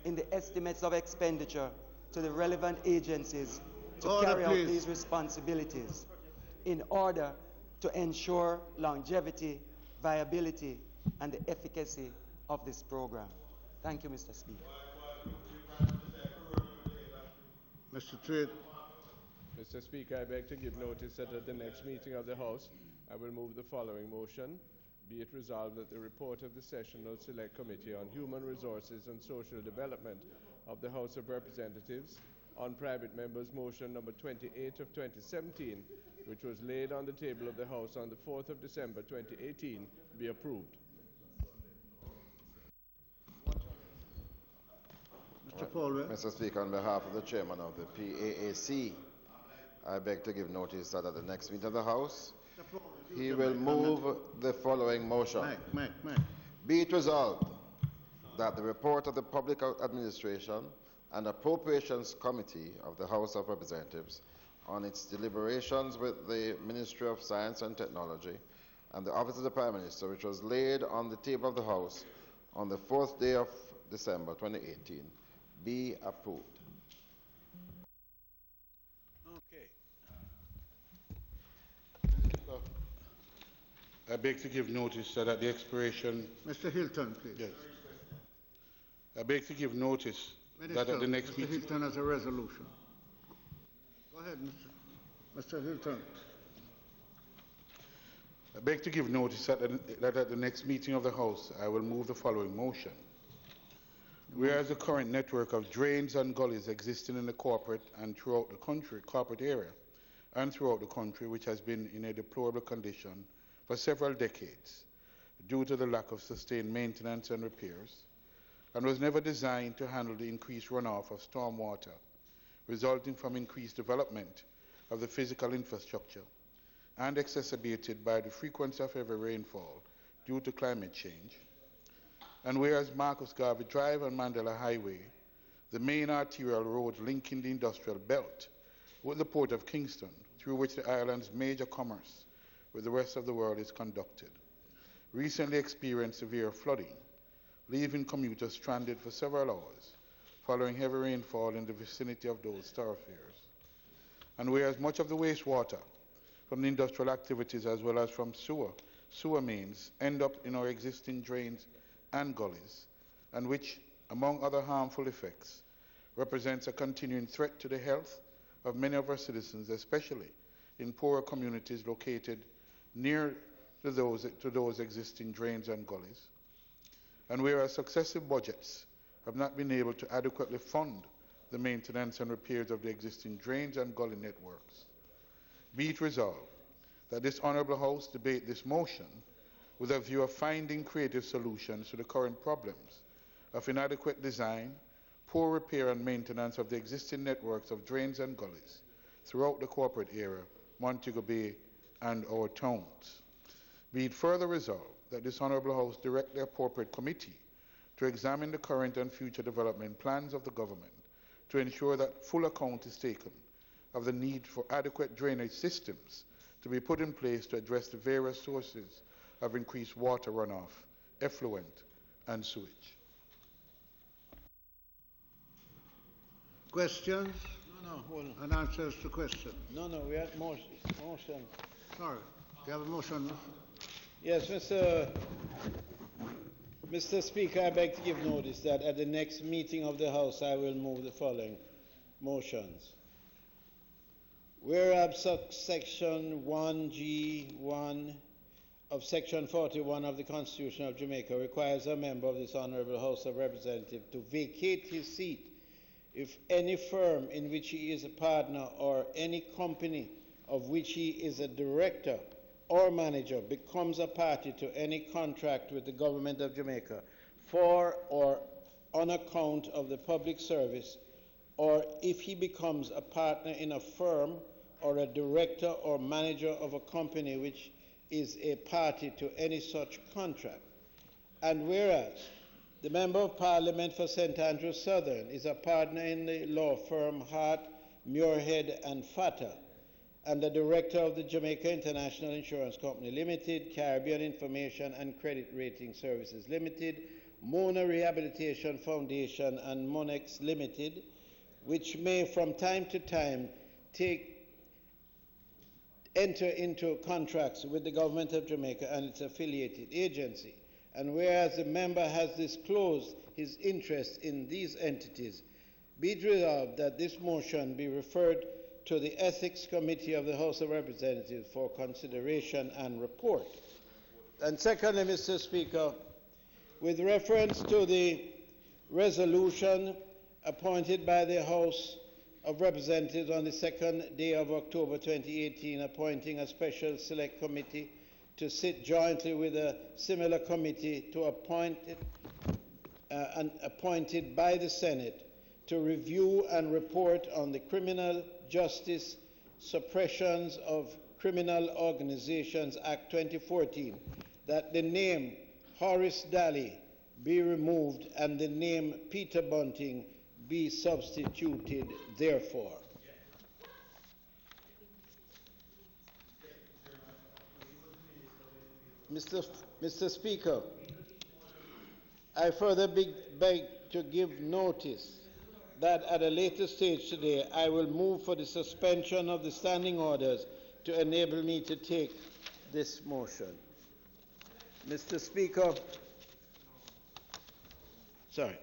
in the estimates of expenditure to the relevant agencies to carry out these responsibilities in order to ensure longevity, viability, and the efficacy of this program. Thank you, Mr. Speaker. Mr. Trade. Mr. Speaker, I beg to give notice that at the next meeting of the House, I will move the following motion. Be it resolved that the report of the Sessional Select Committee on Human Resources and Social Development of the House of Representatives on private members' motion number 28 of 2017, which was laid on the table of the House on the 4th of December 2018, be approved. Mr. Speaker, on behalf of the Chairman of the PAAC, I beg to give notice that at the next meeting of the House, he will move the following motion. Be it resolved that the report of the Public Administration and Appropriations Committee of the House of Representatives on its deliberations with the Ministry of Science and Technology and the Office of the Prime Minister, which was laid on the table of the House on the 4th day of December 2018, be approved. Okay. I beg to give notice that at the expiration... Mr. Hilton, please. Yes. I beg to give notice that at the next meeting... Mr. Hilton has a resolution. Go ahead, Mr. Hilton. I beg to give notice that at the next meeting of the House, I will move the following motion. Whereas the current network of drains and gullies existing in the corporate and throughout the country, corporate area, and throughout the country, which has been in a deplorable condition for several decades due to the lack of sustained maintenance and repairs, and was never designed to handle the increased runoff of storm water resulting from increased development of the physical infrastructure and exacerbated by the frequency of heavy rainfall due to climate change. And whereas Marcus Garvey Drive and Mandela Highway, the main arterial road linking the industrial belt with the port of Kingston, through which the island's major commerce with the rest of the world is conducted, recently experienced severe flooding, leaving commuters stranded for several hours following heavy rainfall in the vicinity of those thoroughfares. And whereas much of the wastewater from the industrial activities as well as from sewer mains end up in our existing drains and gullies, and which, among other harmful effects, represents a continuing threat to the health of many of our citizens, especially in poorer communities located near to those existing drains and gullies. And whereas successive budgets have not been able to adequately fund the maintenance and repairs of the existing drains and gully networks, be it resolved that this Honourable House debate this motion with a view of finding creative solutions to the current problems of inadequate design, poor repair and maintenance of the existing networks of drains and gullies throughout the corporate area, Montego Bay, and our towns. Be it further resolved that this Honourable House direct the appropriate committee to examine the current and future development plans of the government to ensure that full account is taken of the need for adequate drainage systems to be put in place to address the various sources of increased water runoff, effluent, and sewage. Questions? No, hold on. And answers to questions? No, we have motion. Sorry. You have a motion? Yes, Mr. Speaker, I beg to give notice that at the next meeting of the House, I will move the following motions. Whereas subsection 1G1 of Section 41 of the Constitution of Jamaica requires a member of this Honourable House of Representatives to vacate his seat if any firm in which he is a partner or any company of which he is a director or manager becomes a party to any contract with the Government of Jamaica for or on account of the public service, or if he becomes a partner in a firm or a director or manager of a company which is a party to any such contract. And whereas the Member of Parliament for St. Andrews Southern is a partner in the law firm Hart, Muirhead and Fatter, and the director of the Jamaica International Insurance Company Limited, Caribbean Information and Credit Rating Services Limited, Mona Rehabilitation Foundation and Monex Limited, which may from time to time enter into contracts with the Government of Jamaica and its affiliated agency. And whereas the member has disclosed his interest in these entities, be it resolved that this motion be referred to the Ethics Committee of the House of Representatives for consideration and report. And secondly, Mr. Speaker, with reference to the resolution appointed by the House of Representatives on the 2nd day of October 2018, appointing a special select committee to sit jointly with a similar committee to appointed by the Senate to review and report on the Criminal Justice Suppressions of Criminal Organizations Act 2014, that the name Horace Daly be removed and the name Peter Bunting be substituted therefore. Mr. Speaker, I further beg to give notice that at a later stage today I will move for the suspension of the standing orders to enable me to take this motion. Mr. Speaker, sorry.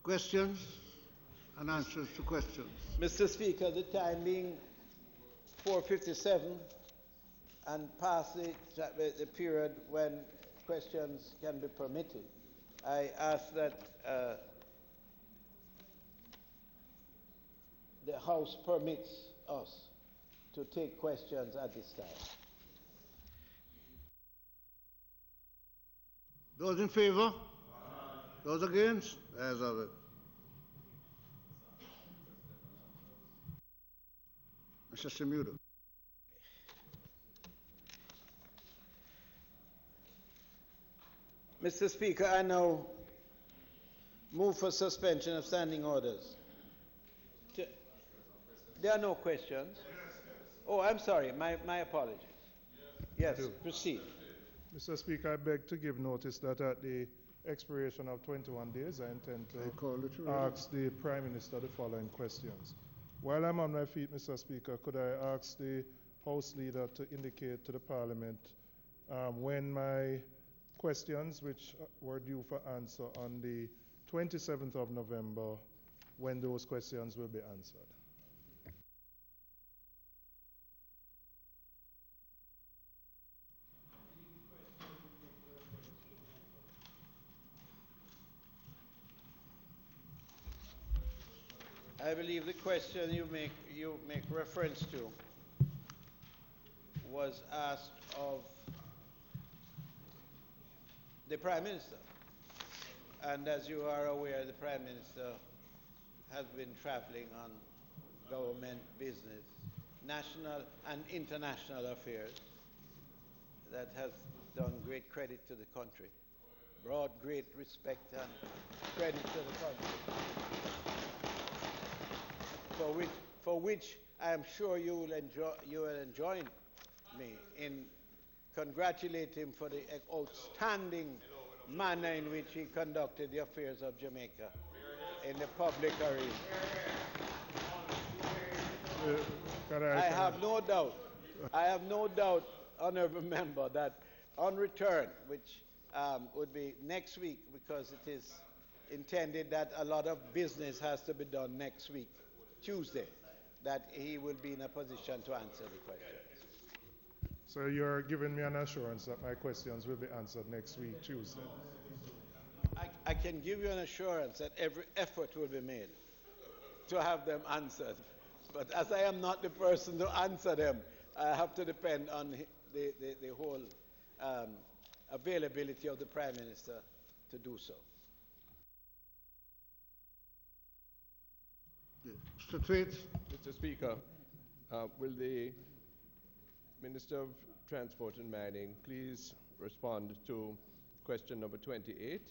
Questions and answers to questions. Mr. Speaker, the time being 4:57 and past the period when questions can be permitted, I ask that the House permits us to take questions at this time. Those in favor? Those against? As of it. Mr. Semudo. Mr. Speaker, I now move for suspension of standing orders. There are no questions. Oh, I'm sorry. My apologies. Yes, proceed. Mr. Speaker, I beg to give notice that at the expiration of 21 days, I intend to ask the Prime Minister the following questions. While I'm on my feet, Mr. Speaker, could I ask the House Leader to indicate to the Parliament when my questions, which were due for answer on the 27th of November, when those questions will be answered. I believe the question you make reference to was asked of the Prime Minister. And as you are aware, the Prime Minister has been traveling on government business, national and international affairs, that has done great credit to the country, brought great respect and credit to the country, for which I am sure you will join me in congratulating him for the outstanding manner in which he conducted the affairs of Jamaica in the public arena. I have no doubt, Honourable Member, that on return, which would be next week, because it is intended that a lot of business has to be done next week, Tuesday, that he will be in a position to answer the questions. So you're giving me an assurance that my questions will be answered next week, Tuesday? I can give you an assurance that every effort will be made to have them answered. But as I am not the person to answer them, I have to depend on the whole availability of the Prime Minister to do so. Mr. Tweed. Mr. Speaker, will the Minister of Transport and Mining please respond to question number 28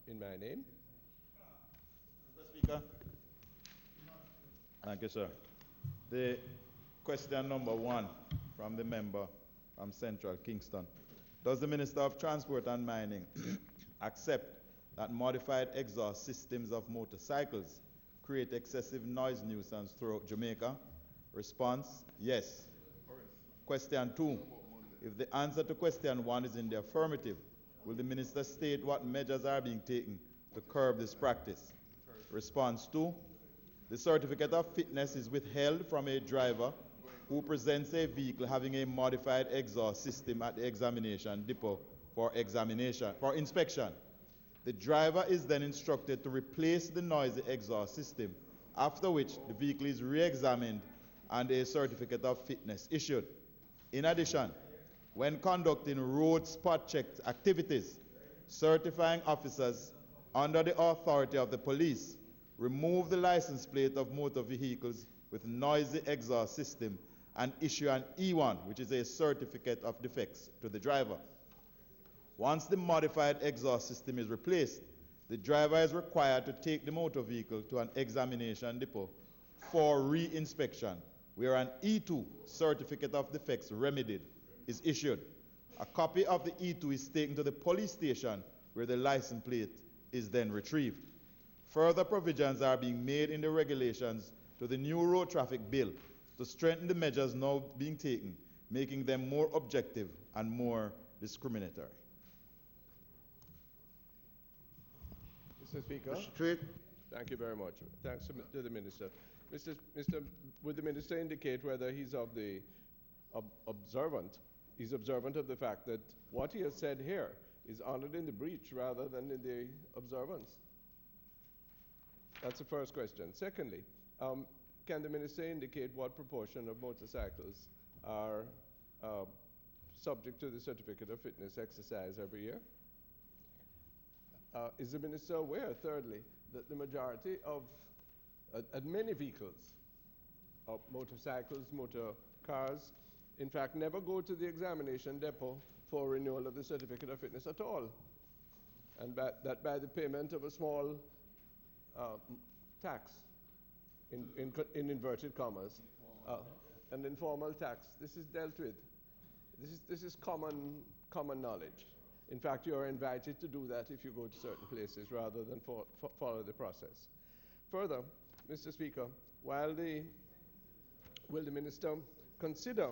in my name? Mr. Speaker. Thank you, sir. The question number 1 from the member from Central Kingston. Does the Minister of Transport and Mining accept that modified exhaust systems of motorcycles create excessive noise nuisance throughout Jamaica? Response, yes. Question 2. If the answer to question 1 is in the affirmative, will the Minister state what measures are being taken to curb this practice? Response 2. The certificate of fitness is withheld from a driver who presents a vehicle having a modified exhaust system at the examination depot for inspection. The driver is then instructed to replace the noisy exhaust system, after which the vehicle is re-examined and a certificate of fitness issued. In addition, when conducting road spot check activities, certifying officers under the authority of the police remove the license plate of motor vehicles with noisy exhaust system and issue an E1, which is a certificate of defects, to the driver. Once the modified exhaust system is replaced, the driver is required to take the motor vehicle to an examination depot for re-inspection, where an E2, certificate of defects remedied, is issued. A copy of the E2 is taken to the police station, where the license plate is then retrieved. Further provisions are being made in the regulations to the new road traffic bill to strengthen the measures now being taken, making them more objective and more discriminatory. Mr. Speaker. Mr. Tweed. Thank you very much. Thanks to the Minister. Would the Minister indicate whether he's of the observant of the fact that what he has said here is honored in the breach rather than in the observance? That's the first question. Secondly, can the Minister indicate what proportion of motorcycles are subject to the certificate of fitness exercise every year? Is the Minister aware, thirdly, that the majority of many vehicles, motorcycles, motor cars, in fact never go to the examination depot for renewal of the certificate of fitness at all, and that by the payment of a small tax, in inverted commas, an informal tax. This is dealt with. This is common knowledge. In fact, you are invited to do that if you go to certain places rather than follow the process. Further, Mr. Speaker, will the Minister consider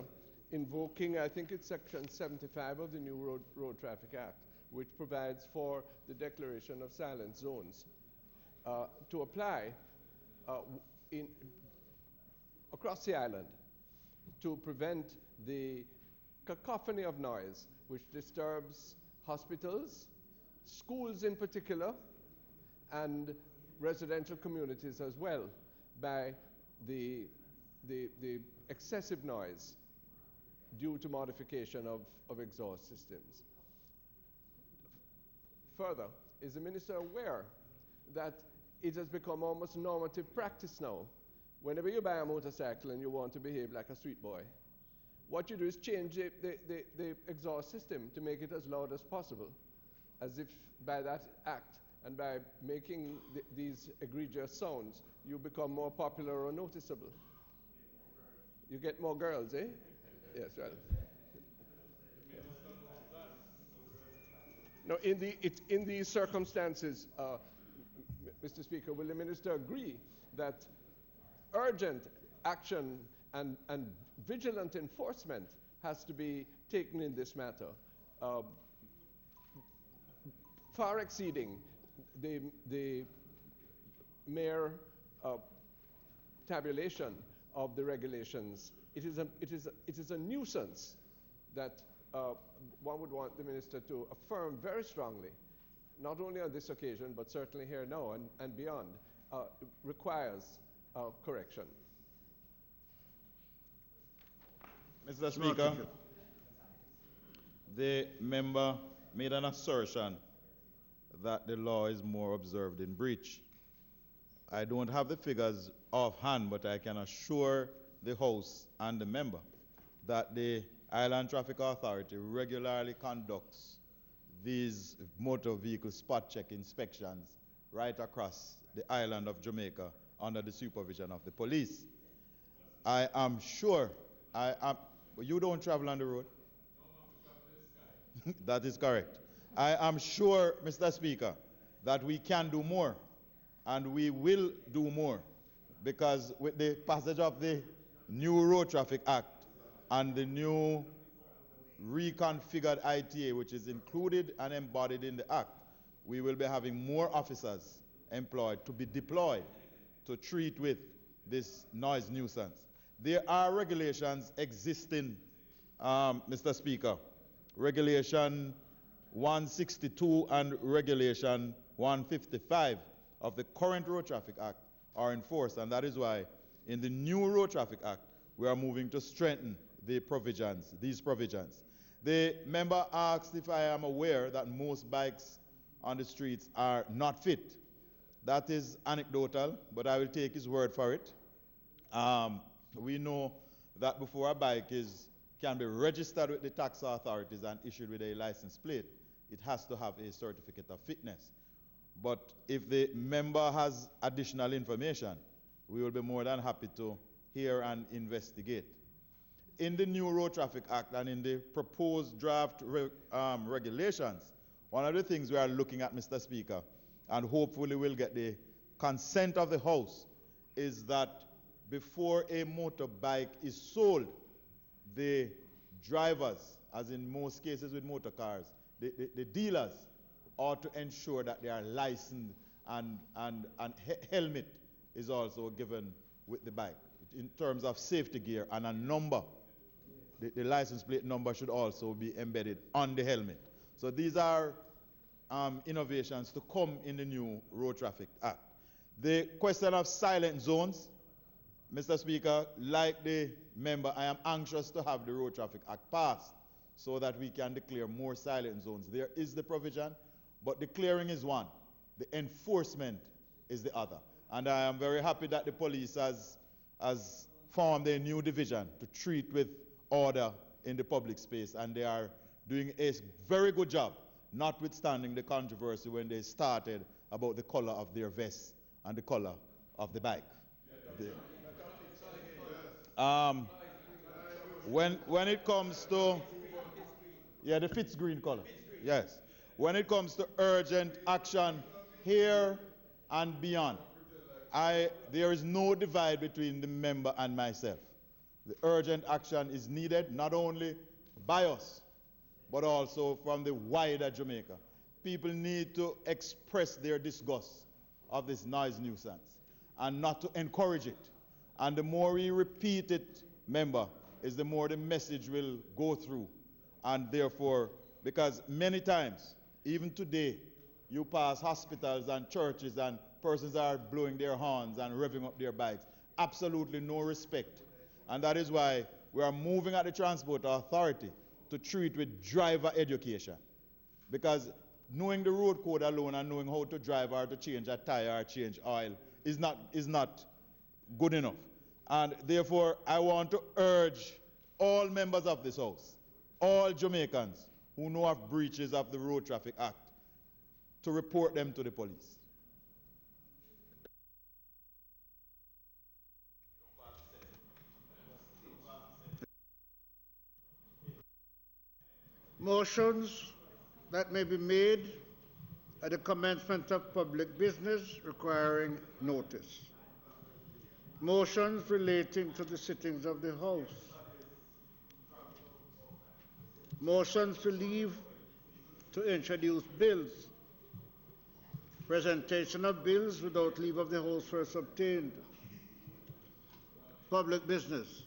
invoking, I think it's Section 75 of the new Road Traffic Act, which provides for the declaration of silent zones to apply across the island to prevent the cacophony of noise which disturbs hospitals, schools in particular, and residential communities as well by the excessive noise due to modification of exhaust systems. Further, is the Minister aware that it has become almost normative practice now, whenever you buy a motorcycle and you want to behave like a street boy, what you do is change the exhaust system to make it as loud as possible, as if by that act and by making these egregious sounds, you become more popular or noticeable. You get more girls, eh? Yes, well. Now, in these circumstances, Mr. Speaker, will the Minister agree that urgent action and vigilant enforcement has to be taken in this matter, far exceeding the mere tabulation of the regulations? It is a nuisance that one would want the Minister to affirm very strongly, not only on this occasion, but certainly here now and beyond, requires correction. Mr. Speaker, the member made an assertion that the law is more observed in breach. I don't have the figures offhand, but I can assure the House and the member that the Island Traffic Authority regularly conducts these motor vehicle spot check inspections right across the island of Jamaica under the supervision of the police. I am sure, you don't travel on the road? That is correct. I am sure, Mr. Speaker, that we can do more, and we will do more, because with the passage of the new Road Traffic Act and the new reconfigured ITA, which is included and embodied in the Act, we will be having more officers employed to be deployed to treat with this noise nuisance. There are regulations existing, Mr. Speaker. Regulation 162 and Regulation 155 of the current Road Traffic Act are enforced, and that is why in the new Road Traffic Act we are moving to strengthen the provisions, these provisions. The member asked if I am aware that most bikes on the streets are not fit. That is anecdotal, but I will take his word for it. We know that before a bike can be registered with the tax authorities and issued with a license plate, it has to have a certificate of fitness. But if the member has additional information, we will be more than happy to hear and investigate. In the new Road Traffic Act and in the proposed draft regulations, one of the things we are looking at, Mr. Speaker, and hopefully will get the consent of the House, is that before a motorbike is sold, the drivers, as in most cases with motor cars, the dealers ought to ensure that they are licensed and helmet is also given with the bike in terms of safety gear, and a number. The license plate number should also be embedded on the helmet. So these are innovations to come in the new Road Traffic Act. The question of silent zones, Mr. Speaker, like the member, I am anxious to have the Road Traffic Act passed so that we can declare more silent zones. There is the provision, but declaring is one. The enforcement is the other. And I am very happy that the police has formed a new division to treat with order in the public space, and they are doing a very good job, notwithstanding the controversy when they started about the color of their vests and the color of the bike. When it comes to, the Fitz green color, yes. When it comes to urgent action here and beyond, there is no divide between the member and myself. the urgent action is needed, not only by us, but also from the wider Jamaica. People need to express their disgust of this noise nuisance and not to encourage it. And the more we repeat it, member, is the more the message will go through. And therefore, because many times, even today, you pass hospitals and churches and persons are blowing their horns and revving up their bikes. Absolutely no respect. And that is why we are moving at the Transport Authority to treat with driver education. Because knowing the road code alone and knowing how to drive or to change a tire or change oil is not good enough. And therefore, I want to urge all members of this House, all Jamaicans who know of breaches of the Road Traffic Act, to report them to the police. Motions that may be made at the commencement of public business requiring notice. Motions relating to the sittings of the House. Motions for leave to introduce bills. Presentation of bills without leave of the House first obtained. Public business.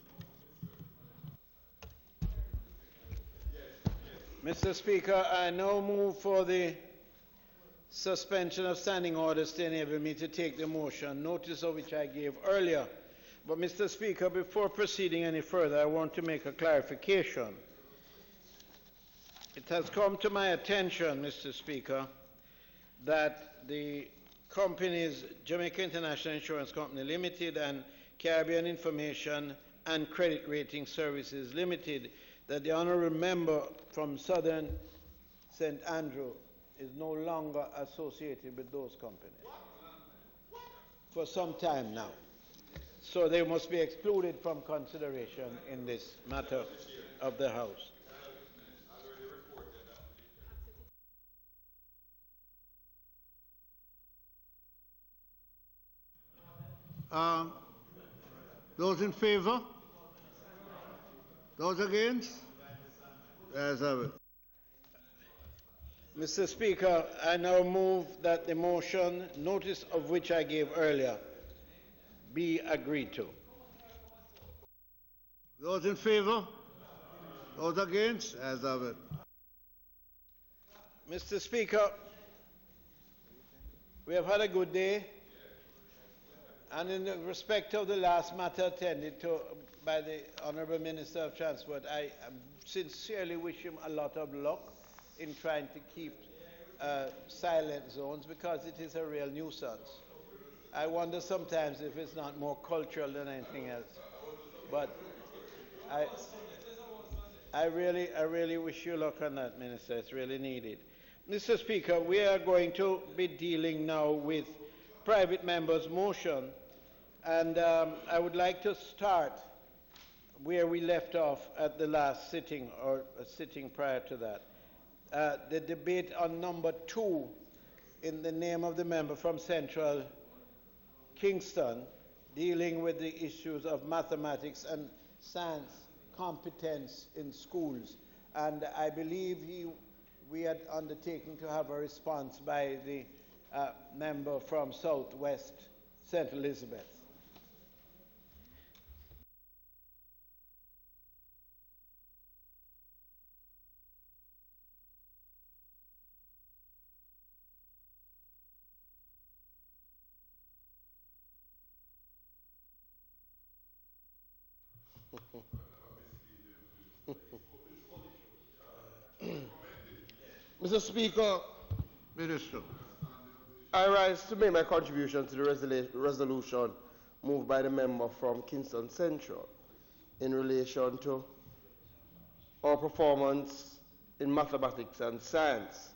Mr. Speaker, I now move for the suspension of standing orders to enable me to take the motion, notice of which I gave earlier. But, Mr. Speaker, before proceeding any further, I want to make a clarification. It has come to my attention, Mr. Speaker, that the companies Jamaica International Insurance Company Limited and Caribbean Information and Credit Rating Services Limited, that the honourable member from Southern St. Andrew is no longer associated with those companies for some time now. So they must be excluded from consideration in this matter of the House. Those in favour? Those against? Ayes have it. Mr. Speaker, I now move that the motion, notice of which I gave earlier, be agreed to. Those in favour? Those against? Ayes have it. Mr. Speaker, we have had a good day, and in respect of the last matter attended to by the Honourable Minister of Transport, I sincerely wish him a lot of luck in trying to keep silent zones, because it is a real nuisance. I wonder sometimes if it's not more cultural than anything else. But I really wish you luck on that, Minister. It's really needed. Mr. Speaker, we are going to be dealing now with private members' motion, and I would like to start where we left off at the last sitting, or a sitting prior to that. The debate on number 2 in the name of the member from Central Kingston, dealing with the issues of mathematics and science competence in schools. And I believe we had undertaken to have a response by the member from Southwest St. Elizabeth. Mr. Speaker, Minister, I rise to make my contribution to the resolution moved by the member from Kingston Central in relation to our performance in mathematics and science.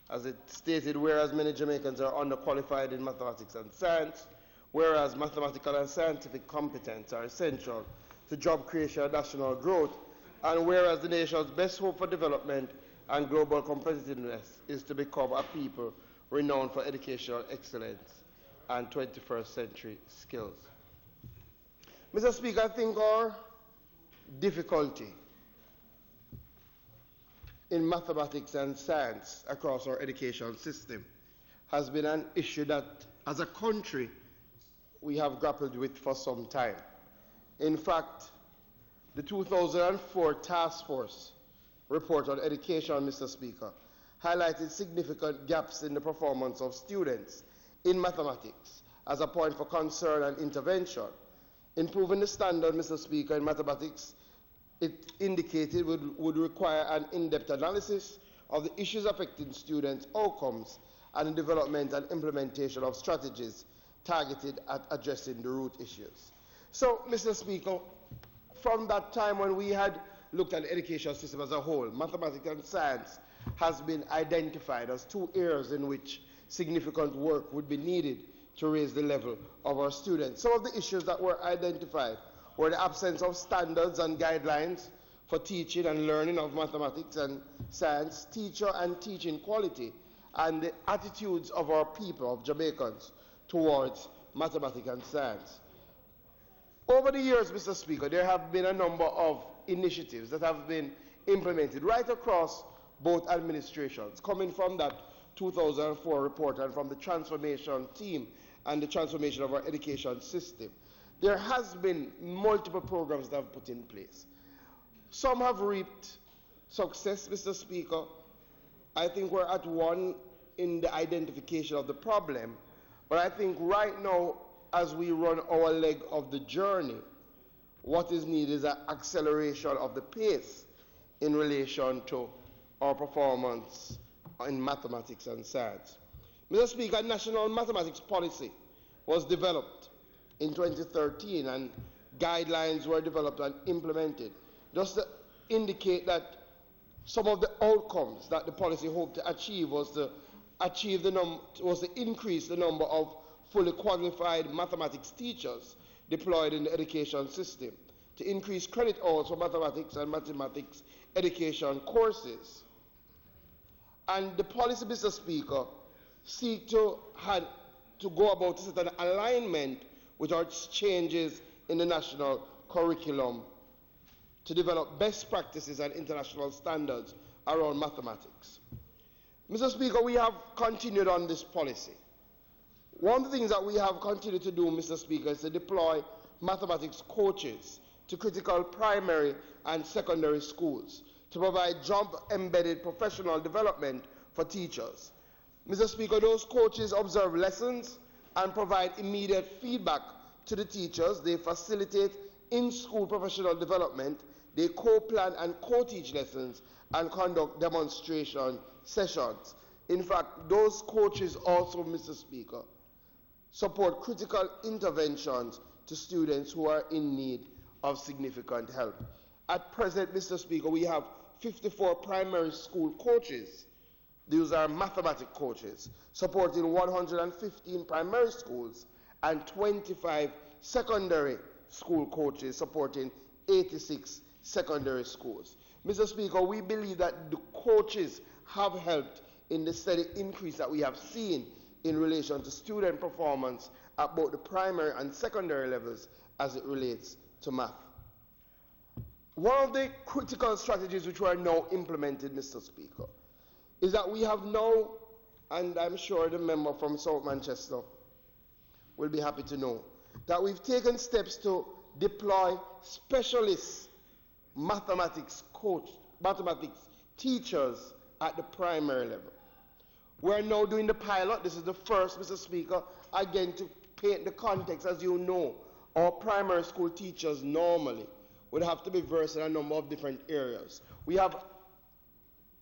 As it stated, whereas many Jamaicans are underqualified in mathematics and science, whereas mathematical and scientific competence are essential to job creation and national growth, and whereas the nation's best hope for development and global competitiveness is to become a people renowned for educational excellence and 21st century skills. Mr. Speaker, I think our difficulty in mathematics and science across our education system has been an issue that, as a country, we have grappled with for some time. In fact, the 2004 Task Force report on education, Mr. Speaker, highlighted significant gaps in the performance of students in mathematics as a point for concern and intervention. Improving the standard, Mr. Speaker, in mathematics, it indicated would require an in-depth analysis of the issues affecting students' outcomes and the development and implementation of strategies targeted at addressing the root issues. So, Mr. Speaker, from that time when we had looked at the education system as a whole, mathematics and science has been identified as two areas in which significant work would be needed to raise the level of our students. Some of the issues that were identified were the absence of standards and guidelines for teaching and learning of mathematics and science, teacher and teaching quality, and the attitudes of our people, of Jamaicans, towards mathematics and science. Over the years, Mr. Speaker, there have been a number of initiatives that have been implemented right across both administrations, coming from that 2004 report and from the transformation team and the transformation of our education system. There has been multiple programs that have put in place. Some have reaped success, Mr. Speaker. I think we're at one in the identification of the problem, but I think right now, as we run our leg of the journey, what is needed is an acceleration of the pace in relation to our performance in mathematics and science. Mr. Speaker, national mathematics policy was developed in 2013 and guidelines were developed and implemented, just to indicate that some of the outcomes that the policy hoped to achieve was to increase the number of fully qualified mathematics teachers deployed in the education system, to increase credit hours for mathematics and mathematics education courses. And the policy, Mr. Speaker, seek to go about to set an alignment with our changes in the national curriculum to develop best practices and international standards around mathematics. Mr. Speaker, we have continued on this policy. One of the things that we have continued to do, Mr. Speaker, is to deploy mathematics coaches to critical primary and secondary schools to provide job-embedded professional development for teachers. Mr. Speaker, those coaches observe lessons and provide immediate feedback to the teachers. They facilitate in-school professional development. They co-plan and co-teach lessons and conduct demonstration sessions. In fact, those coaches also, Mr. Speaker, support critical interventions to students who are in need of significant help. At present, Mr. Speaker, we have 54 primary school coaches. These are mathematics coaches, supporting 115 primary schools and 25 secondary school coaches, supporting 86 secondary schools. Mr. Speaker, we believe that the coaches have helped in the steady increase that we have seen in relation to student performance at both the primary and secondary levels as it relates to math. One of the critical strategies which are now implemented, Mr. Speaker, is that we have now, and I'm sure the member from South Manchester will be happy to know, that we've taken steps to deploy specialist mathematics teachers at the primary level. We're now doing the pilot. This is the first, Mr. Speaker, again to paint the context. As you know, our primary school teachers normally would have to be versed in a number of different areas. We have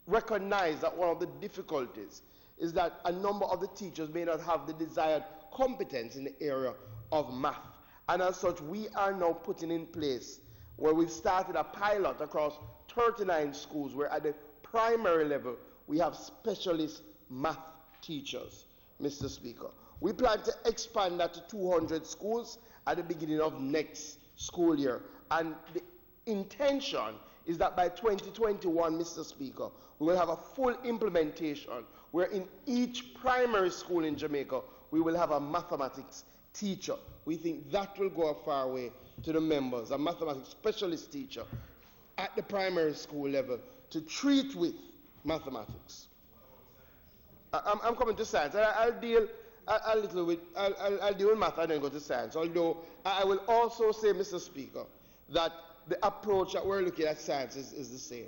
recognized that one of the difficulties is that a number of the teachers may not have the desired competence in the area of math. And as such, we are now putting in place where we've started a pilot across 39 schools where at the primary level we have specialist math teachers, Mr. Speaker. We plan to expand that to 200 schools at the beginning of next school year. And the intention is that by 2021, Mr. Speaker, we will have a full implementation where in each primary school in Jamaica, we will have a mathematics teacher. We think that will go a far way to the members, a mathematics specialist teacher at the primary school level to treat with mathematics. I'm coming to science. I'll deal a little with, I'll deal with math and then go to science. Although I will also say, Mr. Speaker, that the approach that we're looking at science is the same.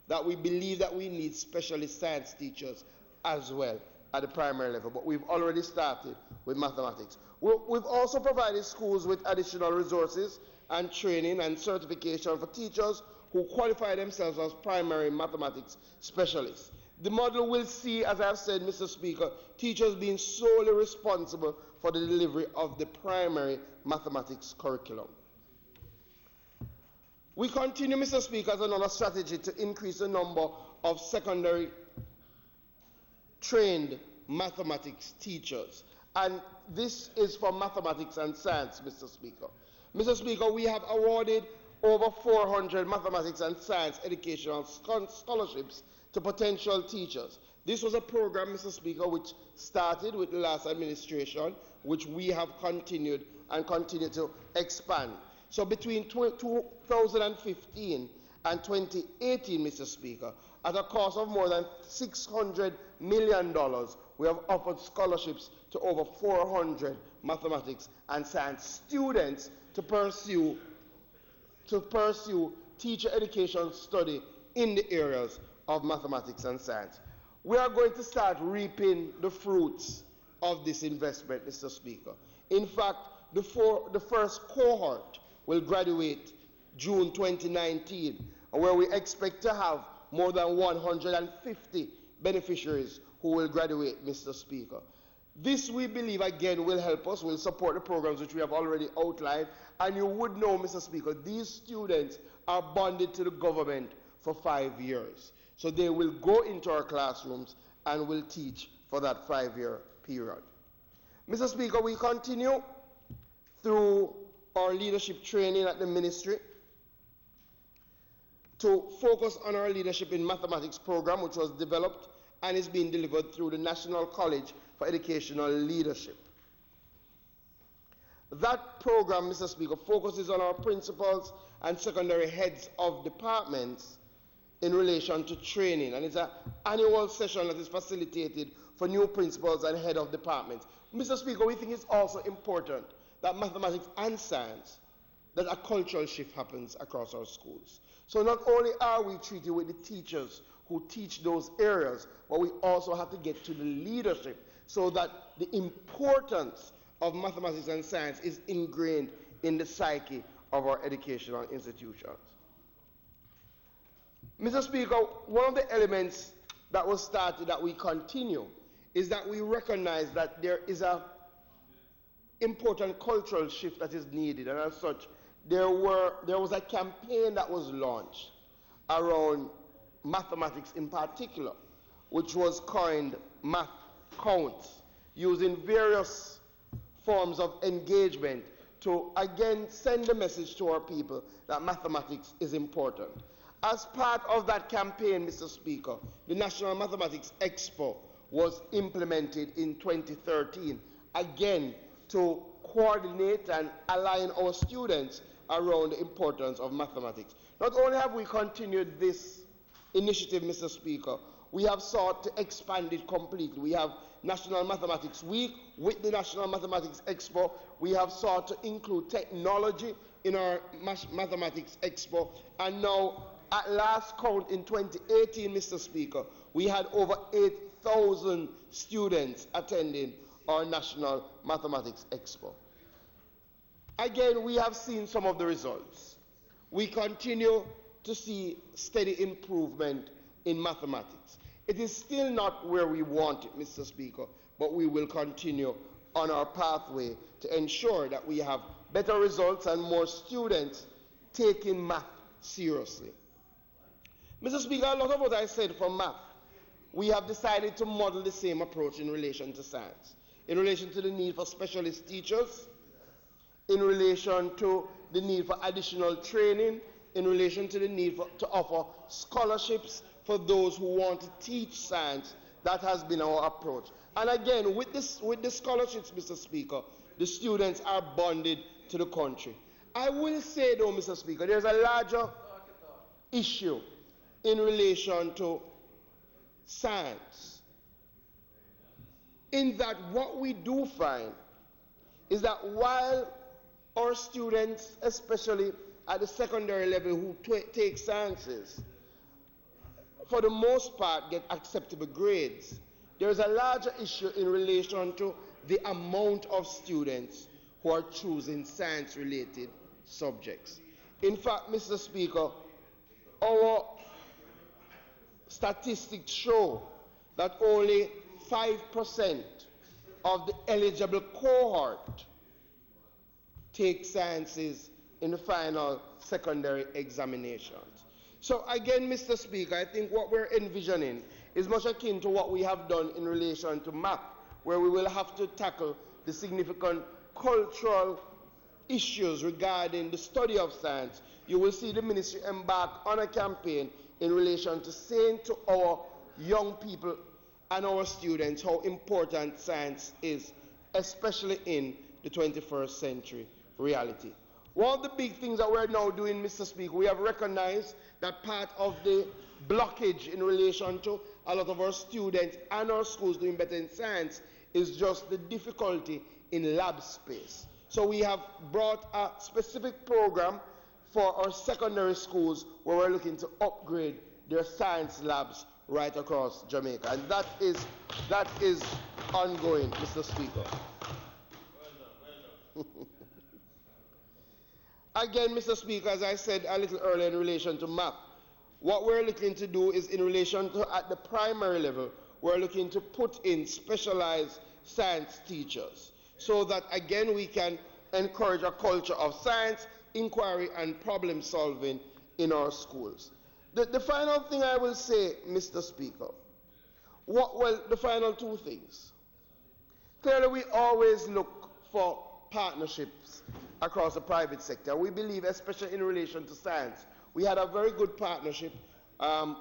That we believe that we need specialist science teachers as well at the primary level, but we've already started with mathematics. We've also provided schools with additional resources and training and certification for teachers who qualify themselves as primary mathematics specialists. The model will see, as I've said, Mr. Speaker, teachers being solely responsible for the delivery of the primary mathematics curriculum. We continue, Mr. Speaker, as another strategy to increase the number of secondary trained mathematics teachers. And this is for mathematics and science, Mr. Speaker. Mr. Speaker, we have awarded over 400 mathematics and science educational scholarships to potential teachers. This was a program, Mr. Speaker, which started with the last administration, which we have continued and continue to expand. So between 2015 and 2018, Mr. Speaker, at a cost of more than $600 million, we have offered scholarships to over 400 mathematics and science students to pursue teacher education study in the areas of mathematics and science. We are going to start reaping the fruits of this investment, Mr. Speaker. In fact, the first cohort will graduate June 2019, where we expect to have more than 150 beneficiaries who will graduate, Mr. Speaker. This, we believe, again, will help us, will support the programs which we have already outlined, and you would know, Mr. Speaker, these students are bonded to the government for 5 years. So they will go into our classrooms and will teach for that 5-year period. Mr. Speaker, we continue through our leadership training at the ministry to focus on our leadership in mathematics program, which was developed and is being delivered through the National College for Educational Leadership. That program, Mr. Speaker, focuses on our principals and secondary heads of departments in relation to training, and it's an annual session that is facilitated for new principals and head of departments. Mr. Speaker, we think it's also important that mathematics and science, that a cultural shift happens across our schools. So not only are we treated with the teachers who teach those areas, but we also have to get to the leadership so that the importance of mathematics and science is ingrained in the psyche of our educational institutions. Mr. Speaker, one of the elements that was started that we continue is that we recognize that there is an important cultural shift that is needed, and as such, there was a campaign that was launched around mathematics in particular, which was coined Math Counts, using various forms of engagement to again send the message to our people that mathematics is important. As part of that campaign, Mr. Speaker, the National Mathematics Expo was implemented in 2013, again to coordinate and align our students around the importance of mathematics. Not only have we continued this initiative, Mr. Speaker, we have sought to expand it completely. We have National Mathematics Week with the National Mathematics Expo. We have sought to include technology in our Mathematics Expo. And now, at last count in 2018, Mr. Speaker, we had over 8,000 students attending our National Mathematics Expo. Again, we have seen some of the results. We continue to see steady improvement in mathematics. It is still not where we want it, Mr. Speaker, but we will continue on our pathway to ensure that we have better results and more students taking math seriously. Mr. Speaker, a lot of what I said for math, we have decided to model the same approach in relation to science, in relation to the need for specialist teachers, in relation to the need for additional training, in relation to the need to offer scholarships for those who want to teach science. That has been our approach. And again, with the scholarships, Mr. Speaker, the students are bonded to the country. I will say though, Mr. Speaker, there's a larger issue in relation to science, in that what we do find is that while our students, especially at the secondary level who take sciences, for the most part get acceptable grades, there is a larger issue in relation to the amount of students who are choosing science-related subjects. In fact, Mr. Speaker, our statistics show that only 5% of the eligible cohort take sciences in the final secondary examinations. So again, Mr. Speaker, I think what we're envisioning is much akin to what we have done in relation to math, where we will have to tackle the significant cultural issues regarding the study of science. You will see the ministry embark on a campaign in relation to saying to our young people and our students how important science is, especially in the 21st century reality. One of the big things that we're now doing, Mr. Speaker, we have recognized that part of the blockage in relation to a lot of our students and our schools doing better in science is just the difficulty in lab space. So we have brought a specific program for our secondary schools where we're looking to upgrade their science labs right across Jamaica. And that is ongoing, Mr. Speaker. Again, Mr. Speaker, as I said a little earlier in relation to math, what we're looking to do is in relation to at the primary level, we're looking to put in specialized science teachers so that, again, we can encourage a culture of science, inquiry, and problem solving in our schools. The final thing I will say, Mr. Speaker, the final two things. Clearly, we always look for partnerships across the private sector. We believe, especially in relation to science, we had a very good partnership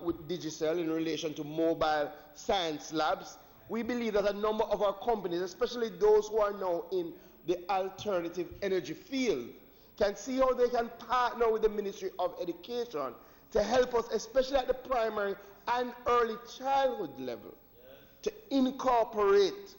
with Digicel in relation to mobile science labs. We believe that a number of our companies, especially those who are now in the alternative energy field, can see how they can partner with the Ministry of Education to help us, especially at the primary and early childhood level, to incorporate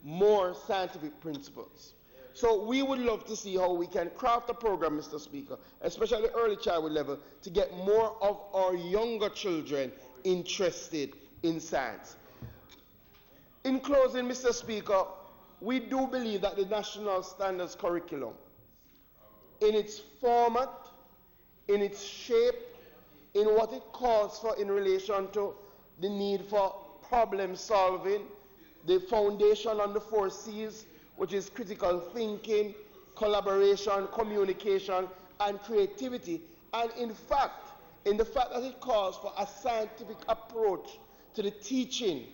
more scientific principles. So we would love to see how we can craft a program, Mr. Speaker, especially at the early childhood level, to get more of our younger children interested in science. In closing, Mr. Speaker, we do believe that the National Standards Curriculum, in its format, in its shape, in what it calls for in relation to the need for problem solving, the foundation on the 4 C's, which is critical thinking, collaboration, communication, and creativity. And in fact, in the fact that it calls for a scientific approach to the teaching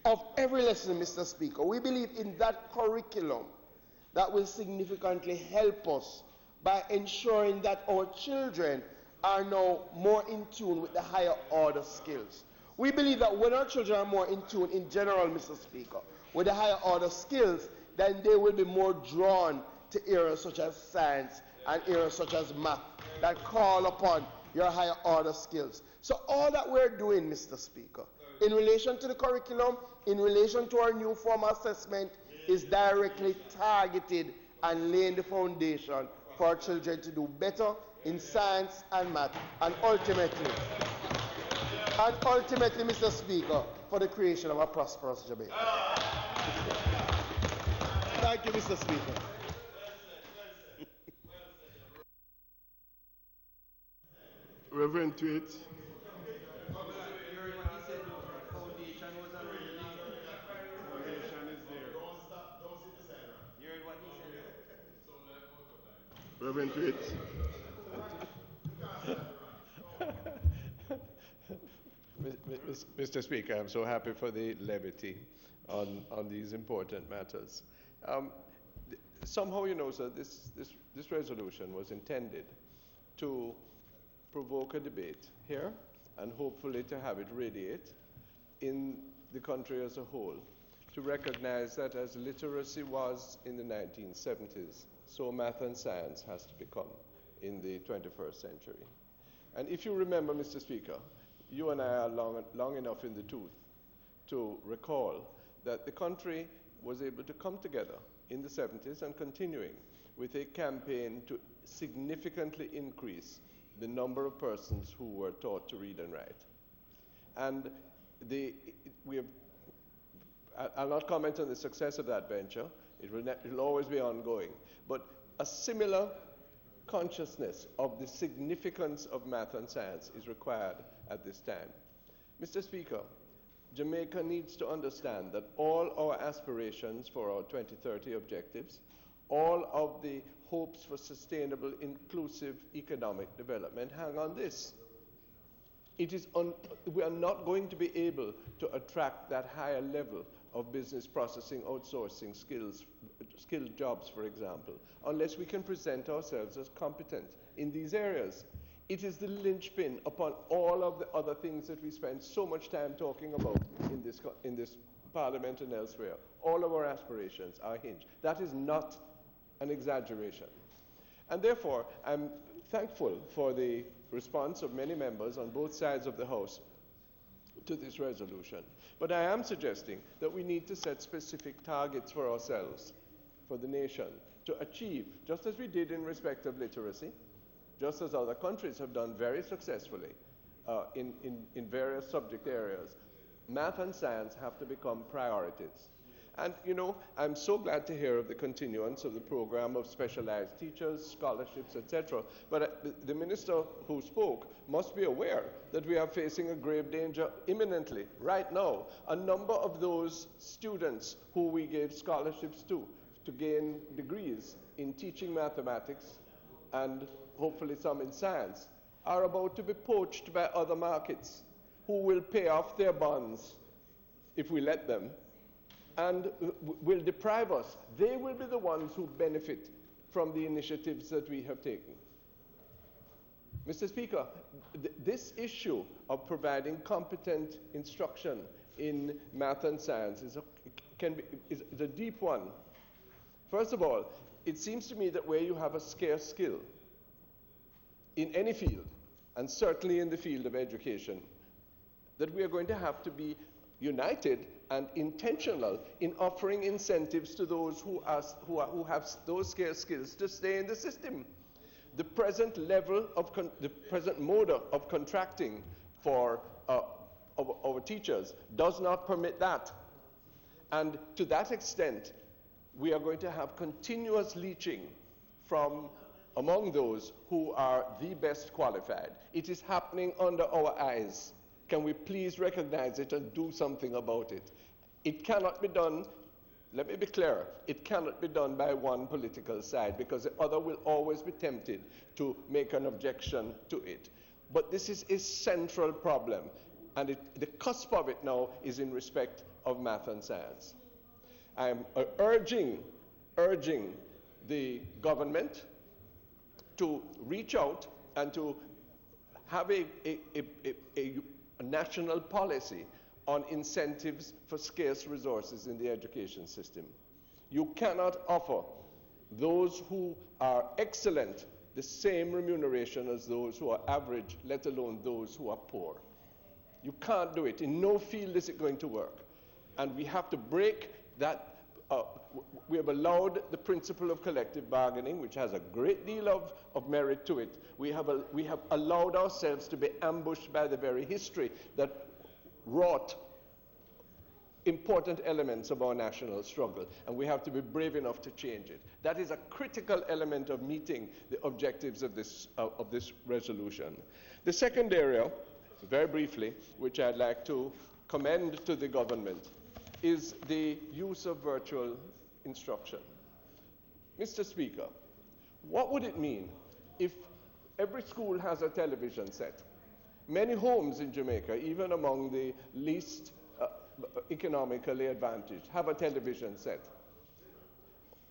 of every lesson, Mr. Speaker, we believe in that curriculum that will significantly help us by ensuring that our children are now more in tune with the higher order skills. We believe that when our children are more in tune in general, Mr. Speaker, with the higher order skills, then they will be more drawn to areas such as science and areas such as math that call upon your higher order skills. So all that we're doing, Mr. Speaker, in relation to the curriculum, in relation to our new form assessment, is directly targeted and laying the foundation for our children to do better in science and math, and ultimately, Mr. Speaker, for the creation of a prosperous Jamaica. Thank you, Mr. Speaker. Reverend Tweet. Reverend Tweet. Mr. Speaker, I'm so happy for the levity on these important matters. Somehow, you know, sir, this resolution was intended to provoke a debate here and hopefully to have it radiate in the country as a whole to recognize that as literacy was in the 1970s, so math and science has to become in the 21st century. And if you remember, Mr. Speaker, you and I are long enough in the tooth to recall that the country was able to come together in the 70s and continuing with a campaign to significantly increase the number of persons who were taught to read and write. And I'll not comment on the success of that venture. It will always be ongoing. But a similar consciousness of the significance of math and science is required at this time. Mr. Speaker, Jamaica needs to understand that all our aspirations for our 2030 objectives, all of the hopes for sustainable, inclusive economic development hang on this. We are not going to be able to attract that higher level of business processing, outsourcing skilled jobs, for example, unless we can present ourselves as competent in these areas. It is the linchpin upon all of the other things that we spend so much time talking about in this Parliament and elsewhere. All of our aspirations are hinged. That is not an exaggeration. And therefore, I'm thankful for the response of many members on both sides of the House to this resolution. But I am suggesting that we need to set specific targets for ourselves, for the nation, to achieve, just as we did in respect of literacy, just as other countries have done very successfully in various subject areas. Math and science have to become priorities. And, you know, I'm so glad to hear of the continuance of the program of specialized teachers, scholarships, etc. But the minister who spoke must be aware that we are facing a grave danger imminently, right now. A number of those students who we gave scholarships to gain degrees in teaching mathematics and hopefully some in science are about to be poached by other markets who will pay off their bonds if we let them, and will deprive us. They will be the ones who benefit from the initiatives that we have taken. Mr. Speaker, this issue of providing competent instruction in math and science is a deep one. First of all, it seems to me that where you have a scarce skill in any field, and certainly in the field of education, that we are going to have to be united and intentional in offering incentives to those who have those scarce skills to stay in the system. The present mode of contracting for our teachers does not permit that. And to that extent, we are going to have continuous leaching from among those who are the best qualified. It is happening under our eyes. Can we please recognize it and do something about it? It cannot be done, let me be clear, it cannot be done by one political side, because the other will always be tempted to make an objection to it. But this is a central problem, and the cusp of it now is in respect of math and science. I am urging the government to reach out and to have a national policy on incentives for scarce resources in the education system. You cannot offer those who are excellent the same remuneration as those who are average, let alone those who are poor. You can't do it. In no field is it going to work. And we have to break that. We have allowed the principle of collective bargaining, which has a great deal of merit to it. We have allowed ourselves to be ambushed by the very history that wrought important elements of our national struggle, and we have to be brave enough to change it. That is a critical element of meeting the objectives of this resolution. The second area, very briefly, which I'd like to commend to the government, is the use of virtual instruction. Mr. Speaker, what would it mean if every school has a television set? Many homes in Jamaica, even among the least economically advantaged, have a television set.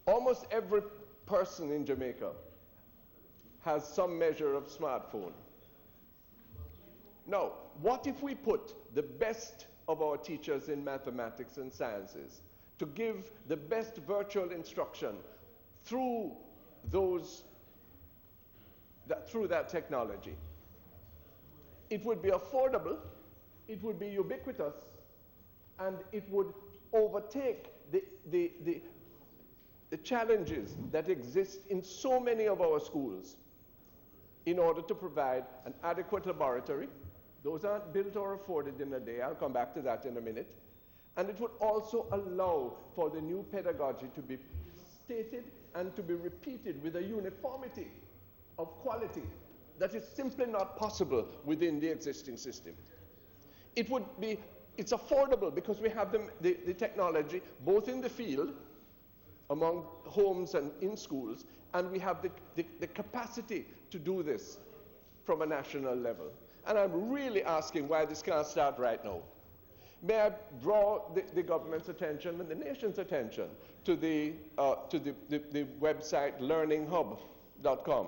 Almost every person in Jamaica has some measure of smartphone. Now, what if we put the best of our teachers in mathematics and sciences to give the best virtual instruction through that technology. It would be affordable, it would be ubiquitous, and it would overtake the challenges that exist in so many of our schools in order to provide an adequate laboratory. Those aren't built or afforded in a day. I'll come back to that in a minute. And it would also allow for the new pedagogy to be stated and to be repeated with a uniformity of quality that is simply not possible within the existing system. It's affordable because we have the technology both in the field, among homes and in schools, and we have the capacity to do this from a national level. And I'm really asking why this can't start right now. May I draw the government's attention and the nation's attention to the website learninghub.com,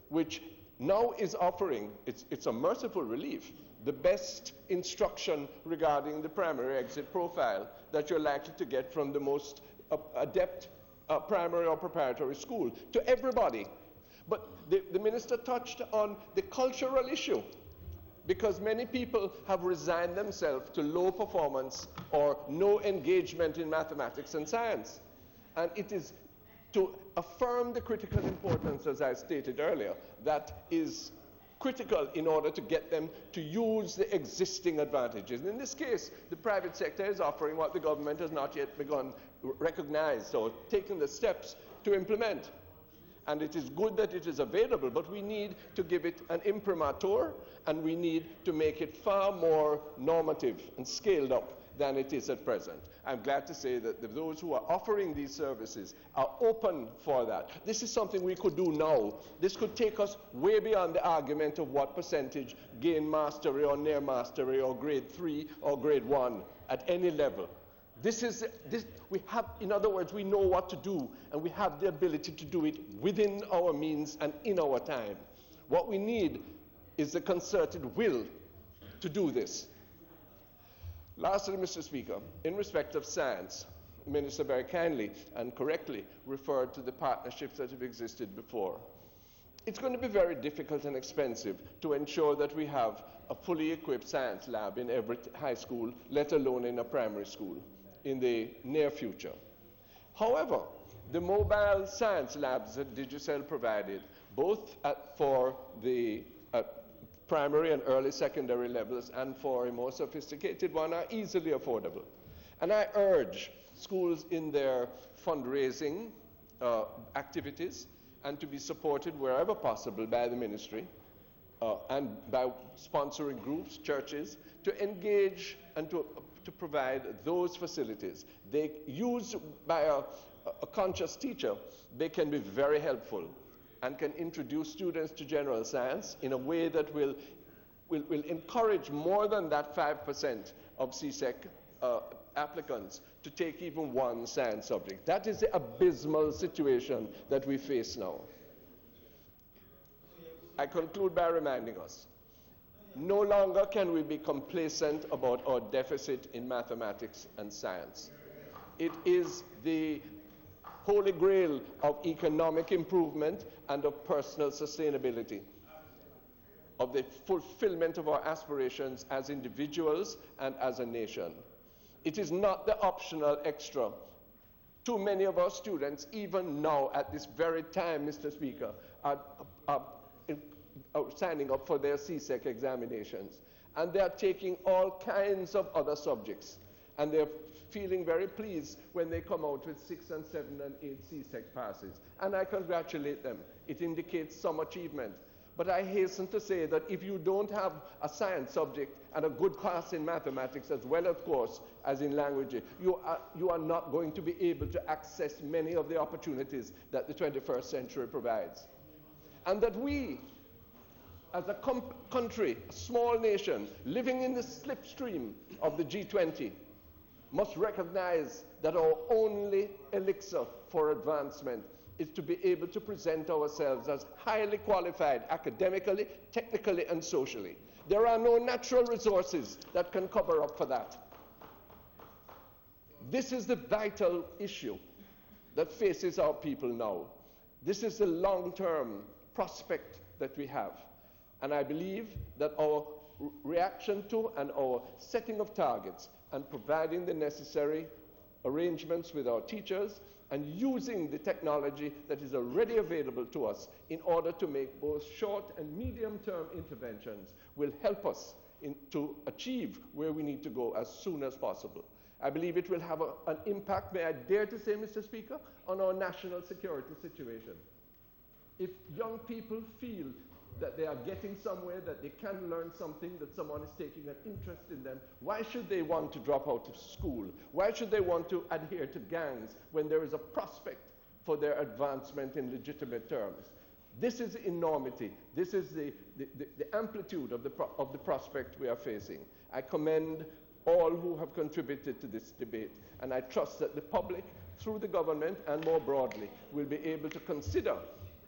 which now is offering, it's a merciful relief, the best instruction regarding the primary exit profile that you're likely to get from the most adept primary or preparatory school to everybody. But the minister touched on the cultural issue, because many people have resigned themselves to low performance or no engagement in mathematics and science. And it is to affirm the critical importance, as I stated earlier, that is critical in order to get them to use the existing advantages. And in this case, the private sector is offering what the government has not yet begun recognized or taken the steps to implement. And it is good that it is available, but we need to give it an imprimatur, and we need to make it far more normative and scaled up than it is at present. I'm glad to say that those who are offering these services are open for that. This is something we could do now. This could take us way beyond the argument of what percentage gain mastery or near mastery or grade 3 or grade 1 at any level. We have, in other words, we know what to do, and we have the ability to do it within our means and in our time. What we need is the concerted will to do this. Lastly, Mr. Speaker, in respect of science, the Minister very kindly and correctly referred to the partnerships that have existed before. It's going to be very difficult and expensive to ensure that we have a fully equipped science lab in every high school, let alone in a primary school, in the near future. However, the mobile science labs that Digicel provided, both for the primary and early secondary levels and for a more sophisticated one, are easily affordable. And I urge schools in their fundraising activities and to be supported wherever possible by the ministry and by sponsoring groups, churches, to engage and to provide those facilities. They use by a conscious teacher, they can be very helpful and can introduce students to general science in a way that will encourage more than that 5% of CSEC applicants to take even one science subject. That is the abysmal situation that we face now. I conclude by reminding us, no longer can we be complacent about our deficit in mathematics and science. It is the holy grail of economic improvement and of personal sustainability, of the fulfillment of our aspirations as individuals and as a nation. It is not the optional extra. Too many of our students, even now at this very time, Mr. Speaker, are signing up for their CSEC examinations. And they are taking all kinds of other subjects. And they're feeling very pleased when they come out with 6 and 7 and 8 CSEC passes. And I congratulate them. It indicates some achievement. But I hasten to say that if you don't have a science subject and a good pass in mathematics as well, of course, as in languages, you are not going to be able to access many of the opportunities that the 21st century provides. And that we, as a country, a small nation, living in the slipstream of the G20, must recognize that our only elixir for advancement is to be able to present ourselves as highly qualified academically, technically, and socially. There are no natural resources that can cover up for that. This is the vital issue that faces our people now. This is the long-term prospect that we have. And I believe that our reaction to and our setting of targets and providing the necessary arrangements with our teachers and using the technology that is already available to us in order to make both short and medium-term interventions will help us to achieve where we need to go as soon as possible. I believe it will have an impact, may I dare to say, Mr. Speaker, on our national security situation. If young people feel that they are getting somewhere, that they can learn something, that someone is taking an interest in them, why should they want to drop out of school? Why should they want to adhere to gangs when there is a prospect for their advancement in legitimate terms? This is enormity. This is the amplitude of the prospect we are facing. I commend all who have contributed to this debate, and I trust that the public, through the government and more broadly, will be able to consider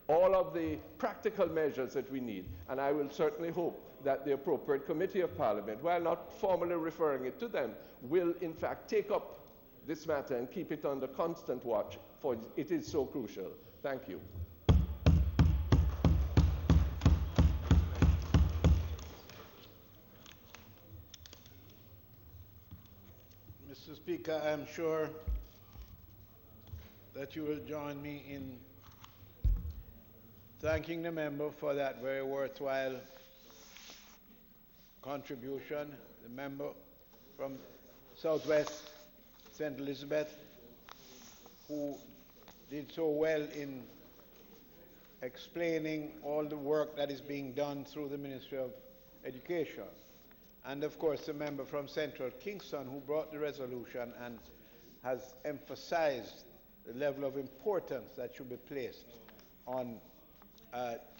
all of the practical measures that we need. And I will certainly hope that the appropriate committee of Parliament, while not formally referring it to them, will in fact take up this matter and keep it under constant watch, for it is so crucial. Thank you. Mr. Speaker, I'm sure that you will join me in thanking the member for that very worthwhile contribution, the member from Southwest St. Elizabeth, who did so well in explaining all the work that is being done through the Ministry of Education. And of course the member from Central Kingston, who brought the resolution and has emphasized the level of importance that should be placed on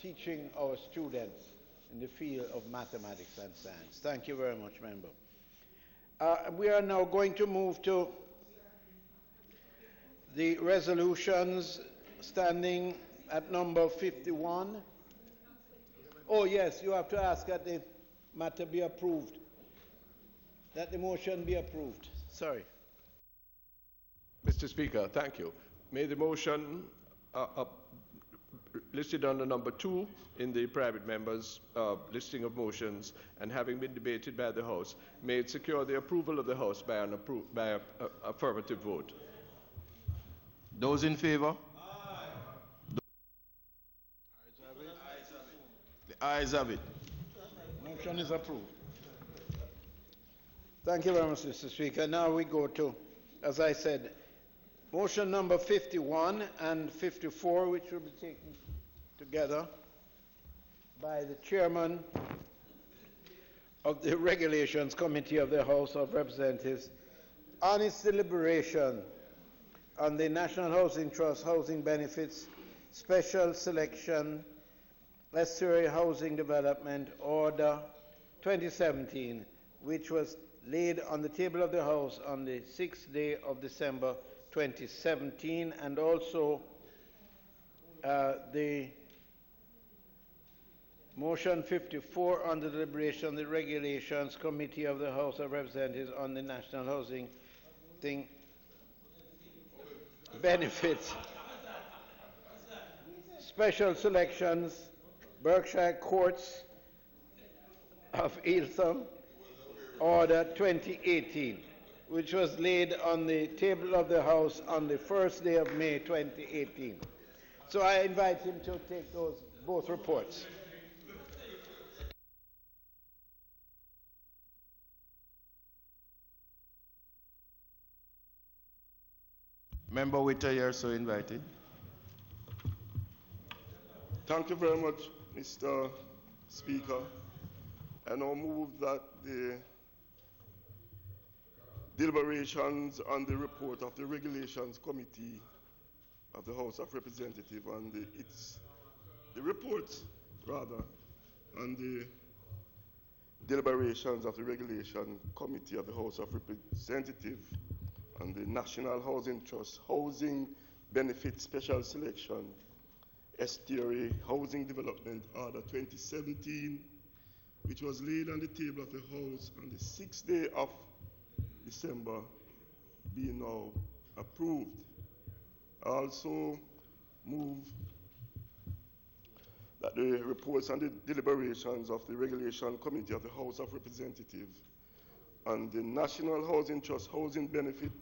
teaching our students in the field of mathematics and science. Thank you very much, member. We are now going to move to the resolutions standing at number 51. Oh yes, you have to ask that the matter be approved, that the motion be approved. Sorry. Mr. Speaker, thank you. May the motion listed under number 2 in the private members' listing of motions and having been debated by the House, may it secure the approval of the House by an affirmative vote. Those in favor? The ayes have it. Motion is approved. Thank you very much, Mr. Speaker. Now we go to, as I said, motion number 51 and 54, which will be taken together by the chairman of the Regulations Committee of the House of Representatives on its deliberation on the National Housing Trust Housing Benefits Special Selection Estuary Housing Development Order 2017, which was laid on the table of the House on the 6th day of December 2017, and also the motion 54 on the deliberation of the Regulations Committee of the House of Representatives on the National Housing Benefits Special Selections Berkshire Courts of Eltham Order 2018, which was laid on the table of the House on the 1st day of May 2018. So I invite him to take both reports. Member Witter, you are so invited. Thank you very much, Mr. Speaker. I now move that the deliberations on the report of the Regulations Committee of the House of Representatives and the reports, rather, on the deliberations of the Regulation Committee of the House of Representatives on the National Housing Trust Housing Benefit Special Selection Estuary Housing Development Order 2017, which was laid on the table of the House on the 6th day of December be now approved. I also move that the reports and the deliberations of the Regulation Committee of the House of Representatives and the National Housing Trust Housing Benefit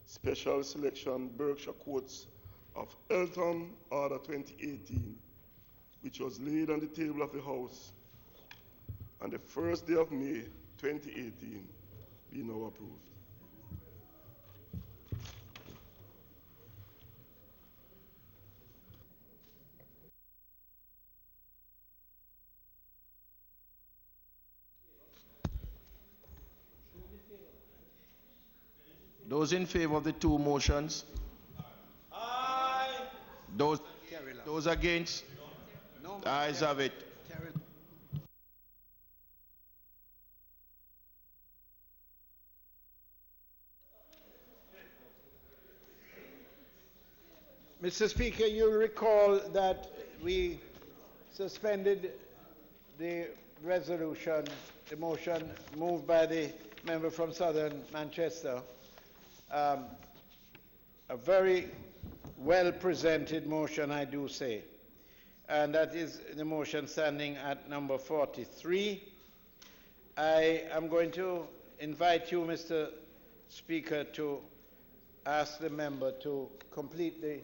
Special Selection Berkshire Courts of Eltham Order 2018, which was laid on the table of the House on the first day of May 2018, be now approved. Those in favor of the two motions? Aye. Those against? No. The ayes have it. Mr. Speaker, you'll recall that we suspended the resolution, the motion moved by the member from Southern Manchester. A very well presented motion, I do say. And that is the motion standing at number 43. I am going to invite you, Mr. Speaker, to ask the member to complete the,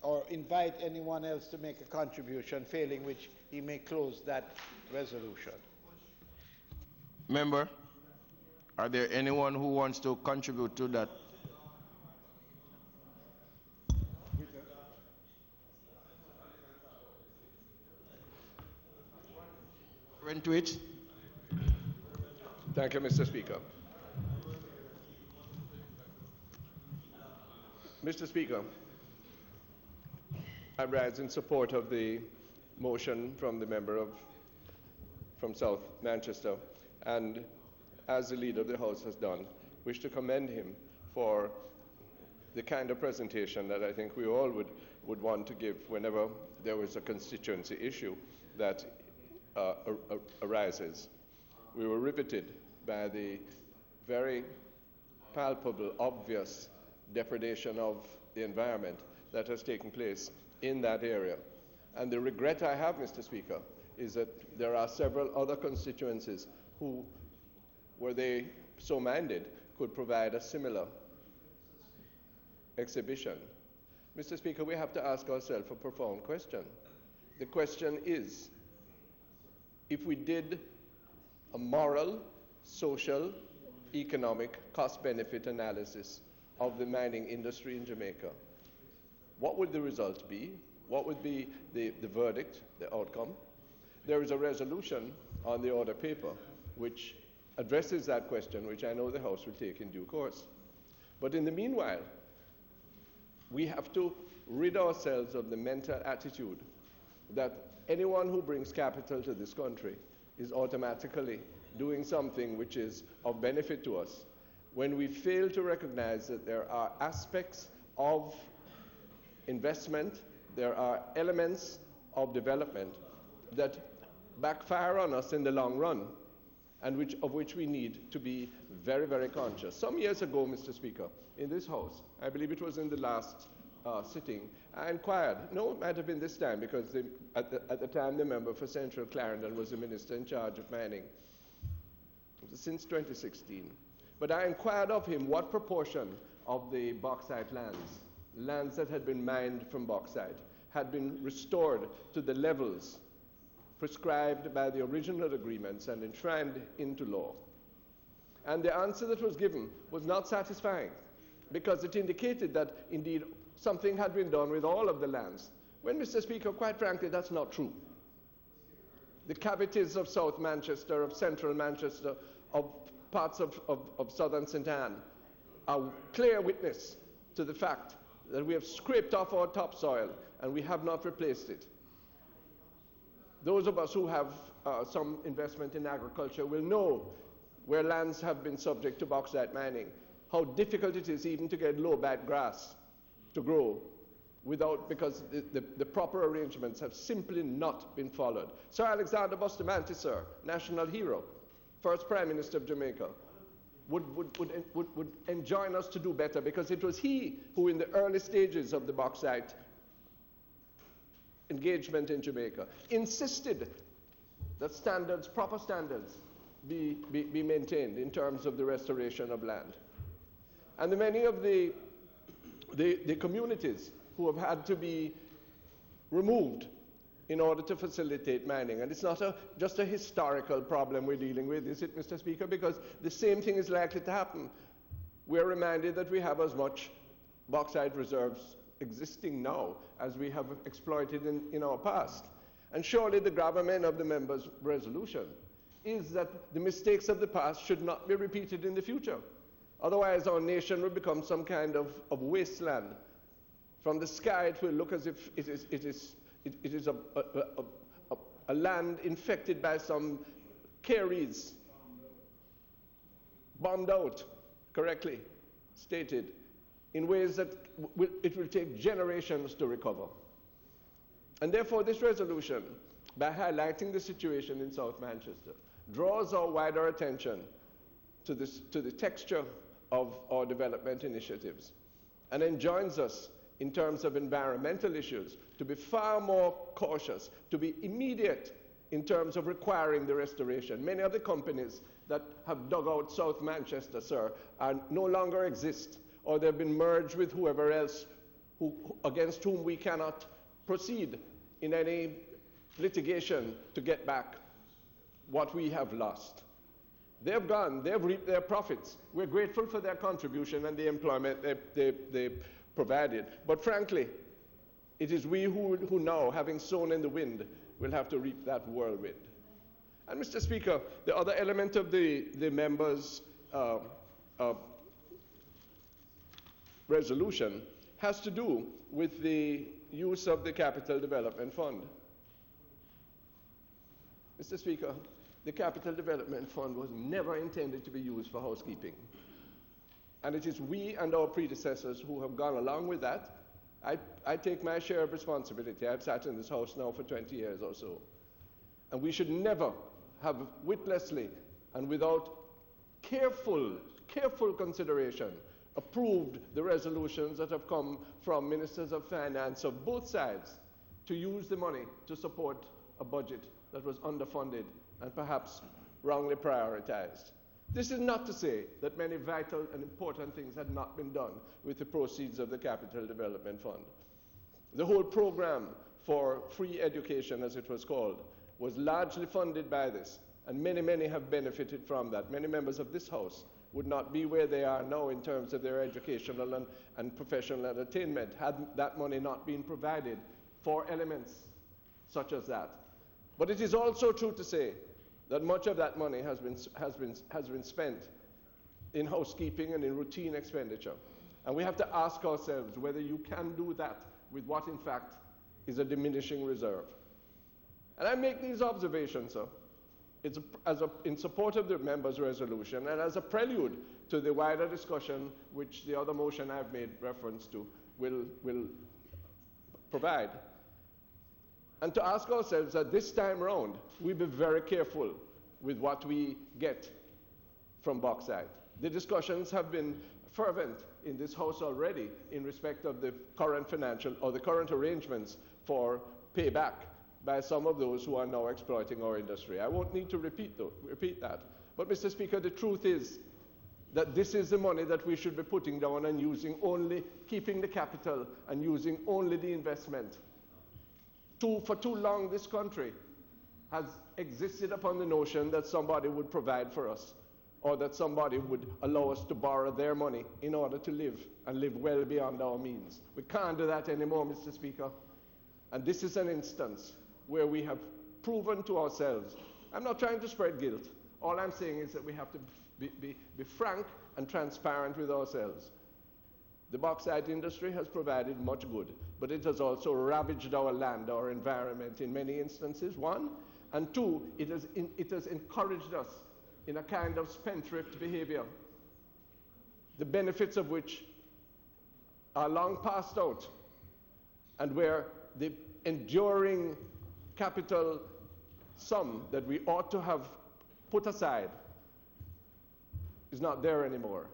or invite anyone else to make a contribution, failing which he may close that resolution. Member, are there anyone who wants to contribute to that? To it. Thank you, Mr. Speaker. Mr. Speaker, I rise in support of the motion from the member from South Manchester, and as the leader of the House has done, wish to commend him for the kind of presentation that I think we all would want to give whenever there was a constituency issue that arises. We were riveted by the very palpable, obvious depredation of the environment that has taken place in that area. And the regret I have, Mr. Speaker, is that there are several other constituencies who, were they so minded, could provide a similar exhibition. Mr. Speaker, we have to ask ourselves a profound question. The question is, if we did a moral, social, economic, cost-benefit analysis of the mining industry in Jamaica, what would the result be? What would be the verdict, the outcome? There is a resolution on the order paper which addresses that question, which I know the House will take in due course. But in the meanwhile, we have to rid ourselves of the mental attitude that anyone who brings capital to this country is automatically doing something which is of benefit to us, when we fail to recognize that there are aspects of investment, there are elements of development that backfire on us in the long run, and of which we need to be very, very conscious. Some years ago, Mr. Speaker, in this House, I believe it was in the last sitting, I inquired, no, it might have been this time, because at the time the member for Central Clarendon was the minister in charge of mining, since 2016. But I inquired of him what proportion of the bauxite lands that had been mined from bauxite, had been restored to the levels prescribed by the original agreements and enshrined into law. And the answer that was given was not satisfying, because it indicated that indeed something had been done with all of the lands. When, Mr. Speaker, quite frankly, that's not true. The cavities of South Manchester, of Central Manchester, of parts of Southern St. Anne are clear witness to the fact that we have scraped off our topsoil and we have not replaced it. Those of us who have some investment in agriculture will know, where lands have been subject to bauxite mining, how difficult it is even to get low-bat grass to grow because the proper arrangements have simply not been followed. Sir Alexander Bustamante, sir, national hero, first Prime Minister of Jamaica, would enjoin us to do better, because it was he who, in the early stages of the bauxite engagement in Jamaica, insisted that standards, proper standards, be maintained in terms of the restoration of land. And many of the communities who have had to be removed in order to facilitate mining. And it's not just a historical problem we're dealing with, is it, Mr. Speaker? Because the same thing is likely to happen. We're reminded that we have as much bauxite reserves existing now as we have exploited in our past. And surely the gravamen of the members' resolution is that the mistakes of the past should not be repeated in the future. Otherwise, our nation will become some kind of wasteland. From the sky, it will look as if it is a land infected by some caries, bombed out, correctly stated, in ways that it will take generations to recover. And therefore, this resolution, by highlighting the situation in South Manchester, draws our wider attention to the texture of our development initiatives and enjoins us, in terms of environmental issues, to be far more cautious, to be immediate in terms of requiring the restoration. Many of the companies that have dug out South Manchester, sir, no longer exist, or they've been merged with whoever else against whom we cannot proceed in any litigation to get back what we have lost. They've gone, they've reaped their profits. We're grateful for their contribution and the employment they provided. But frankly, it is we who now, having sown in the wind, will have to reap that whirlwind. And Mr. Speaker, the other element of the members' resolution has to do with the use of the Capital Development Fund. Mr. Speaker, the Capital Development Fund was never intended to be used for housekeeping. And it is we and our predecessors who have gone along with that. I take my share of responsibility. I've sat in this House now for 20 years or so. And we should never have witlessly and without careful consideration approved the resolutions that have come from ministers of finance of both sides to use the money to support a budget that was underfunded and perhaps wrongly prioritized. This is not to say that many vital and important things had not been done with the proceeds of the Capital Development Fund. The whole program for free education, as it was called, was largely funded by this, and many have benefited from that. Many members of this House would not be where they are now in terms of their educational and professional attainment had that money not been provided for elements such as that. But it is also true to say that much of that money has been spent in housekeeping and in routine expenditure. And we have to ask ourselves whether you can do that with what in fact is a diminishing reserve. And I make these observations, sir, in support of the members' resolution and as a prelude to the wider discussion which the other motion I've made reference to will provide. And to ask ourselves that this time round, we be very careful with what we get from bauxite. The discussions have been fervent in this House already in respect of the current financial or the current arrangements for payback by some of those who are now exploiting our industry. I won't need to repeat that. But Mr. Speaker, the truth is that this is the money that we should be putting down and using only, keeping the capital and using only the investment. For too long, this country has existed upon the notion that somebody would provide for us, or that somebody would allow us to borrow their money in order to live, and live well beyond our means. We can't do that anymore, Mr. Speaker. And this is an instance where we have proven to ourselves. I'm not trying to spread guilt. All I'm saying is that we have to be frank and transparent with ourselves. The bauxite industry has provided much good, but it has also ravaged our land, our environment in many instances, one. And two, it has encouraged us in a kind of spendthrift behavior, the benefits of which are long passed out, and where the enduring capital sum that we ought to have put aside is not there anymore.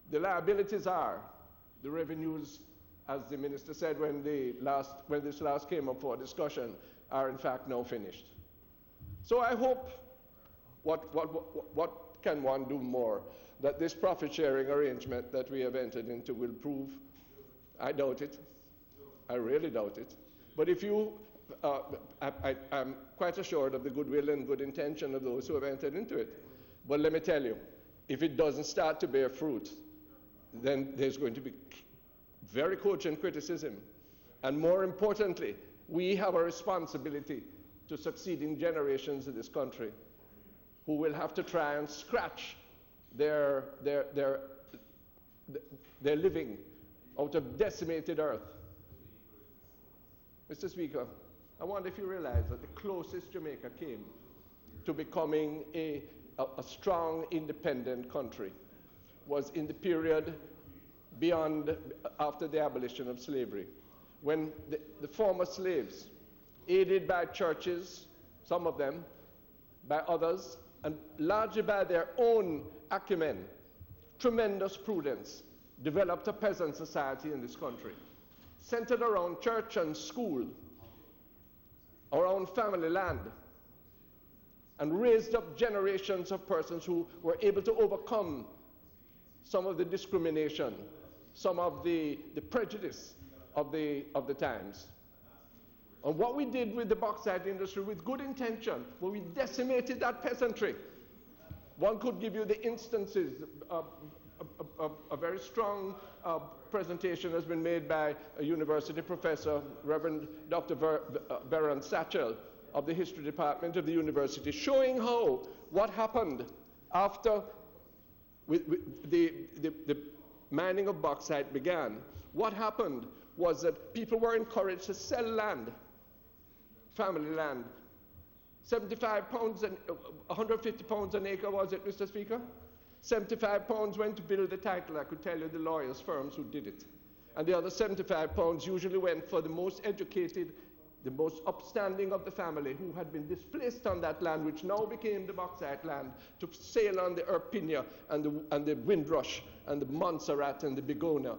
The liabilities are, the revenues, as the minister said when this last came up for discussion, are in fact now finished. So I hope, what can one do more, that this profit-sharing arrangement that we have entered into will prove. I doubt it. I really doubt it. But if you, I'm quite assured of the goodwill and good intention of those who have entered into it. But let me tell you, if it doesn't start to bear fruit, then there's going to be very cogent criticism. And more importantly, we have a responsibility to succeeding generations in this country who will have to try and scratch their living out of decimated earth. Mr. Speaker, I wonder if you realize that the closest Jamaica came to becoming a strong, independent country was in the period after the abolition of slavery, when the former slaves, aided by churches, some of them, by others, and largely by their own acumen, tremendous prudence, developed a peasant society in this country, centered around church and school, around family land, and raised up generations of persons who were able to overcome some of the discrimination, some of the prejudice of the times. And what we did with the bauxite industry with good intention, when we decimated that peasantry, one could give you the instances. A very strong presentation has been made by a university professor, Reverend Dr. Vernon Field of the History Department of the university, showing how what happened after the mining of bauxite began. What happened was that people were encouraged to sell land, family land. 75 pounds and 150 pounds an acre, was it, Mr. Speaker? 75 pounds went to build the title. I could tell you the lawyers' firms who did it. And the other 75 pounds usually went for the most educated, the most upstanding of the family who had been displaced on that land, which now became the bauxite land, to sail on the Erpinia and the Windrush and the Montserrat and the Begonia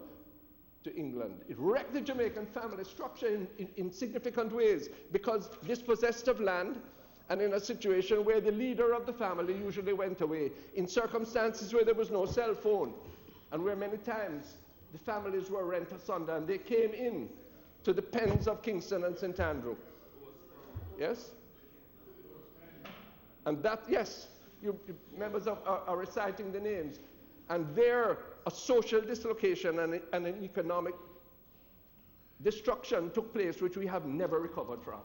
to England. It wrecked the Jamaican family structure in significant ways, because dispossessed of land and in a situation where the leader of the family usually went away, in circumstances where there was no cell phone, and where many times the families were rent asunder, and they came in to the pens of Kingston and St. Andrew. Yes? And that, yes, you members are reciting the names. And there, a social dislocation and an economic destruction took place, which we have never recovered from.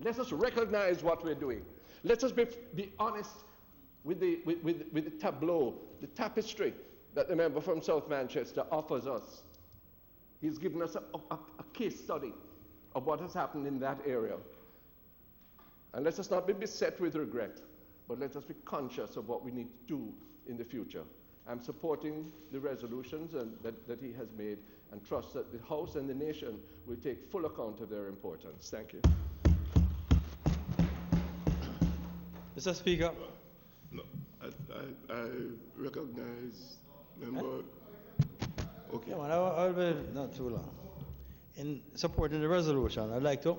Let us recognize what we're doing. Let us be honest with the tableau, the tapestry that the member from South Manchester offers us. He's given us a case study of what has happened in that area. And let us not be beset with regret, but let us be conscious of what we need to do in the future. I'm supporting the resolutions that he has made, and trust that the House and the nation will take full account of their importance. Thank you. Mr. Speaker. No, I recognize member. Okay. Yeah, man, I'll be not too long. In supporting the resolution, I'd like to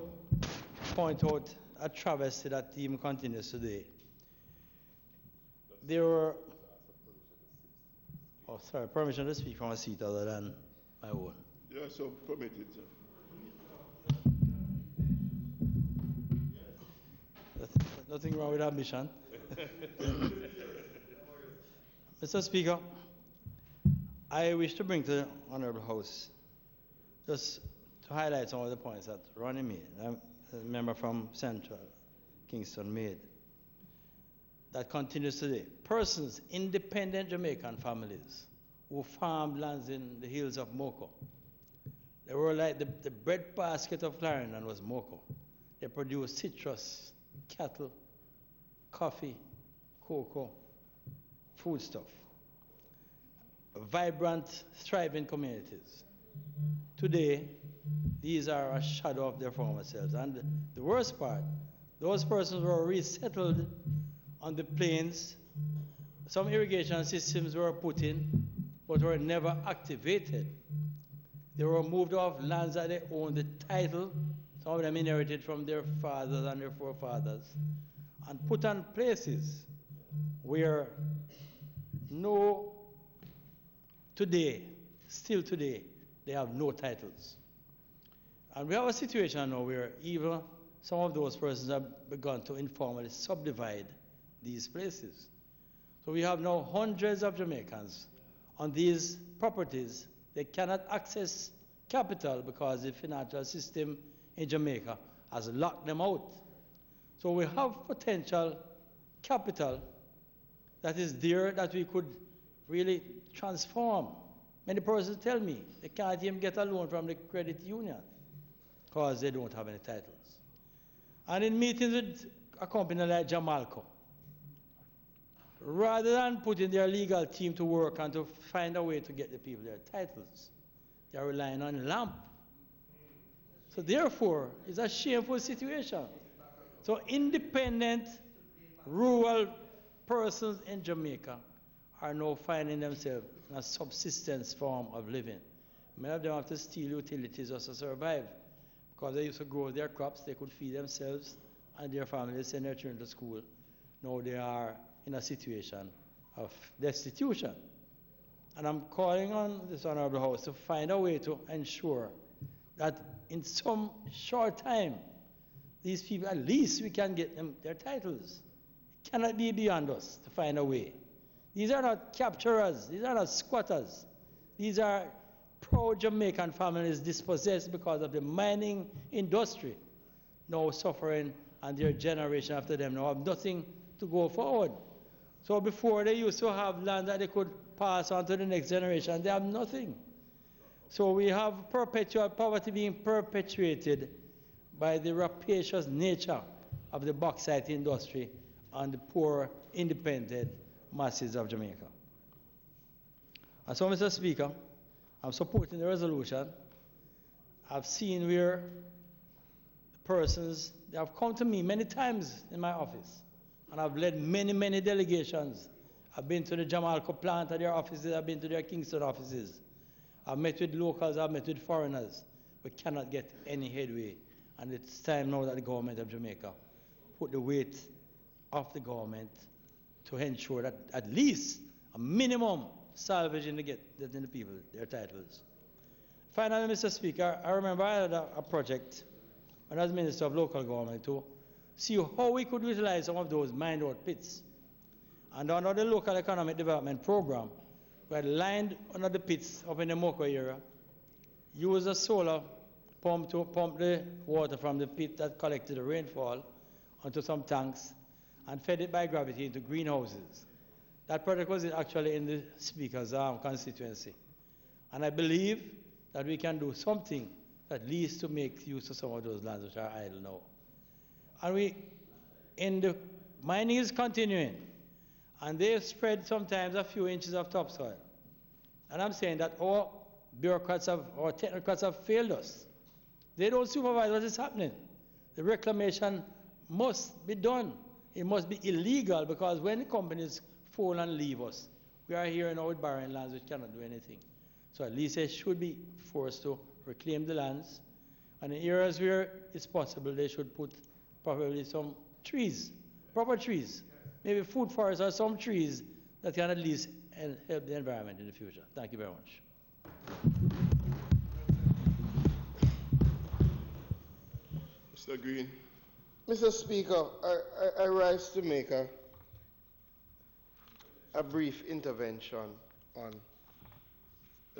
point out a travesty that even continues today. There were, permission to speak from a seat other than my own. Yeah, so permitted, sir. Nothing wrong with ambition. Mr. Speaker, I wish to bring to the Honourable House just to highlight some of the points that Ronnie made, a member from Central Kingston made, that continues today. Persons, independent Jamaican families who farmed lands in the hills of Moco. They were like the breadbasket of Clarendon was Moco. They produced citrus, cattle, coffee, cocoa, foodstuff. Vibrant, thriving communities. Today, these are a shadow of their former selves. And the worst part, those persons were resettled on the plains some irrigation systems were put in, but were never activated. They were moved off lands that they owned the title, some of them inherited from their fathers and their forefathers, and put on places where still today, they have no titles. And we have a situation now where even some of those persons have begun to informally subdivide these places. So we have now hundreds of Jamaicans on these properties. They cannot access capital because the financial system in Jamaica has locked them out. So we have potential capital that is there that we could really transform. Many persons tell me they can't even get a loan from the credit union because they don't have any titles. And in meetings with a company like Jamalco, rather than putting their legal team to work and to find a way to get the people their titles, they are relying on LAMP. So therefore, it's a shameful situation. So independent rural persons in Jamaica are now finding themselves in a subsistence form of living. Many of them have to steal utilities just to survive. Because they used to grow their crops, they could feed themselves and their families, send their children to school. Now they are in a situation of destitution. And I'm calling on this Honourable House to find a way to ensure that in some short time, these people, at least we can get them their titles. It cannot be beyond us to find a way. These are not capturers. These are not squatters. These are proud Jamaican families dispossessed because of the mining industry now suffering, and their generation after them now have nothing to go forward. So before they used to have land that they could pass on to the next generation, they have nothing. So we have perpetual poverty being perpetuated by the rapacious nature of the bauxite industry and the poor, independent masses of Jamaica. And so, Mr. Speaker, I'm supporting the resolution. I've seen where persons, they have come to me many times in my office, and I've led many, many delegations. I've been to the Jamalco plant at their offices, I've been to their Kingston offices. I've met with locals, I've met with foreigners. We cannot get any headway. And it's time now that the government of Jamaica put the weight of the government to ensure that at least a minimum salvaging to get the people their titles. Finally, Mr. Speaker, I remember I had a project when I was Minister of Local Government to see how we could utilize some of those mined-out pits. And under the Local Economic Development Program, we had lined under the pits up in the Moko area, used a solar pump to pump the water from the pit that collected the rainfall onto some tanks and fed it by gravity into greenhouses. That project was actually in the Speaker's constituency. And I believe that we can do something at least to make use of some of those lands which are idle now. And the mining is continuing, and they've spread sometimes a few inches of topsoil. And I'm saying that our bureaucrats or technocrats have failed us. They don't supervise what is happening. The reclamation must be done. It must be illegal, because when the companies fall and leave us, we are here now with barren lands which cannot do anything. So at least they should be forced to reclaim the lands. And in areas where it's possible, they should put probably some trees, proper trees, maybe food forests or some trees that can at least help the environment in the future. Thank you very much. Mr. Green. Mr. Speaker, I rise to make a brief intervention on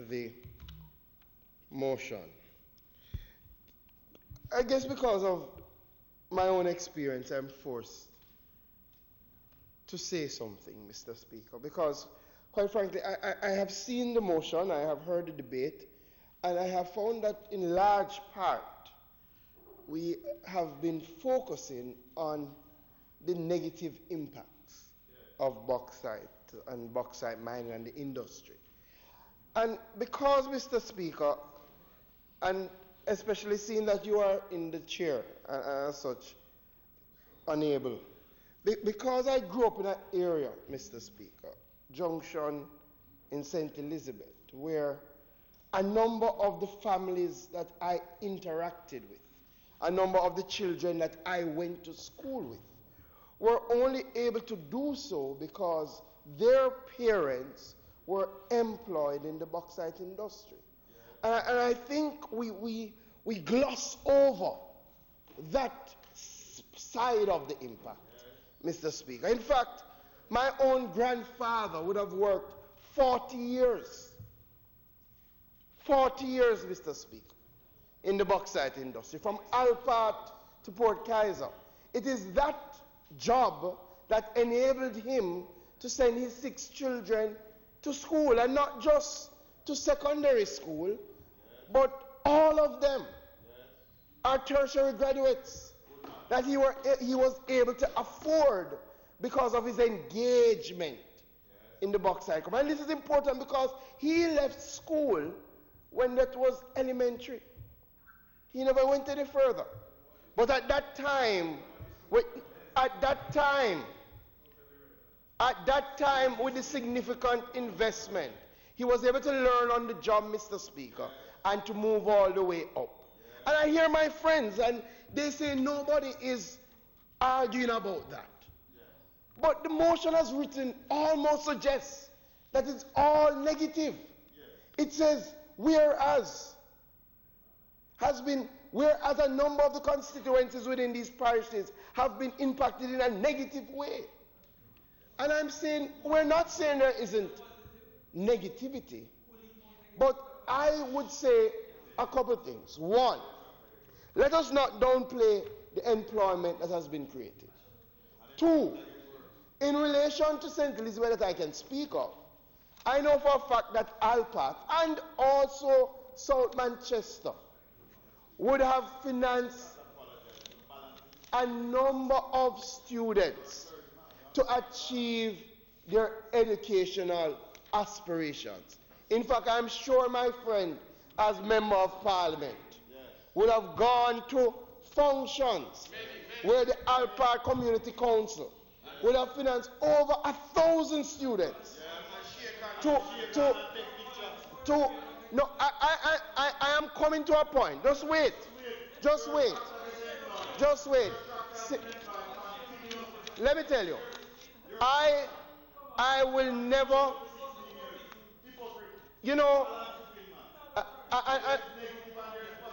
the motion. I guess because of my own experience, I'm forced to say something, Mr. Speaker, because, quite frankly, I have seen the motion, I have heard the debate, and I have found that in large part we have been focusing on the negative impacts of bauxite and bauxite mining and the industry. And because, Mr. Speaker, and especially seeing that you are in the chair and as such unable Because I grew up in an area, Mr. Speaker, Junction in St. Elizabeth, where a number of the families that I interacted with, a number of the children that I went to school with, were only able to do so because their parents were employed in the bauxite industry. And I think we gloss over that side of the impact, Mr. Speaker. In fact, my own grandfather would have worked 40 years, Mr. Speaker, in the bauxite industry, from Alpart to Port Kaiser. It is that job that enabled him to send his 6 children to school, and not just to secondary school, but all of them are tertiary graduates that he was able to afford because of his engagement in the bauxite company. And this is important because he left school when that was elementary. He never went any further. But at that time, with the significant investment, he was able to learn on the job, Mr. Speaker, and to move all the way up. And I hear my friends, and they say nobody is arguing about that. But the motion as written almost suggests that it's all negative. It says, whereas a number of the constituencies within these parishes have been impacted in a negative way. And I'm saying, we're not saying there isn't negativity, but I would say a couple of things. One, let us not downplay the employment that has been created. Two, in relation to St. Elizabeth that I can speak of, I know for a fact that Alpart and also South Manchester would have financed a number of students to achieve their educational aspirations. In fact, I'm sure my friend, as Member of Parliament, would have gone to functions where the Alpart Community Council would have financed over 1,000 students no, I am coming to a point. Just wait. Let me tell you, I will never, you know,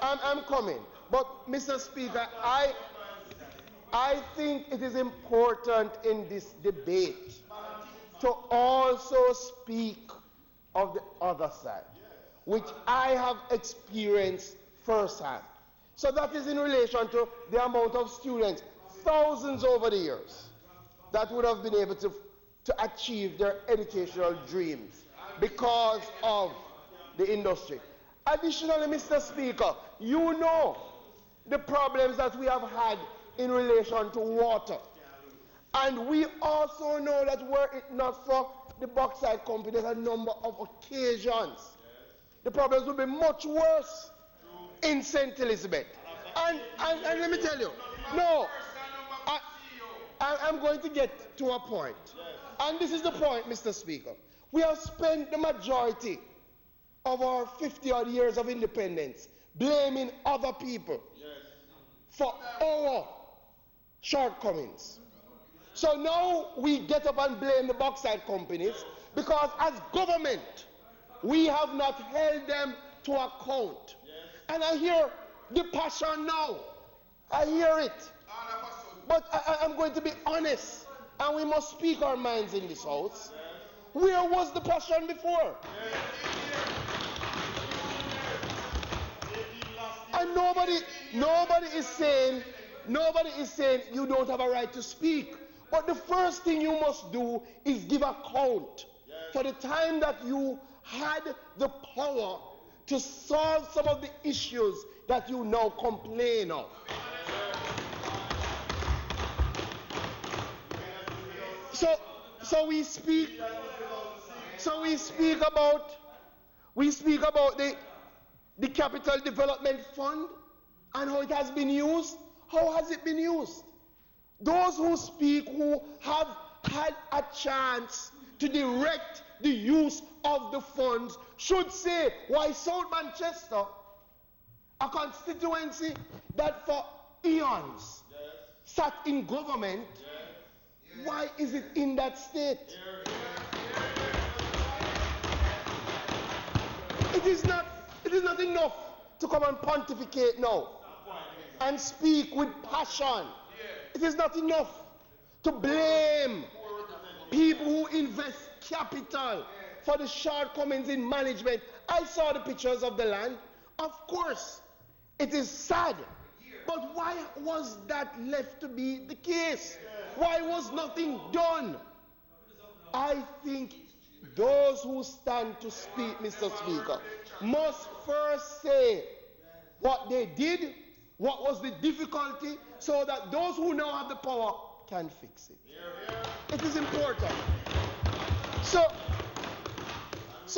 I'm coming. But, Mr. Speaker, I think it is important in this debate to also speak of the other side, which I have experienced firsthand. So that is in relation to the amount of students, thousands over the years, that would have been able to achieve their educational dreams because of the industry. Additionally, Mr. Speaker, you know the problems that we have had in relation to water. And we also know that were it not for the bauxite company, there's a number of occasions the problems would be much worse in St. Elizabeth. And let me tell you, no, I'm going to get to a point. And this is the point, Mr. Speaker. We have spent the majority of our 50-odd years of independence blaming other people for our shortcomings. So now we get up and blame the bauxite companies because as government, we have not held them to account. And I hear the passion now. I hear it. But I'm going to be honest, and we must speak our minds in this house. Where was the passion before? And nobody is saying you don't have a right to speak. But the first thing you must do is give account for the time that you had the power to solve some of the issues that you now complain of. So we speak about the Capital Development Fund and how it has been used. How has it been used? Those who speak, who have had a chance to direct the use of the funds, should say why South Manchester, a constituency that for eons sat in government, why is it in that state? It is not enough to come and pontificate now and speak with passion. It is not enough to blame people who invest capital for the shortcomings in management. I saw the pictures of the land. Of course, it is sad. But why was that left to be the case? Why was nothing done? I think those who stand to speak, Mr. Speaker, must first say what they did, what was the difficulty, so that those who now have the power can fix it. It is important. So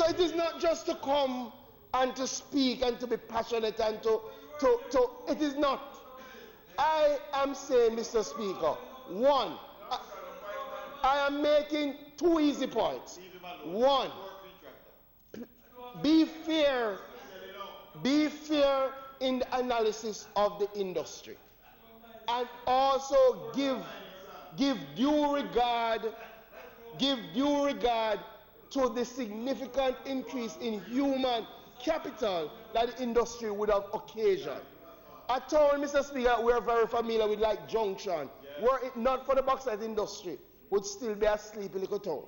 it is not just to come and to speak and to be passionate and it is not. I am saying, Mr. Speaker, one, I am making two easy points. One, be fair in the analysis of the industry, and also give due regard to the significant increase in human capital that the industry would have occasioned. A town, Mr. Speaker, we are very familiar with, like Junction, were it not for the bauxite industry, would still be a sleepy little town.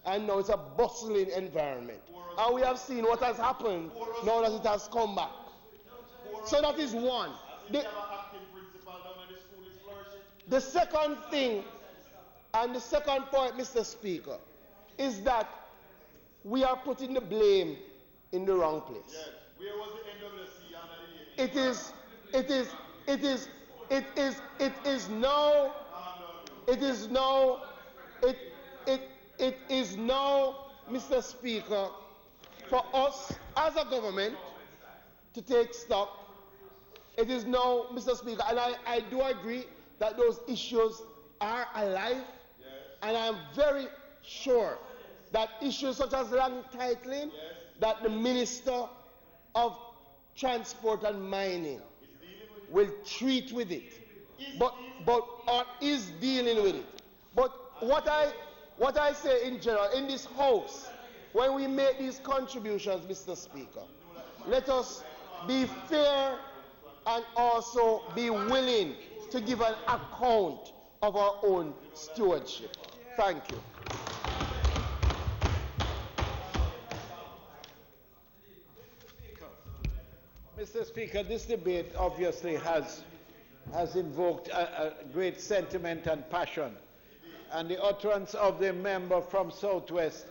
And now it's a bustling environment. And we have seen what has happened now that it has come back. So that is one. The second thing, and the second point, Mr. Speaker, is that we are putting the blame in the wrong place. Yes. Where was the NWC under the It is now, Mr. Speaker, for us as a government to take stock. It is now, Mr. Speaker, and I do agree that those issues are alive, and I am very sure that issues such as land titling, that the Minister of Transport and Mining will treat with it, or is dealing with it. But what I say in general, in this House, when we make these contributions, Mr. Speaker, let us be fair and also be willing to give an account of our own stewardship. Thank you. Mr. Speaker, this debate obviously has invoked a great sentiment and passion. And the utterance of the member from Southwest,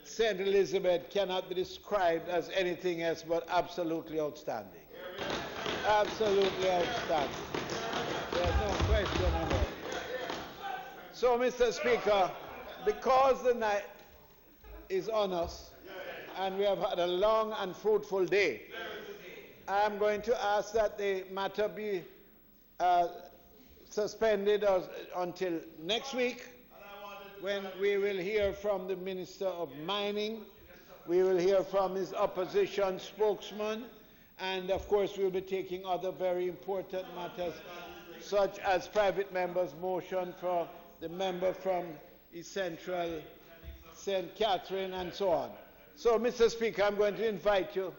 St. Elizabeth, cannot be described as anything else but absolutely outstanding. Absolutely outstanding. There's no question about it. So, Mr. Speaker, because the night is on us and we have had a long and fruitful day, I'm going to ask that the matter be suspended until next week, when we will hear from the Minister of Mining, we will hear from his opposition spokesman, and of course we'll be taking other very important matters, such as private members' motion for the member from East Central, St. Catherine, and so on. So, Mr. Speaker, I'm going to invite you.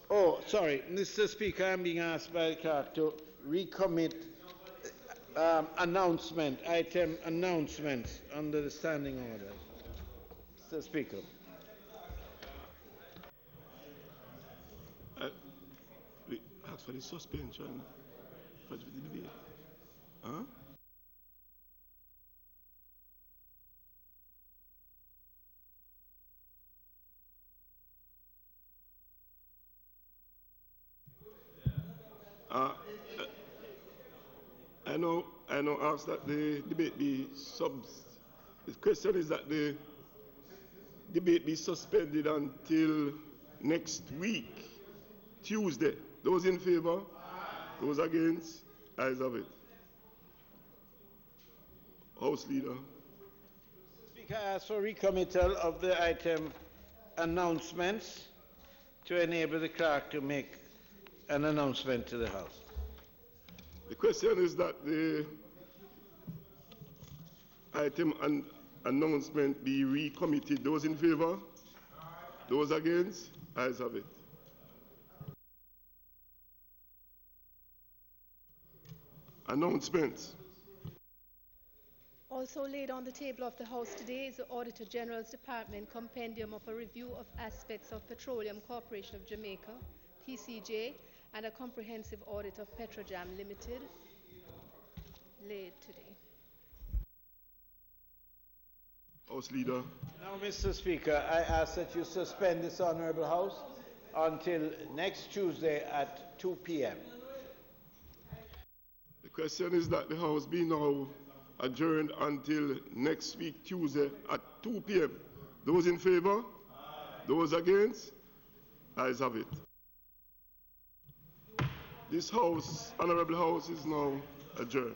Oh, sorry, Mr. Speaker, I'm being asked by the clerk to recommit item announcements under the standing order. Mr. Speaker. We ask for the suspension for the debate. Huh? I know ask that the debate be the question is that the debate be suspended until next week, Tuesday. Those in favor? Those against? Ayes have it. House Leader. Speaker, I ask for recommittal of the item announcements to enable the clerk to make an announcement to the House. The question is that the item announcement be recommitted. Those in favor? Those against? Ayes have it. Announcements. Also laid on the table of the House today is the Auditor General's Department Compendium of a Review of Aspects of Petroleum Corporation of Jamaica, PCJ, and a comprehensive audit of Petrojam Limited, laid today. House Leader. Now, Mr. Speaker, I ask that you suspend this Honourable House until next Tuesday at 2 p.m. The question is that the House be now adjourned until next week, Tuesday at 2 p.m. Those in favor? Those against? Ayes have it. This House, Honourable House, is now adjourned.